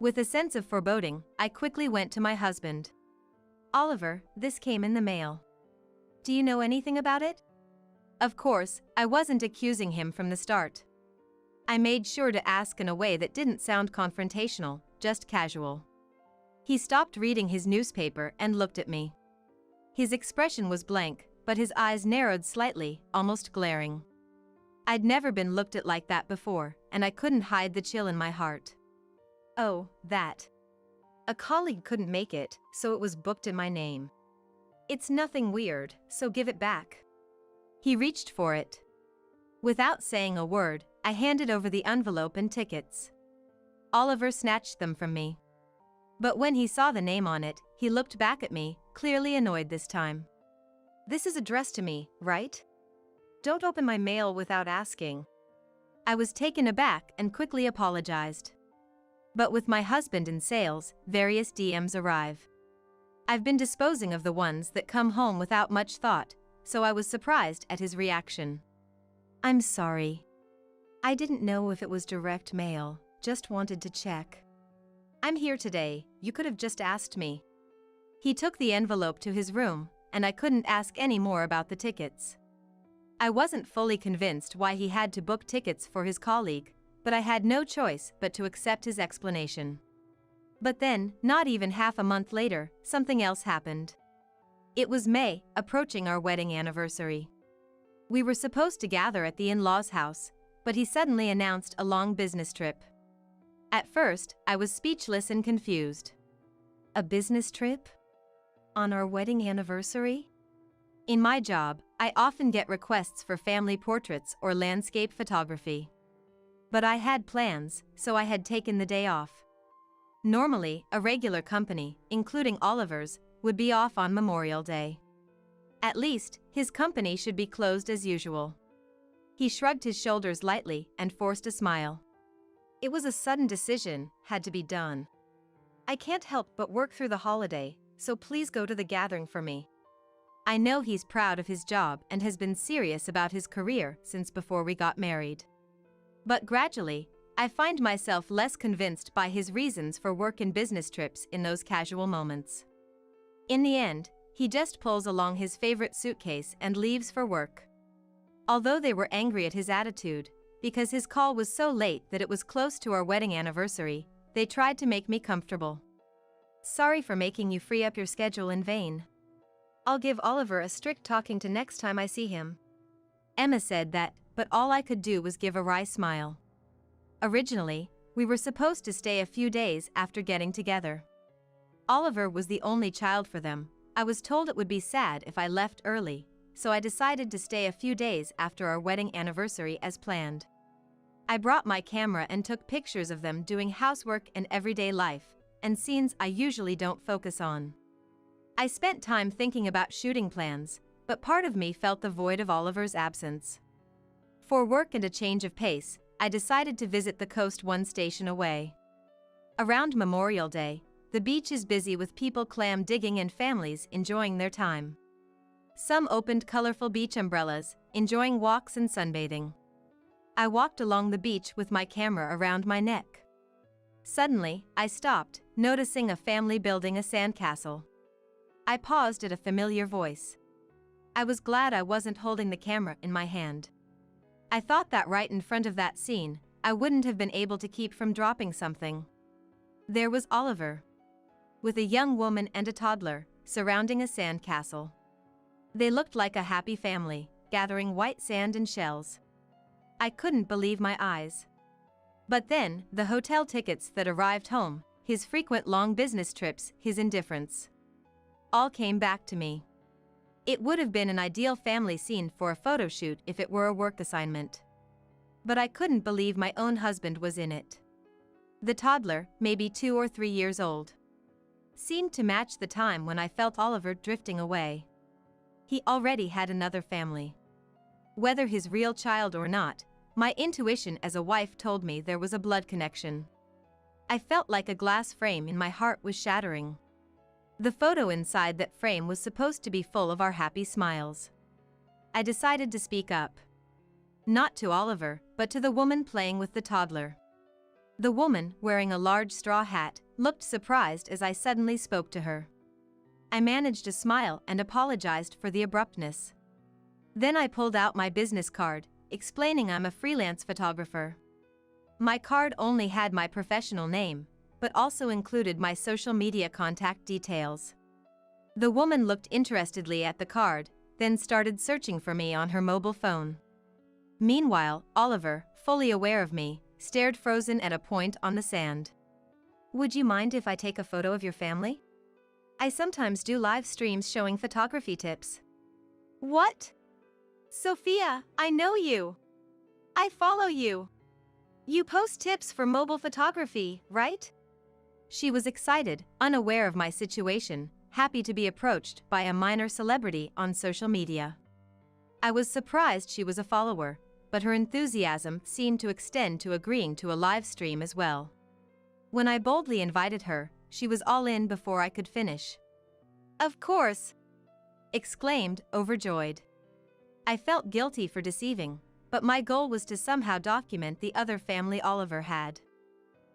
With a sense of foreboding, I quickly went to my husband. "Oliver, this came in the mail. Do you know anything about it?" Of course, I wasn't accusing him from the start. I made sure to ask in a way that didn't sound confrontational, just casual. He stopped reading his newspaper and looked at me. His expression was blank, but his eyes narrowed slightly, almost glaring. I'd never been looked at like that before, and I couldn't hide the chill in my heart. "Oh, that. A colleague couldn't make it, so it was booked in my name. It's nothing weird, so give it back." He reached for it. Without saying a word, I handed over the envelope and tickets. Oliver snatched them from me. But when he saw the name on it, he looked back at me, clearly annoyed this time. "This is addressed to me, right? Don't open my mail without asking." I was taken aback and quickly apologized. But with my husband in sales, various DMs arrive. I've been disposing of the ones that come home without much thought, so I was surprised at his reaction. "I'm sorry. I didn't know if it was direct mail, just wanted to check. I'm here today, you could have just asked me." He took the envelope to his room, and I couldn't ask any more about the tickets. I wasn't fully convinced why he had to book tickets for his colleague, but I had no choice but to accept his explanation. But then, not even half a month later, something else happened. It was May, approaching our wedding anniversary. We were supposed to gather at the in-laws' house, but he suddenly announced a long business trip. At first, I was speechless and confused. A business trip? On our wedding anniversary? In my job, I often get requests for family portraits or landscape photography. But I had plans, so I had taken the day off. Normally, a regular company, including Oliver's, would be off on Memorial Day. At least, his company should be closed as usual. He shrugged his shoulders lightly and forced a smile. "It was a sudden decision, had to be done. I can't help but work through the holiday, so please go to the gathering for me." I know he's proud of his job and has been serious about his career since before we got married. But gradually, I find myself less convinced by his reasons for work and business trips in those casual moments. In the end, he just pulls along his favorite suitcase and leaves for work. Although they were angry at his attitude, because his call was so late that it was close to our wedding anniversary, they tried to make me comfortable. "Sorry for making you free up your schedule in vain. I'll give Oliver a strict talking to next time I see him." Emma said that, but all I could do was give a wry smile. Originally, we were supposed to stay a few days after getting together. Oliver was the only child for them. I was told it would be sad if I left early, so I decided to stay a few days after our wedding anniversary as planned. I brought my camera and took pictures of them doing housework and everyday life, and scenes I usually don't focus on. I spent time thinking about shooting plans, but part of me felt the void of Oliver's absence. For work and a change of pace, I decided to visit the coast one station away. Around Memorial Day, the beach is busy with people clam digging and families enjoying their time. Some opened colorful beach umbrellas, enjoying walks and sunbathing. I walked along the beach with my camera around my neck. Suddenly, I stopped, noticing a family building a sandcastle. I paused at a familiar voice. I was glad I wasn't holding the camera in my hand. I thought that right in front of that scene, I wouldn't have been able to keep from dropping something. There was Oliver, with a young woman and a toddler, surrounding a sandcastle. They looked like a happy family, gathering white sand and shells. I couldn't believe my eyes. But then, the hotel tickets that arrived home, his frequent long business trips, his indifference, all came back to me. It would have been an ideal family scene for a photo shoot if it were a work assignment. But I couldn't believe my own husband was in it. The toddler, maybe 2 or 3 years old, seemed to match the time when I felt Oliver drifting away. He already had another family. Whether his real child or not, my intuition as a wife told me there was a blood connection. I felt like a glass frame in my heart was shattering. The photo inside that frame was supposed to be full of our happy smiles. I decided to speak up. Not to Oliver, but to the woman playing with the toddler. The woman, wearing a large straw hat, looked surprised as I suddenly spoke to her. I managed a smile and apologized for the abruptness. Then I pulled out my business card, explaining I'm a freelance photographer. My card only had my professional name, but also included my social media contact details. The woman looked interestedly at the card, then started searching for me on her mobile phone. Meanwhile, Oliver, fully aware of me, stared frozen at a point on the sand. Would you mind if I take a photo of your family? I sometimes do live streams showing photography tips. What? Sophia, I know you. I follow you. You post tips for mobile photography, right? She was excited, unaware of my situation, happy to be approached by a minor celebrity on social media. I was surprised she was a follower, but her enthusiasm seemed to extend to agreeing to a live stream as well. When I boldly invited her, she was all in before I could finish. Of course! Exclaimed, overjoyed. I felt guilty for deceiving, but my goal was to somehow document the other family Oliver had.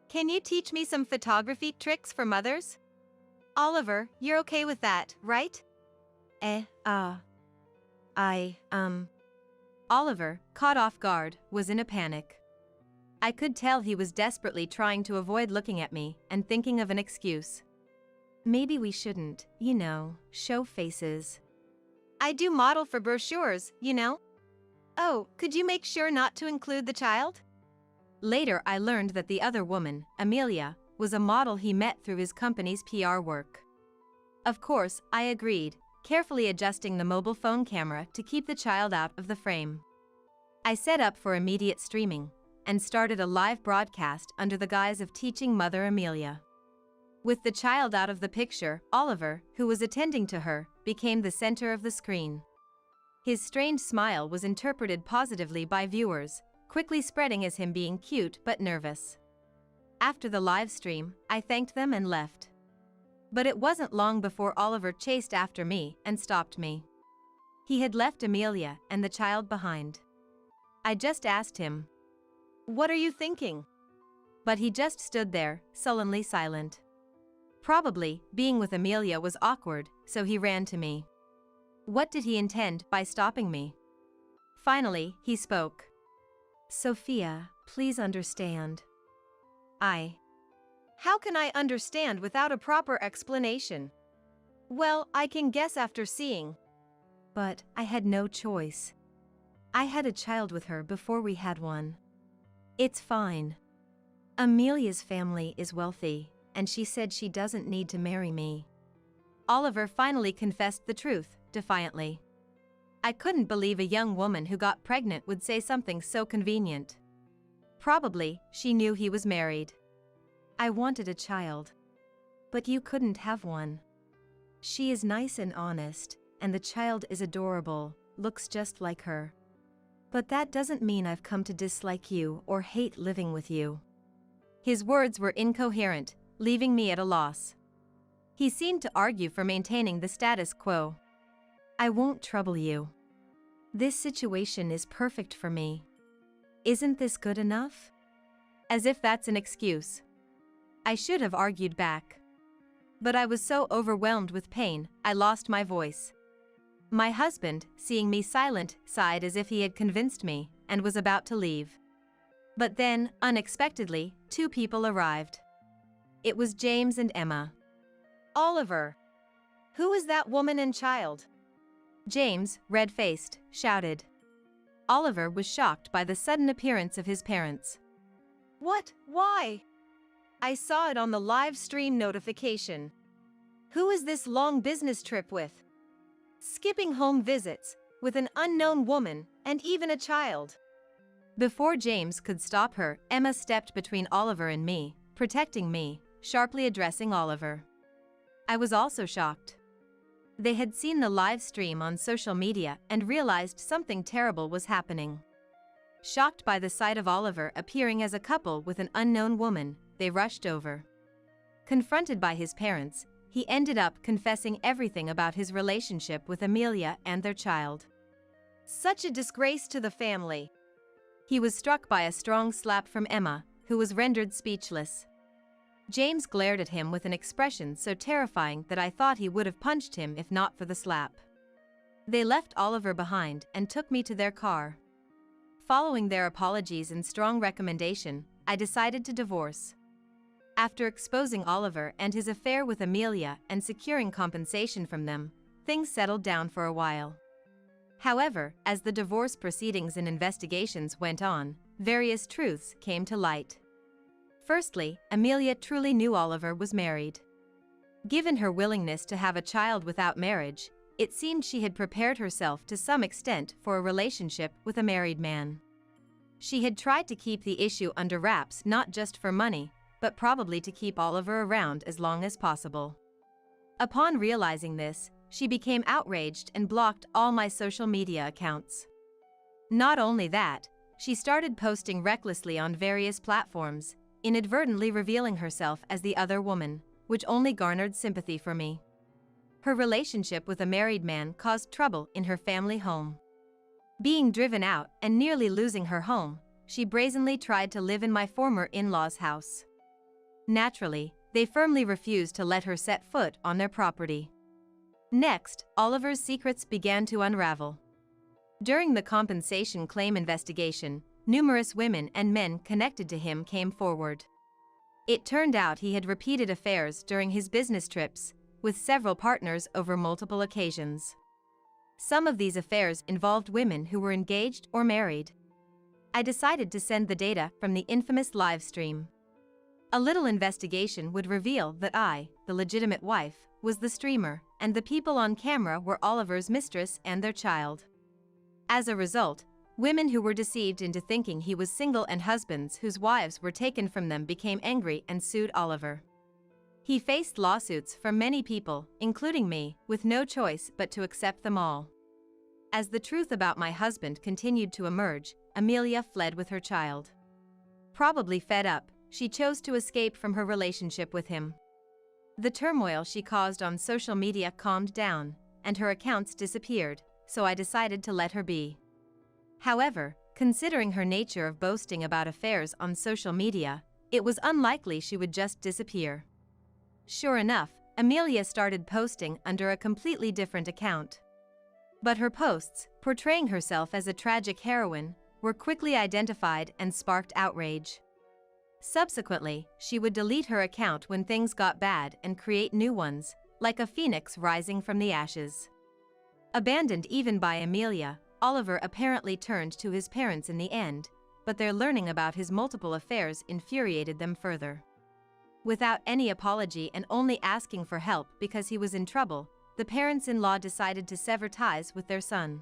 Can you teach me some photography tricks for mothers? Oliver, you're okay with that, right? Oliver, caught off guard, was in a panic. I could tell he was desperately trying to avoid looking at me and thinking of an excuse. Maybe we shouldn't, show faces. I do model for brochures, Oh, could you make sure not to include the child? Later I learned that the other woman, Amelia, was a model he met through his company's PR work. Of course, I agreed, carefully adjusting the mobile phone camera to keep the child out of the frame. I set up for immediate streaming and started a live broadcast under the guise of teaching Mother Amelia. With the child out of the picture, Oliver, who was attending to her, became the center of the screen. His strange smile was interpreted positively by viewers, quickly spreading as him being cute but nervous. After the live stream, I thanked them and left. But it wasn't long before Oliver chased after me and stopped me. He had left Amelia and the child behind. I just asked him, "What are you thinking?" But he just stood there, sullenly silent. Probably, being with Amelia was awkward, so he ran to me. What did he intend by stopping me? Finally, he spoke. "Sophia, please understand. How can I understand without a proper explanation? Well, I can guess after seeing. But I had no choice. I had a child with her before we had one. It's fine. Amelia's family is wealthy, and she said she doesn't need to marry me." Oliver finally confessed the truth, defiantly. I couldn't believe a young woman who got pregnant would say something so convenient. Probably, she knew he was married. "I wanted a child. But you couldn't have one. She is nice and honest, and the child is adorable, looks just like her. But that doesn't mean I've come to dislike you or hate living with you." His words were incoherent, leaving me at a loss. He seemed to argue for maintaining the status quo. "I won't trouble you. This situation is perfect for me. Isn't this good enough?" As if that's an excuse. I should have argued back. But I was so overwhelmed with pain, I lost my voice. My husband, seeing me silent, sighed as if he had convinced me, and was about to leave. But then, unexpectedly, two people arrived. It was James and Emma. "Oliver! Who is that woman and child?" James, red-faced, shouted. Oliver was shocked by the sudden appearance of his parents. "What? Why? I saw it on the live stream notification. Who is this long business trip with? Skipping home visits, with an unknown woman, and even a child." Before James could stop her, Emma stepped between Oliver and me, protecting me, sharply addressing Oliver. I was also shocked. They had seen the live stream on social media and realized something terrible was happening. Shocked by the sight of Oliver appearing as a couple with an unknown woman, they rushed over. Confronted by his parents, he ended up confessing everything about his relationship with Amelia and their child. Such a disgrace to the family. He was struck by a strong slap from Emma, who was rendered speechless. James glared at him with an expression so terrifying that I thought he would have punched him if not for the slap. They left Oliver behind and took me to their car. Following their apologies and strong recommendation, I decided to divorce. After exposing Oliver and his affair with Amelia and securing compensation from them, things settled down for a while. However, as the divorce proceedings and investigations went on, various truths came to light. Firstly, Amelia truly knew Oliver was married. Given her willingness to have a child without marriage, it seemed she had prepared herself to some extent for a relationship with a married man. She had tried to keep the issue under wraps not just for money, but probably to keep Oliver around as long as possible. Upon realizing this, she became outraged and blocked all my social media accounts. Not only that, she started posting recklessly on various platforms, inadvertently revealing herself as the other woman, which only garnered sympathy for me. Her relationship with a married man caused trouble in her family home. Being driven out and nearly losing her home, she brazenly tried to live in my former in-laws' house. Naturally, they firmly refused to let her set foot on their property. Next, Oliver's secrets began to unravel. During the compensation claim investigation, numerous women and men connected to him came forward. It turned out he had repeated affairs during his business trips, with several partners over multiple occasions. Some of these affairs involved women who were engaged or married. I decided to send the data from the infamous live stream. A little investigation would reveal that I, the legitimate wife, was the streamer, and the people on camera were Oliver's mistress and their child. As a result, women who were deceived into thinking he was single and husbands whose wives were taken from them became angry and sued Oliver. He faced lawsuits from many people, including me, with no choice but to accept them all. As the truth about my husband continued to emerge, Amelia fled with her child. Probably fed up, she chose to escape from her relationship with him. The turmoil she caused on social media calmed down, and her accounts disappeared, so I decided to let her be. However, considering her nature of boasting about affairs on social media, it was unlikely she would just disappear. Sure enough, Amelia started posting under a completely different account. But her posts, portraying herself as a tragic heroine, were quickly identified and sparked outrage. Subsequently, she would delete her account when things got bad and create new ones, like a phoenix rising from the ashes. Abandoned even by Amelia, Oliver apparently turned to his parents in the end, but their learning about his multiple affairs infuriated them further. Without any apology and only asking for help because he was in trouble, the parents-in-law decided to sever ties with their son.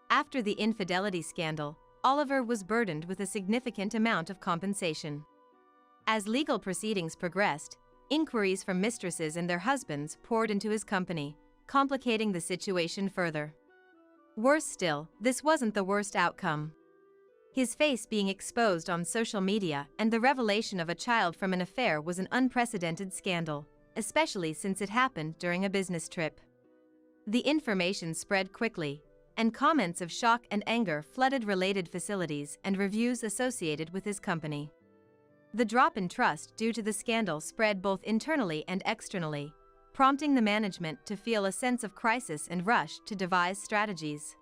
After the infidelity scandal, Oliver was burdened with a significant amount of compensation. As legal proceedings progressed, inquiries from mistresses and their husbands poured into his company, complicating the situation further. Worse still, this wasn't the worst outcome. His face being exposed on social media and the revelation of a child from an affair was an unprecedented scandal, especially since it happened during a business trip. The information spread quickly, and comments of shock and anger flooded related facilities and reviews associated with his company. The drop in trust due to the scandal spread both internally and externally, prompting the management to feel a sense of crisis and rush to devise strategies.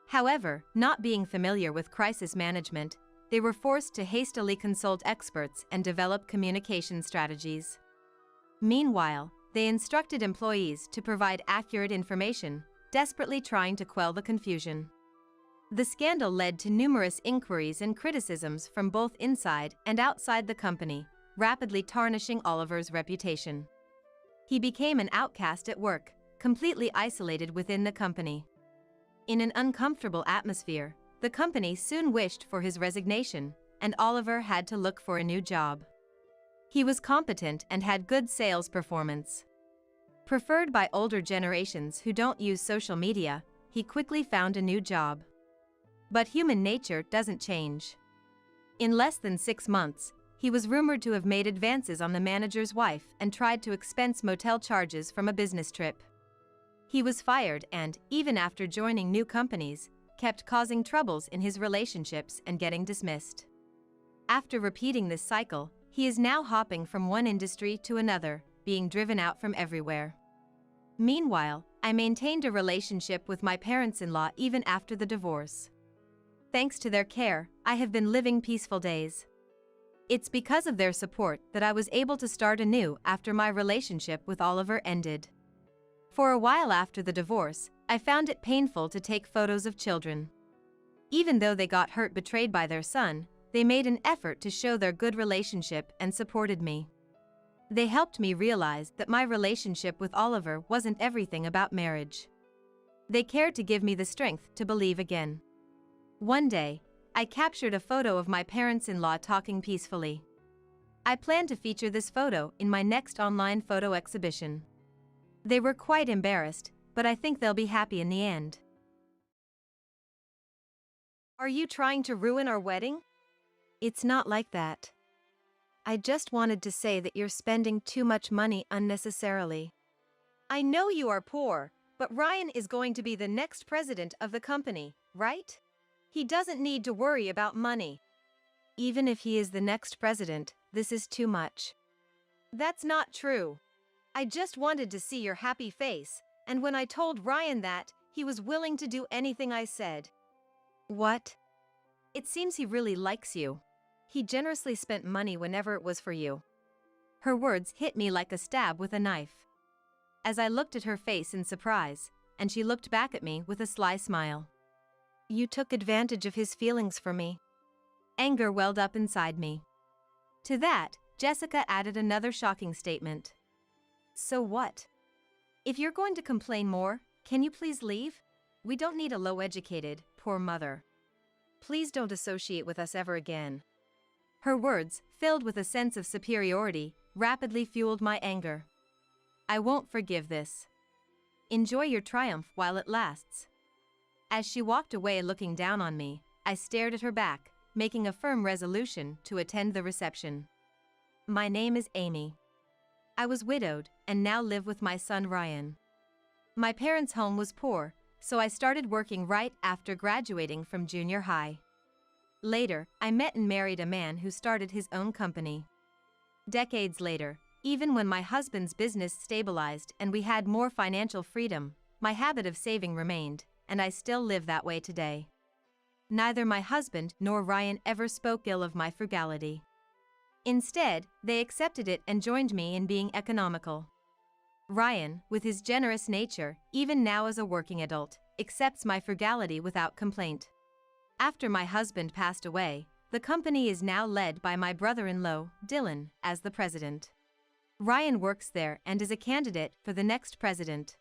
However, not being familiar with crisis management, they were forced to hastily consult experts and develop communication strategies. Meanwhile, they instructed employees to provide accurate information, desperately trying to quell the confusion. The scandal led to numerous inquiries and criticisms from both inside and outside the company, rapidly tarnishing Oliver's reputation. He became an outcast at work, completely isolated within the company. In an uncomfortable atmosphere, the company soon wished for his resignation, and Oliver had to look for a new job. He was competent and had good sales performance. Preferred by older generations who don't use social media, he quickly found a new job. But human nature doesn't change. In less than 6 months, he was rumored to have made advances on the manager's wife and tried to expense motel charges from a business trip. He was fired and, even after joining new companies, kept causing troubles in his relationships and getting dismissed. After repeating this cycle, he is now hopping from one industry to another, being driven out from everywhere. Meanwhile, I maintained a relationship with my parents-in-law even after the divorce. Thanks to their care, I have been living peaceful days. It's because of their support that I was able to start anew after my relationship with Oliver ended. For a while after the divorce, I found it painful to take photos of children. Even though they got hurt betrayed by their son, they made an effort to show their good relationship and supported me. They helped me realize that my relationship with Oliver wasn't everything about marriage. They cared to give me the strength to believe again. One day, I captured a photo of my parents-in-law talking peacefully. I plan to feature this photo in my next online photo exhibition. They were quite embarrassed, but I think they'll be happy in the end. Are you trying to ruin our wedding? It's not like that. I just wanted to say that you're spending too much money unnecessarily. I know you are poor, but Ryan is going to be the next president of the company, right? He doesn't need to worry about money. Even if he is the next president, this is too much. That's not true. I just wanted to see your happy face, and when I told Ryan that, he was willing to do anything I said. What? It seems he really likes you. He generously spent money whenever it was for you. Her words hit me like a stab with a knife. As I looked at her face in surprise, and she looked back at me with a sly smile. You took advantage of his feelings for me. Anger welled up inside me. To that, Jessica added another shocking statement. So what? If you're going to complain more, can you please leave? We don't need a low-educated, poor mother. Please don't associate with us ever again. Her words, filled with a sense of superiority, rapidly fueled my anger. I won't forgive this. Enjoy your triumph while it lasts. As she walked away looking down on me, I stared at her back, making a firm resolution to attend the reception. My name is Amy. I was widowed and now live with my son Ryan. My parents' home was poor, so I started working right after graduating from junior high. Later, I met and married a man who started his own company. Decades later, even when my husband's business stabilized and we had more financial freedom, my habit of saving remained, and I still live that way today. Neither my husband nor Ryan ever spoke ill of my frugality. Instead, they accepted it and joined me in being economical. Ryan, with his generous nature, even now as a working adult, accepts my frugality without complaint. After my husband passed away, the company is now led by my brother-in-law, Dylan, as the president. Ryan works there and is a candidate for the next president.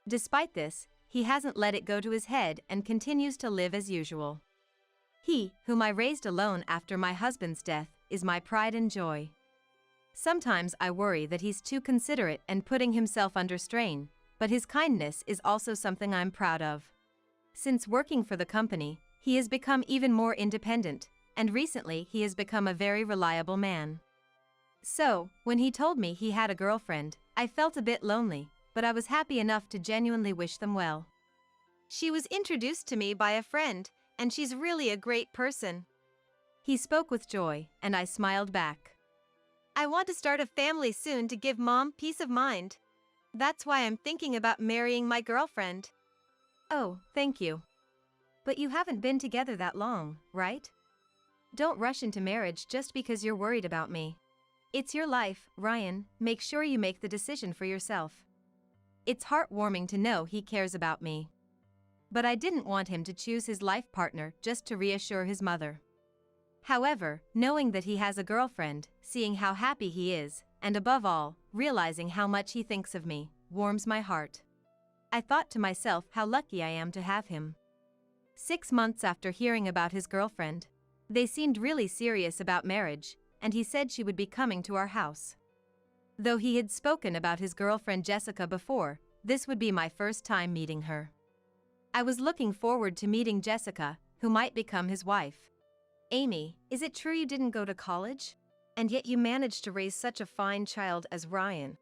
Despite this, he hasn't let it go to his head and continues to live as usual. He, whom I raised alone after my husband's death, is my pride and joy. Sometimes I worry that he's too considerate and putting himself under strain, but his kindness is also something I'm proud of. Since working for the company, he has become even more independent, and recently he has become a very reliable man. So, when he told me he had a girlfriend, I felt a bit lonely, but I was happy enough to genuinely wish them well. She was introduced to me by a friend, and she's really a great person. He spoke with joy, and I smiled back. I want to start a family soon to give Mom peace of mind. That's why I'm thinking about marrying my girlfriend. Oh, thank you. But you haven't been together that long, right? Don't rush into marriage just because you're worried about me. It's your life, Ryan. Make sure you make the decision for yourself. It's heartwarming to know he cares about me. But I didn't want him to choose his life partner just to reassure his mother. However, knowing that he has a girlfriend, seeing how happy he is, and above all, realizing how much he thinks of me, warms my heart. I thought to myself how lucky I am to have him. 6 months after hearing about his girlfriend, they seemed really serious about marriage, and he said she would be coming to our house. Though he had spoken about his girlfriend Jessica before, this would be my first time meeting her. I was looking forward to meeting Jessica, who might become his wife. Amy, is it true you didn't go to college? And yet you managed to raise such a fine child as Ryan.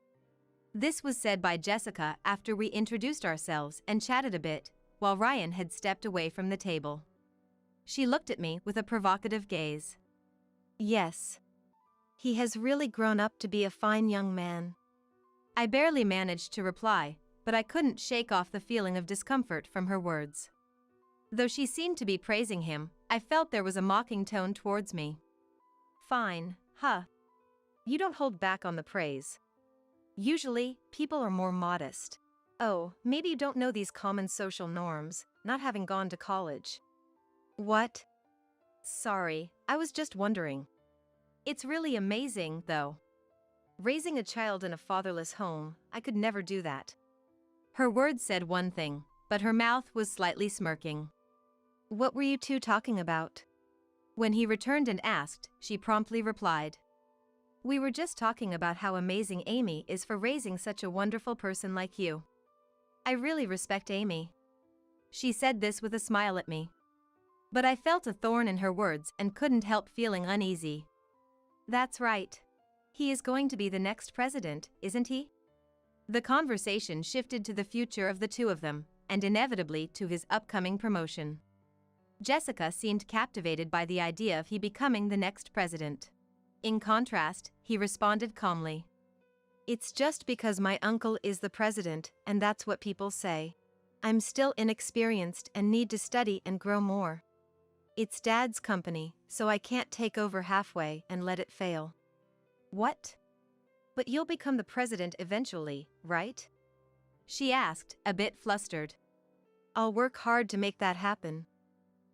This was said by Jessica after we introduced ourselves and chatted a bit, while Ryan had stepped away from the table. She looked at me with a provocative gaze. Yes. He has really grown up to be a fine young man. I barely managed to reply, but I couldn't shake off the feeling of discomfort from her words. Though she seemed to be praising him, I felt there was a mocking tone towards me. Fine, huh? You don't hold back on the praise. Usually, people are more modest. Oh, maybe you don't know these common social norms, not having gone to college. What? Sorry, I was just wondering. It's really amazing, though. Raising a child in a fatherless home, I could never do that. Her words said one thing, but her mouth was slightly smirking. What were you two talking about? When he returned and asked, she promptly replied. We were just talking about how amazing Amy is for raising such a wonderful person like you. I really respect Amy. She said this with a smile at me. But I felt a thorn in her words and couldn't help feeling uneasy. That's right. He is going to be the next president, isn't he? The conversation shifted to the future of the two of them, and inevitably to his upcoming promotion. Jessica seemed captivated by the idea of he becoming the next president. In contrast, he responded calmly. It's just because my uncle is the president, and that's what people say. I'm still inexperienced and need to study and grow more. It's Dad's company, so I can't take over halfway and let it fail. What? But you'll become the president eventually, right? She asked, a bit flustered. I'll work hard to make that happen.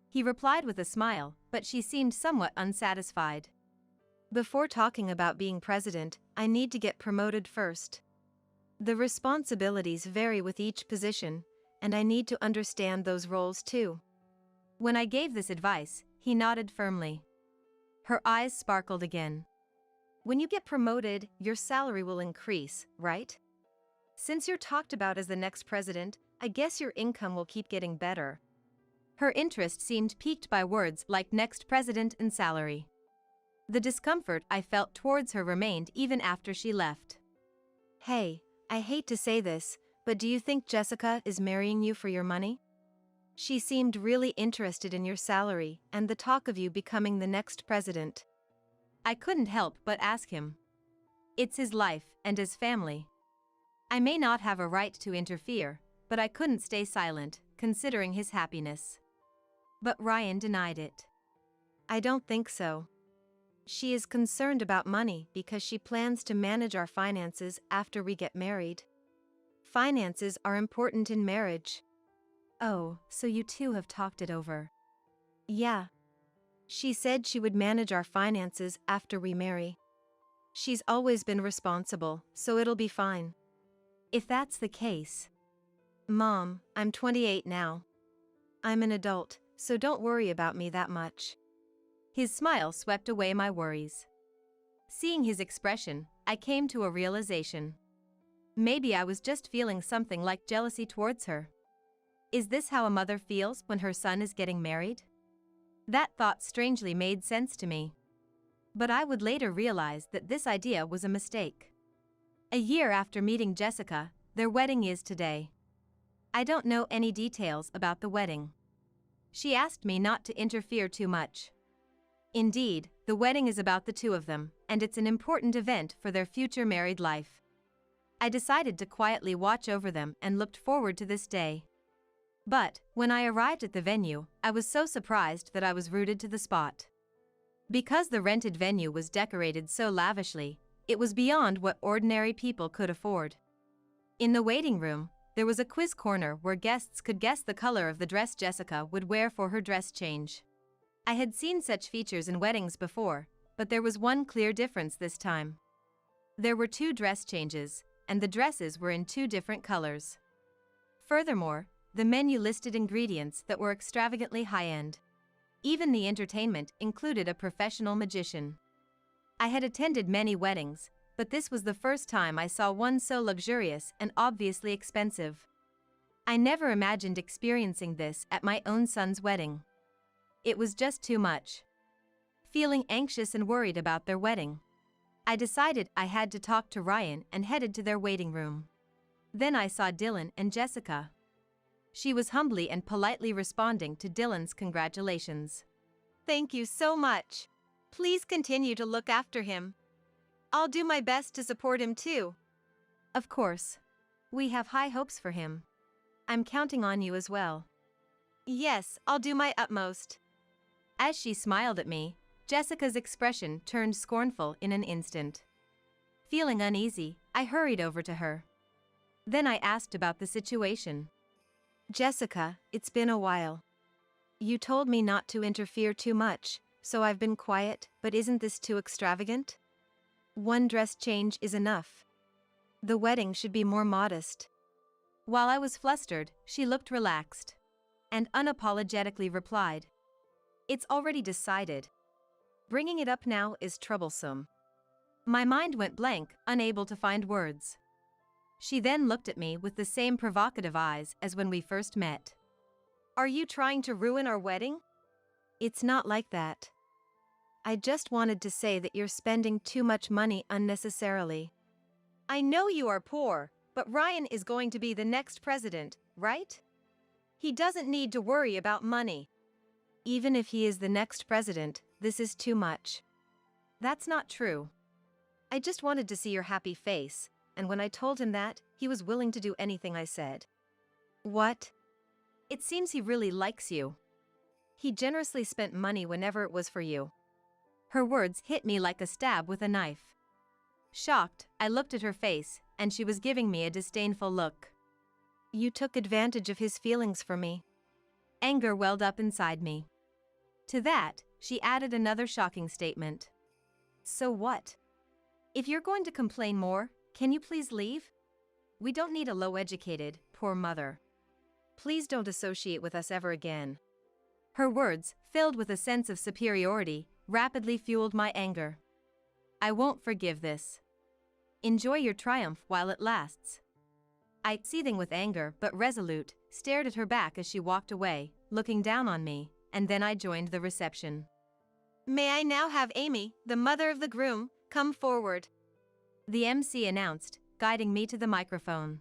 He replied with a smile, but she seemed somewhat unsatisfied. Before talking about being president, I need to get promoted first. The responsibilities vary with each position, and I need to understand those roles too. When I gave this advice, he nodded firmly. Her eyes sparkled again. When you get promoted, your salary will increase, right? Since you're talked about as the next president, I guess your income will keep getting better. Her interest seemed piqued by words like next president and salary. The discomfort I felt towards her remained even after she left. Hey, I hate to say this, but do you think Jessica is marrying you for your money? She seemed really interested in your salary and the talk of you becoming the next president. I couldn't help but ask him. It's his life and his family. I may not have a right to interfere, but I couldn't stay silent, considering his happiness. But Ryan denied it. I don't think so. She is concerned about money because she plans to manage our finances after we get married. Finances are important in marriage. Oh, so you two have talked it over. Yeah. She said she would manage our finances after we marry. She's always been responsible, so it'll be fine. If that's the case. Mom, I'm 28 now. I'm an adult, so don't worry about me that much. His smile swept away my worries. Seeing his expression, I came to a realization. Maybe I was just feeling something like jealousy towards her. Is this how a mother feels when her son is getting married? That thought strangely made sense to me. But I would later realize that this idea was a mistake. A year after meeting Jessica, their wedding is today. I don't know any details about the wedding. She asked me not to interfere too much. Indeed, the wedding is about the two of them, and it's an important event for their future married life. I decided to quietly watch over them and looked forward to this day. But, when I arrived at the venue, I was so surprised that I was rooted to the spot. Because the rented venue was decorated so lavishly, it was beyond what ordinary people could afford. In the waiting room, there was a quiz corner where guests could guess the color of the dress Jessica would wear for her dress change. I had seen such features in weddings before, but there was one clear difference this time. There were 2 dress changes, and the dresses were in 2 different colors. Furthermore, the menu listed ingredients that were extravagantly high-end. Even the entertainment included a professional magician. I had attended many weddings, but this was the first time I saw one so luxurious and obviously expensive. I never imagined experiencing this at my own son's wedding. It was just too much. Feeling anxious and worried about their wedding, I decided I had to talk to Ryan and headed to their waiting room. Then I saw Dylan and Jessica. She was humbly and politely responding to Dylan's congratulations. Thank you so much. Please continue to look after him. I'll do my best to support him too. Of course. We have high hopes for him. I'm counting on you as well. Yes, I'll do my utmost. As she smiled at me, Jessica's expression turned scornful in an instant. Feeling uneasy, I hurried over to her. Then I asked about the situation. Jessica, it's been a while. You told me not to interfere too much, so I've been quiet, but isn't this too extravagant? One dress change is enough. The wedding should be more modest. While I was flustered, she looked relaxed and unapologetically replied, "It's already decided. Bringing it up now is troublesome." My mind went blank, unable to find words. She then looked at me with the same provocative eyes as when we first met. Are you trying to ruin our wedding? It's not like that. I just wanted to say that you're spending too much money unnecessarily. I know you are poor, but Ryan is going to be the next president, right? He doesn't need to worry about money. Even if he is the next president, this is too much. That's not true. I just wanted to see your happy face, and when I told him that, he was willing to do anything I said. What? It seems he really likes you. He generously spent money whenever it was for you. Her words hit me like a stab with a knife. Shocked, I looked at her face, and she was giving me a disdainful look. You took advantage of his feelings for me. Anger welled up inside me. To that, she added another shocking statement. So what? If you're going to complain more, can you please leave? We don't need a low-educated, poor mother. Please don't associate with us ever again. Her words, filled with a sense of superiority, rapidly fueled my anger. I won't forgive this. Enjoy your triumph while it lasts. I, seething with anger but resolute, stared at her back as she walked away, looking down on me, and then I joined the reception. May I now have Amy, the mother of the groom, come forward? The MC announced, guiding me to the microphone.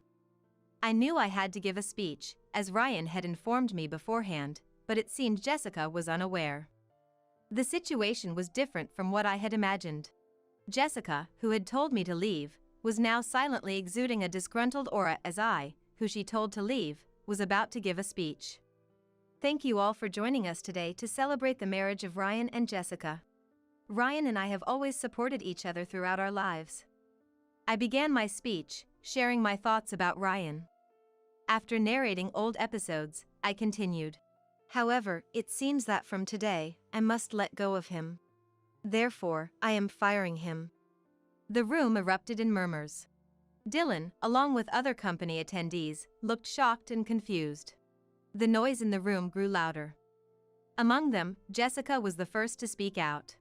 I knew I had to give a speech, as Ryan had informed me beforehand, but it seemed Jessica was unaware. The situation was different from what I had imagined. Jessica, who had told me to leave, was now silently exuding a disgruntled aura as I, who she told to leave, was about to give a speech. Thank you all for joining us today to celebrate the marriage of Ryan and Jessica. Ryan and I have always supported each other throughout our lives. I began my speech, sharing my thoughts about Ryan. After narrating old episodes, I continued. However, it seems that from today, I must let go of him. Therefore, I am firing him. The room erupted in murmurs. Dylan, along with other company attendees, looked shocked and confused. The noise in the room grew louder. Among them, Jessica was the first to speak out.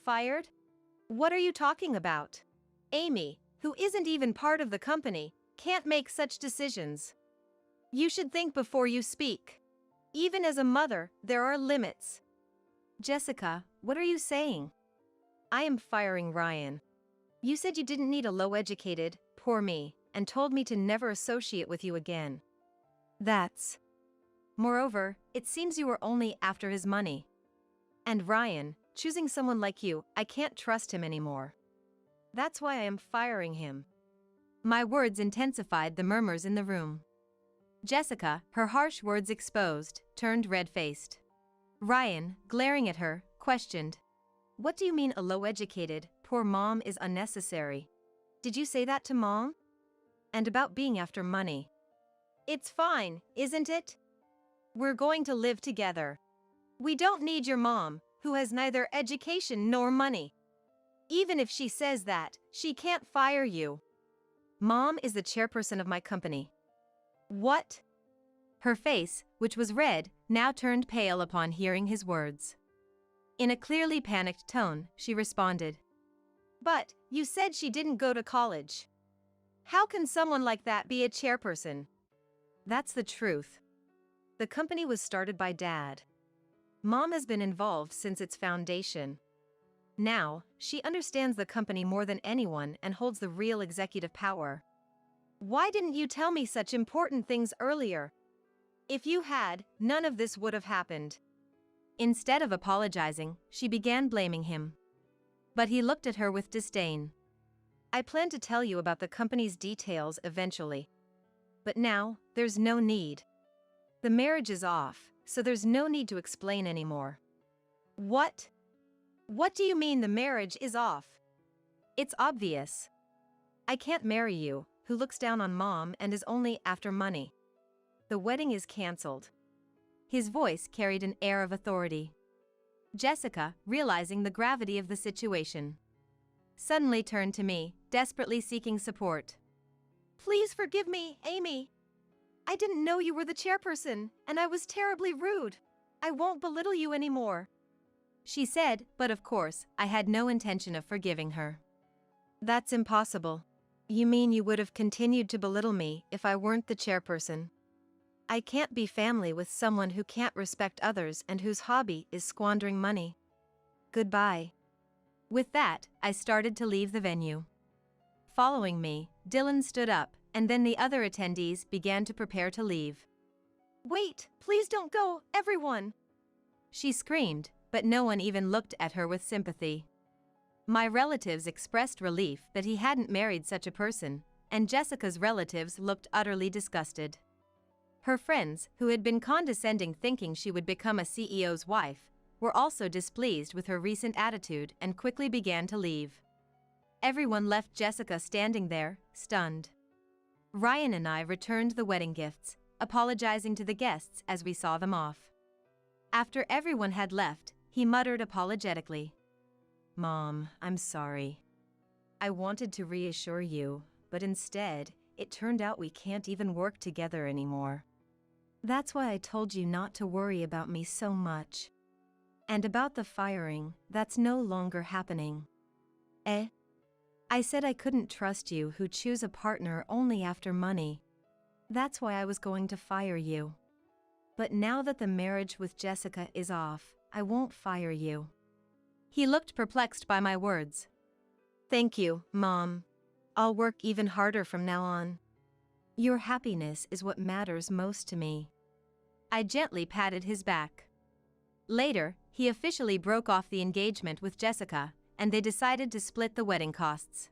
Fired? What are you talking about? Amy, who isn't even part of the company, can't make such decisions. You should think before you speak. Even as a mother, there are limits. Jessica, what are you saying? I am firing Ryan. You said you didn't need a low-educated, poor me, and told me to never associate with you again. Moreover, it seems you were only after his money. And Ryan, choosing someone like you, I can't trust him anymore. That's why I am firing him. My words intensified the murmurs in the room. Jessica, her harsh words exposed, turned red-faced. Ryan, glaring at her, questioned. What do you mean a low-educated, poor mom is unnecessary? Did you say that to Mom? And about being after money. It's fine, isn't it? We're going to live together. We don't need your mom, who has neither education nor money. Even if she says that, she can't fire you. Mom is the chairperson of my company. What? Her face, which was red, now turned pale upon hearing his words. In a clearly panicked tone, she responded. But, you said she didn't go to college. How can someone like that be a chairperson? That's the truth. The company was started by Dad. Mom has been involved since its foundation. Now, she understands the company more than anyone and holds the real executive power. Why didn't you tell me such important things earlier? If you had, none of this would have happened. Instead of apologizing, she began blaming him. But he looked at her with disdain. I plan to tell you about the company's details eventually. But now, there's no need. The marriage is off, so there's no need to explain anymore. What? What do you mean the marriage is off? It's obvious. I can't marry you, who looks down on mom and is only after money. The wedding is cancelled. His voice carried an air of authority. Jessica, realizing the gravity of the situation, suddenly turned to me, desperately seeking support. Please forgive me, Amy. I didn't know you were the chairperson, and I was terribly rude. I won't belittle you anymore, she said, but of course, I had no intention of forgiving her. That's impossible. You mean you would have continued to belittle me if I weren't the chairperson? I can't be family with someone who can't respect others and whose hobby is squandering money. Goodbye. With that, I started to leave the venue. Following me, Dylan stood up, and then the other attendees began to prepare to leave. Wait, please don't go, everyone! She screamed, but no one even looked at her with sympathy. My relatives expressed relief that he hadn't married such a person, and Jessica's relatives looked utterly disgusted. Her friends, who had been condescending thinking she would become a CEO's wife, were also displeased with her recent attitude and quickly began to leave. Everyone left Jessica standing there, stunned. Ryan and I returned the wedding gifts, apologizing to the guests as we saw them off. After everyone had left, he muttered apologetically, "Mom, I'm sorry. I wanted to reassure you, but instead, it turned out we can't even work together anymore. That's why I told you not to worry about me so much. And about the firing, that's no longer happening." I said I couldn't trust you who choose a partner only after money. That's why I was going to fire you. But now that the marriage with Jessica is off, I won't fire you. He looked perplexed by my words. Thank you, Mom. I'll work even harder from now on. Your happiness is what matters most to me. I gently patted his back. Later, he officially broke off the engagement with Jessica, and they decided to split the wedding costs.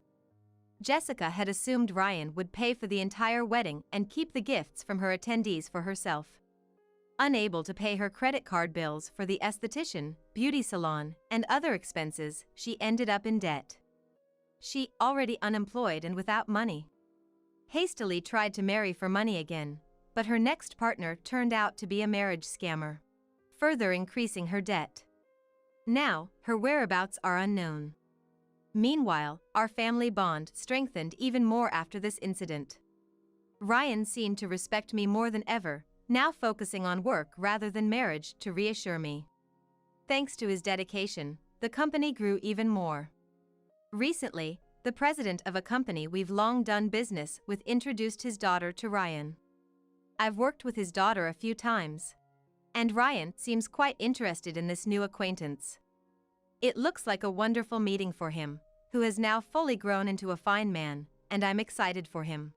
Jessica had assumed Ryan would pay for the entire wedding and keep the gifts from her attendees for herself. Unable to pay her credit card bills for the esthetician, beauty salon, and other expenses, she ended up in debt. She, already unemployed and without money, hastily tried to marry for money again, but her next partner turned out to be a marriage scammer, further increasing her debt. Now, her whereabouts are unknown. Meanwhile, our family bond strengthened even more after this incident. Ryan seemed to respect me more than ever, now focusing on work rather than marriage to reassure me. Thanks to his dedication, the company grew even more. Recently, the president of a company we've long done business with introduced his daughter to Ryan. I've worked with his daughter a few times, and Ryan seems quite interested in this new acquaintance. It looks like a wonderful meeting for him, who has now fully grown into a fine man, and I'm excited for him.